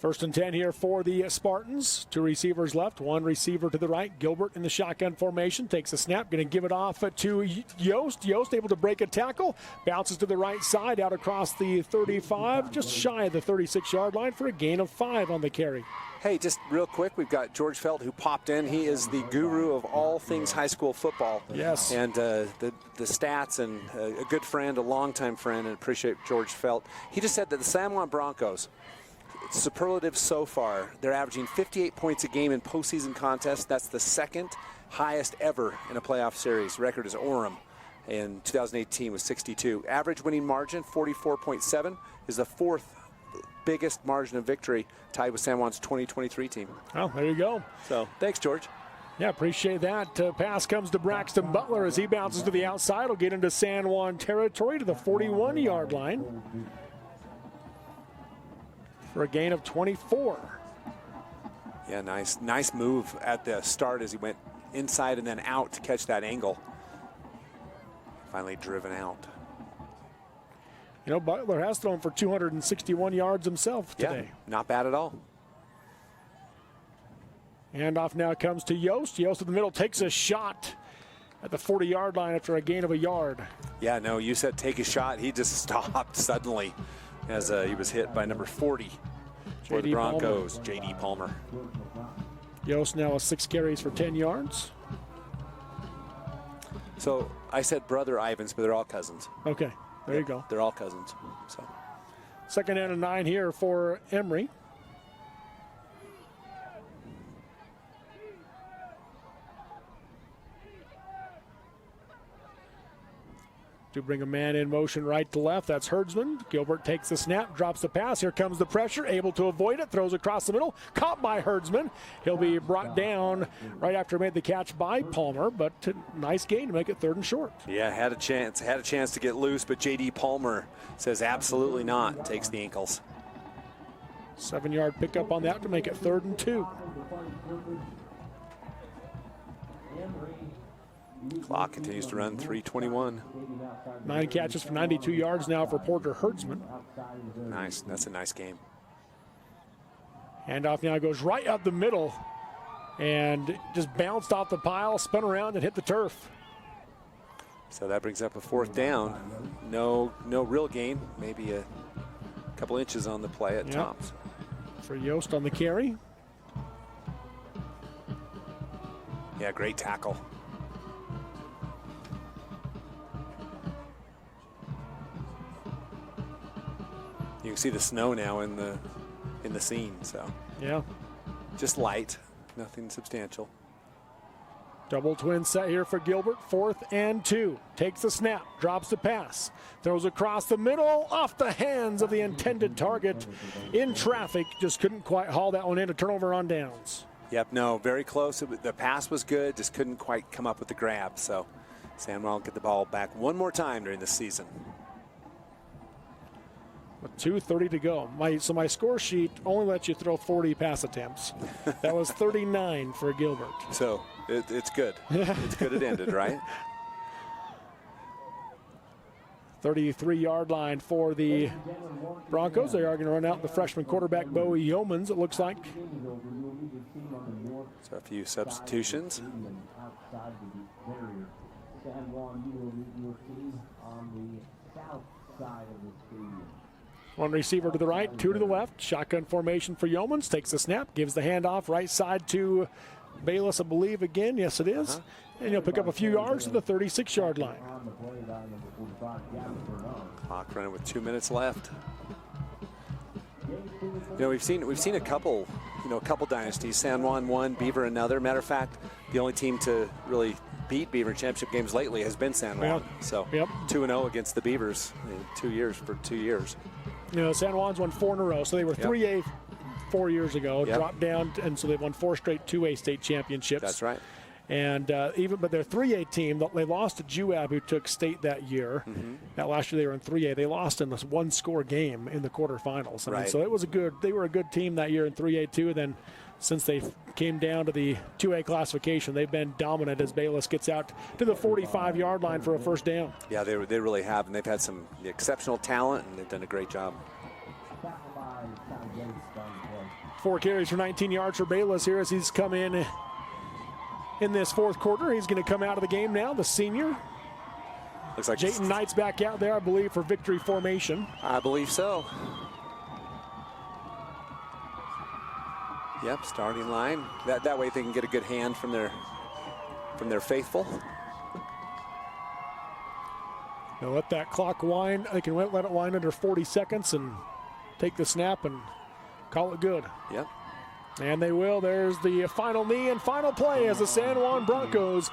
1st and 10 here for the Spartans. 2 receivers left, 1 receiver to the right. Gilbert in the shotgun formation, takes a snap, going to give it off to Yost. Yost able to break a tackle, bounces to the right side, out across the 35, just shy of the 36-yard line for a gain of 5 on the carry.
Hey, just real quick, we've got George Felt who popped in. He is the guru of all things high school football.
Yes.
And the stats, and a good friend, a longtime friend, and appreciate George Felt. He just said that the San Juan Broncos, superlative so far, they're averaging 58 points a game in postseason contests. That's the 2nd highest ever in a playoff series. Record is Orem in 2018 with 62. Average winning margin, 44.7, is the 4th biggest margin of victory, tied with San Juan's 2023 team.
Oh, there you go.
So, thanks, George.
Yeah, appreciate that. Pass comes to Braxton Butler as he bounces to the outside. Will get into San Juan territory to the 41-yard line for a gain of 24.
Yeah, nice move at the start as he went inside and then out to catch that angle. Finally driven out.
You know, Butler has thrown for 261 yards himself today.
Yeah, not bad at all.
Handoff now comes to Yost. Yost in the middle takes a shot at the 40-yard line after a gain of a yard.
Yeah, no, you said take a shot. He just stopped suddenly as he was hit by number 40 for the Broncos, J.D. Palmer.
Yost now has 6 carries for 10 yards.
So I said brother Ivans, but they're all cousins.
Okay, there you go.
They're all cousins. So
2nd and 9 here for Emery. to bring a man in motion right to left. That's Herdsman. Gilbert takes the snap, drops the pass. Here comes the pressure, able to avoid it, throws across the middle, caught by Herdsman. He'll be brought down right after he made the catch by Palmer, but nice gain to make it 3rd and short.
Yeah, had a chance to get loose, but J.D. Palmer says absolutely not, takes the ankles.
7-yard pickup on that to make it 3rd and 2.
Clock continues to run, 3:21.
9 catches for 92 yards now for Porter Herdsman.
Nice, that's a nice game.
Handoff now goes right up the middle and just bounced off the pile, spun around and hit the turf.
So that brings up a 4th down. No real gain, maybe a couple inches on the play at tops.
For Yost on the carry.
Yeah, great tackle. You can see the snow now in the scene, so.
Yeah.
Just light, nothing substantial.
Double twin set here for Gilbert, 4th and 2. Takes the snap, drops the pass, throws across the middle, off the hands of the intended target. In traffic, just couldn't quite haul that one in. A turnover on downs.
Yep, no, very close. The pass was good, just couldn't quite come up with the grab. So San Juan will get the ball back one more time during the season.
With 2:30 to go. My score sheet only lets you throw 40 pass attempts. That was 39 for Gilbert.
So it's good. It's good it ended, right?
33-yard line for the Broncos. They are going to run out the freshman quarterback, Bowie Yeomans, it looks like.
So a few substitutions.
One receiver to the right, 2 to the left. Shotgun formation for Yeomans. Takes the snap, gives the handoff right side to Bayless, I believe, again. Yes, it is. And he'll pick up a few yards to the 36-yard line.
Clock running with 2 minutes left. You know, we've seen a couple dynasties. San Juan one, Beaver another. Matter of fact, the only team to really beat Beaver in championship games lately has been San Juan. So 2-0 against the Beavers in 2 years for 2 years.
You know, San Juan's won 4 in a row, so they were 3A 4 years ago, dropped down, and so they've won 4 straight 2A state championships.
That's right.
And but their 3A team, they lost to Juab, who took state that year. That last year they were in 3A. They lost in this 1-score game in the quarterfinals. I mean, so it was they were a good team that year in 3A too. And then since they came down to the 2A classification, they've been dominant as Bayless gets out to the 45-yard line for a first down.
Yeah, they really have, and they've had some exceptional talent, and they've done a great job.
4 carries for 19 yards for Bayless here as he's come in this 4th quarter. He's going to come out of the game now, the senior.
Looks like
Jayton Knight's back out there, I believe, for victory formation.
I believe so. Yep, starting line. That way they can get a good hand from their faithful.
They'll let that clock wind. They can let it wind under 40 seconds and take the snap and call it good.
Yep.
And they will. There's the final knee and final play as the San Juan Broncos,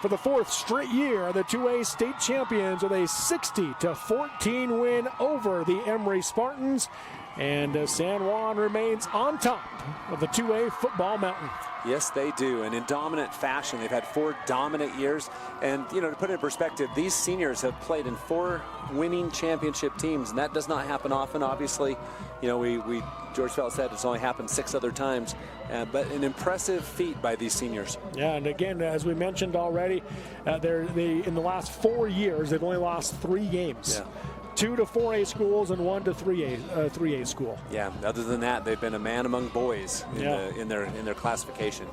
for the 4th straight year, are the 2A state champions with a 60-14 win over the Emery Spartans. And San Juan remains on top of the 2A football mountain.
Yes, they do, and in dominant fashion. They've had 4 dominant years. And, you know, to put it in perspective, these seniors have played in 4 winning championship teams, and that does not happen often, obviously. You know, George Felt said it's only happened 6 other times, but an impressive feat by these seniors.
Yeah, and again, as we mentioned already, in the last 4 years, they've only lost 3 games.
Yeah.
2 to 4A schools and 1 to 3A school.
Yeah. Other than that, they've been a man among boys in their classification.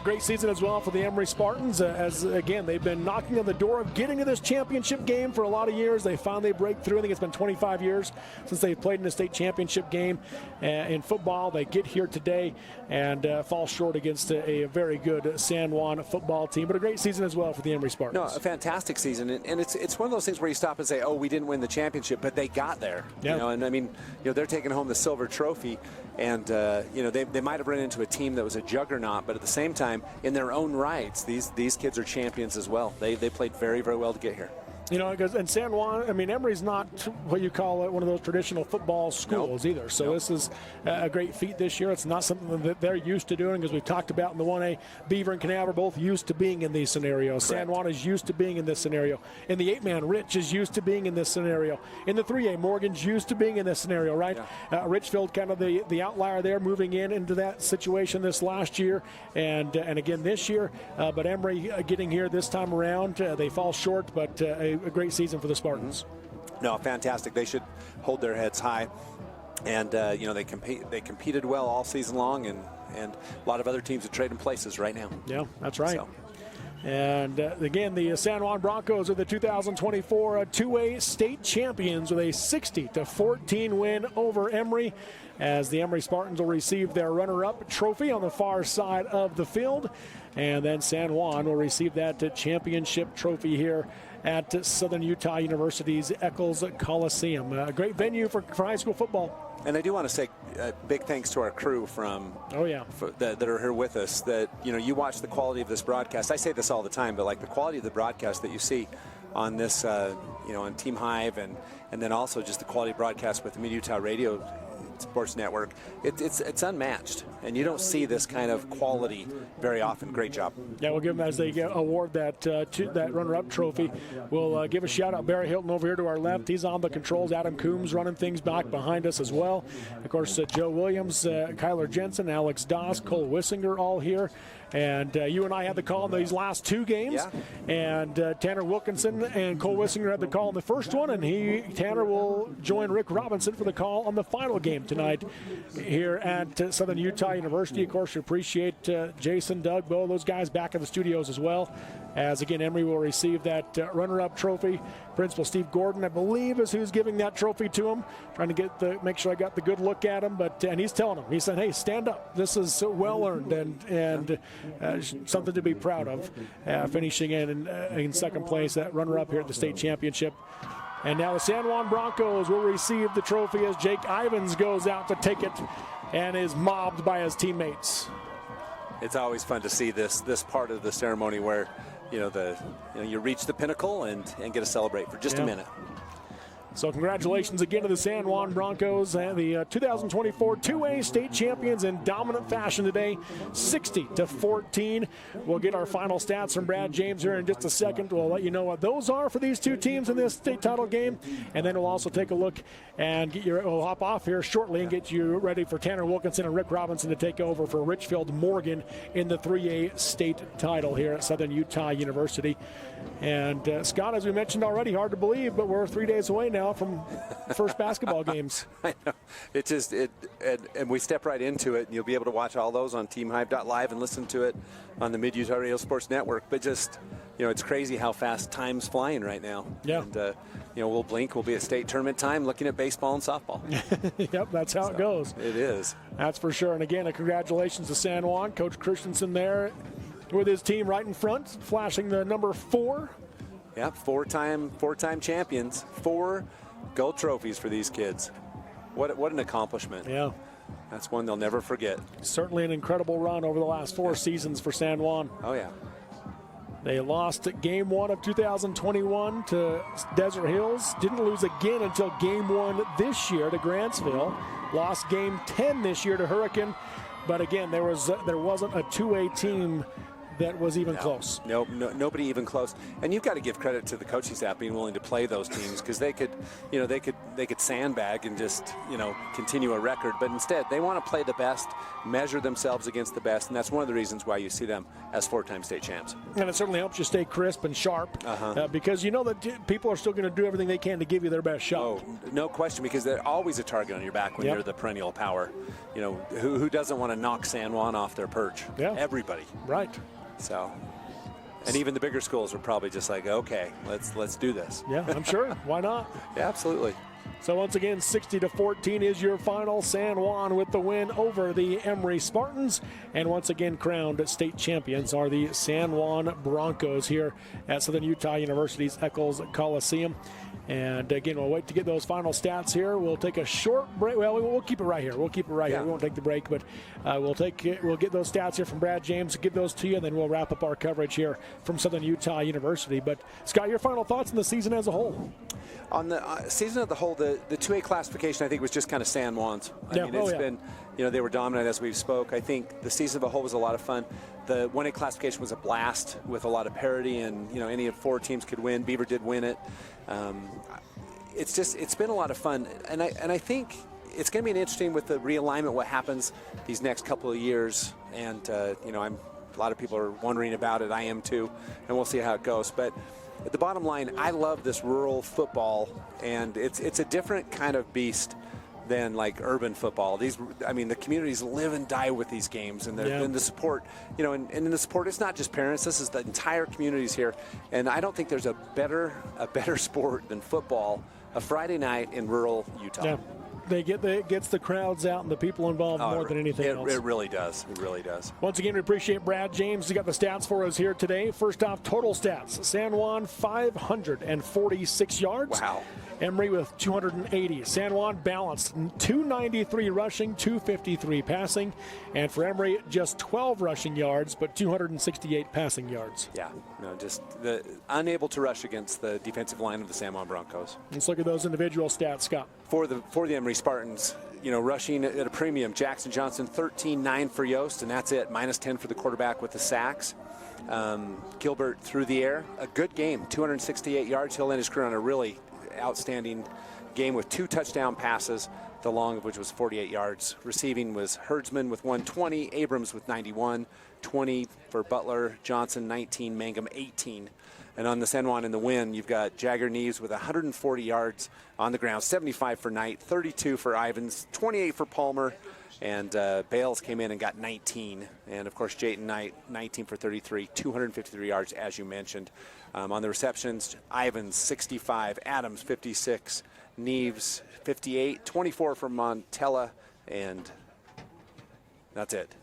Great season as well for the Emery Spartans. As again, they've been knocking on the door of getting to this championship game for a lot of years. They finally break through. I think it's been 25 years since they've played in a state championship game in football. They get here today and fall short against a very good San Juan football team. But a great season as well for the Emery Spartans.
No, a fantastic season, and it's one of those things where you stop and say, "Oh, we didn't win the championship," but they got there.
Yeah.
You know, and I mean, you know, they're taking home the silver trophy, and you know, they might have run into a team that was a juggernaut, but at the same time, in their own rights, these kids are champions as well. They played very, very well to get here.
You know, because in San Juan, I mean, Emery's not what you call it, one of those traditional football schools either. So this is a great feat this year. It's not something that they're used to doing, because we've talked about in the 1A, Beaver and Canaveral both used to being in these scenarios. Correct. San Juan is used to being in this scenario. In the 8-man, Rich is used to being in this scenario. In the 3A, Morgan's used to being in this scenario, right? Richfield kind of the outlier there, moving into that situation this last year and again this year. But Emery getting here this time around, they fall short, but a great season for the Spartans.
No, fantastic. They should hold their heads high, and you know, they competed well all season long, and a lot of other teams are trading places right now. Yeah,
that's right. So. And again, the San Juan Broncos are the 2024 2A state champions with a 60-14 win over Emery, as the Emery Spartans will receive their runner-up trophy on the far side of the field. And then San Juan will receive that championship trophy here at Southern Utah University's Eccles Coliseum. A great venue for high school football.
And I do want to say big thanks to our crew from that are here with us. That, you know, you watch the quality of this broadcast. I say this all the time, but like the quality of the broadcast that you see on this, you know, on Team Hive, and then also just the quality of broadcast with the Mid-Utah Radio Sports Network, it's unmatched, and you don't see this kind of quality very often. Great job.
Yeah, we'll give them, as they award that runner-up trophy, we'll give a shout out Barry Hilton over here to our left. He's on the controls. Adam Coombs running things back behind us as well. Of course, Joe Williams, Kyler Jensen, Alex Doss, Cole Wissinger, all here. And you and I had the call in these last two games, and Tanner Wilkinson and Cole Wissinger had the call in the first one, and Tanner will join Rick Robinson for the call on the final game tonight here at Southern Utah University. Of course, we appreciate Jason, Doug, Bo, those guys back in the studios as well, as again Emery will receive that runner-up trophy. Principal Steve Gordon, I believe, is who's giving that trophy to him, trying to make sure I got the good look at him, and he's telling him, he said, hey, stand up, this is well earned, and something to be proud of, finishing in second place, that runner-up here at the state championship. And now the San Juan Broncos will receive the trophy as Jake Ivins goes out to take it and is mobbed by his teammates.
It's always fun to see this part of the ceremony where you reach the pinnacle and get to celebrate for just a minute.
So congratulations again to the San Juan Broncos and the 2024 2A state champions in dominant fashion today, 60-14. We'll get our final stats from Brad James here in just a second. We'll let you know what those are for these two teams in this state title game, and then we'll also take a look and we'll hop off here shortly and get you ready for Tanner Wilkinson and Rick Robinson to take over for Richfield Morgan in the 3A state title here at Southern Utah University. And Scott, as we mentioned already, hard to believe, but we're 3 days away now from the first basketball games.
I know. And we step right into it, and you'll be able to watch all those on TeamHive.live and listen to it on the Mid-Utah Radio Sports Network. But just, it's crazy how fast time's flying right now.
Yeah.
And, we'll blink. We'll be at state tournament time looking at baseball and softball.
Yep, that's how it goes.
It is.
That's for sure. And again, congratulations to San Juan. Coach Christensen there with his team right in front, flashing the number 4.
Yeah, four-time champions, 4 gold trophies for these kids. What an accomplishment.
Yeah.
That's one they'll never forget.
Certainly an incredible run over the last 4 seasons for San Juan.
Oh, yeah.
They lost game 1 of 2021 to Desert Hills. Didn't lose again until game 1 this year to Grantsville. Lost game 10 this year to Hurricane. But again, there wasn't a 2A team that was even close.
No, nobody even close. And you've got to give credit to the coaching staff being willing to play those teams, because they could sandbag and just, continue a record. But instead, they want to play the best, measure themselves against the best, and that's one of the reasons why you see them as 4-time state champs.
And it certainly helps you stay crisp and sharp, because you know that people are still going to do everything they can to give you their best shot.
Oh, no question, because they're always a target on your back when you're the perennial power. Who doesn't want to knock San Juan off their perch?
Yeah.
Everybody.
Right.
So, and even the bigger schools are probably just like, okay, let's do this.
Yeah, I'm sure. Why not?
Yeah, absolutely.
So once again, 60-14 is your final. San Juan with the win over the Emery Spartans. And once again, crowned state champions are the San Juan Broncos here at Southern Utah University's Eccles Coliseum. And again, we'll wait to get those final stats here. We'll take a short break. Well, we'll keep it right here. We'll keep it right here. We won't take the break, but we'll get those stats here from Brad James, give those to you, and then we'll wrap up our coverage here from Southern Utah University. But Scott, your final thoughts on the season as a whole?
On the season as a whole, the 2A classification, I think, was just kind of San Juan's. I mean, it's been, they were dominant as we've spoke. I think the season as a whole was a lot of fun. The 1A classification was a blast with a lot of parity, and any of 4 teams could win. Beaver did win it. It's been a lot of fun, and I think it's going to be interesting with the realignment, what happens these next couple of years. And a lot of people are wondering about it. I am too, and we'll see how it goes. But at the bottom line, I love this rural football, and it's a different kind of beast than like urban football. The communities live and die with these games, and the support, and in the support, it's not just parents. This is the entire communities here, and I don't think there's a better sport than football. A Friday night in rural Utah.
Yeah. It gets the crowds out and the people involved more than anything else.
It really does. It really does.
Once again, we appreciate Brad James. He got the stats for us here today. First off, total stats. San Juan, 546 yards.
Wow.
Emery with 280. San Juan balanced, 293 rushing, 253 passing. And for Emery, just 12 rushing yards, but 268 passing yards.
Yeah, just unable to rush against the defensive line of the San Juan Broncos.
Let's look at those individual stats, Scott.
For the Emery Spartans, rushing at a premium. Jackson Johnson, 13-9 for Yost, and that's it. -10 for the quarterback with the sacks. Gilbert through the air, a good game, 268 yards. He'll end his career on a really outstanding game with 2 touchdown passes, the long of which was 48 yards. Receiving was Herdsman with 120, Abrams with 91, 20 for Butler, Johnson 19, Mangum 18. And on the San Juan in the win, you've got Jagger Neves with 140 yards on the ground, 75 for Knight, 32 for Ivins, 28 for Palmer, and Bales came in and got 19. And, of course, Jayton Knight, 19 for 33, 253 yards, as you mentioned. On the receptions, Ivins, 65, Adams, 56, Neves, 58, 24 for Montella, and that's it.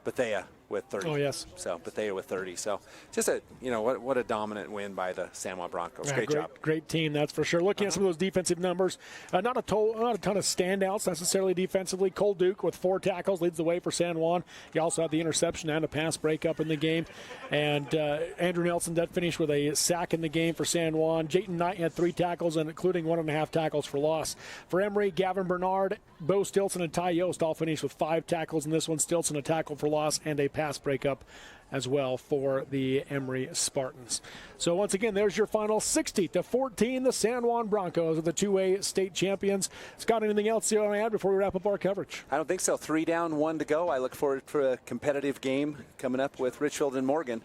Bethea with 30.
Oh, yes.
So Bethea with 30. So just what a dominant win by the San Juan Broncos. Great job.
Great team, that's for sure. Looking at some of those defensive numbers, not a ton of standouts necessarily defensively. Cole Duke with 4 tackles leads the way for San Juan. He also had the interception and a pass breakup in the game. And Andrew Nelson did finish with a sack in the game for San Juan. Jayton Knight had 3 tackles, and including 1.5 tackles for loss. For Emery, Gavin Bernard, Bo Stilson, and Ty Yost all finished with 5 tackles in this one. Stilson a tackle for loss and a pass breakup as well for the Emery Spartans. So once again, there's your final 60-14. The San Juan Broncos are the 2A state champions. Scott, anything else you want to add before we wrap up our coverage?
I don't think so. 3 down, 1 to go. I look forward to a competitive game coming up with Richfield and Morgan.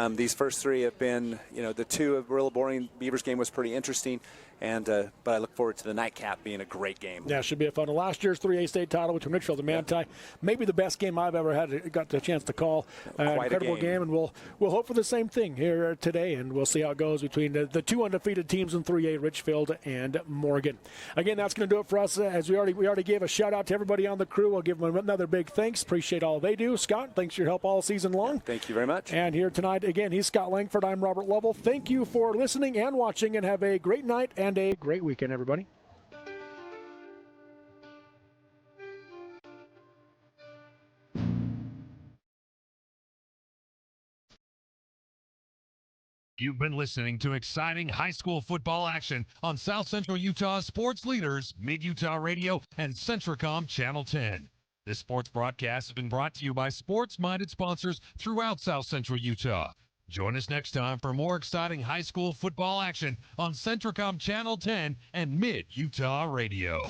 These first 3 have been, the 2 of real boring. Beavers game was pretty interesting. And but I look forward to the nightcap being a great game.
Yeah, it should be a fun one. Last year's 3A state title between Richfield and Manti, maybe the best game I've ever got the chance to call. Incredible game, and we'll hope for the same thing here today, and we'll see how it goes between the 2 undefeated teams in 3A, Richfield and Morgan. Again, that's going to do it for us. As we already gave a shout out to everybody on the crew. We'll give them another big thanks. Appreciate all they do. Scott, thanks for your help all season long.
Thank you very much.
And here tonight, again, he's Scott Langford. I'm Robert Lovell. Thank you for listening and watching, and have a great night and a great weekend, everybody.
You've been listening to exciting high school football action on South Central Utah's sports leaders, Mid-Utah Radio and Centricom Channel 10. This sports broadcast has been brought to you by sports-minded sponsors throughout South Central Utah. Join us next time for more exciting high school football action on Centricom Channel 10 and Mid-Utah Radio.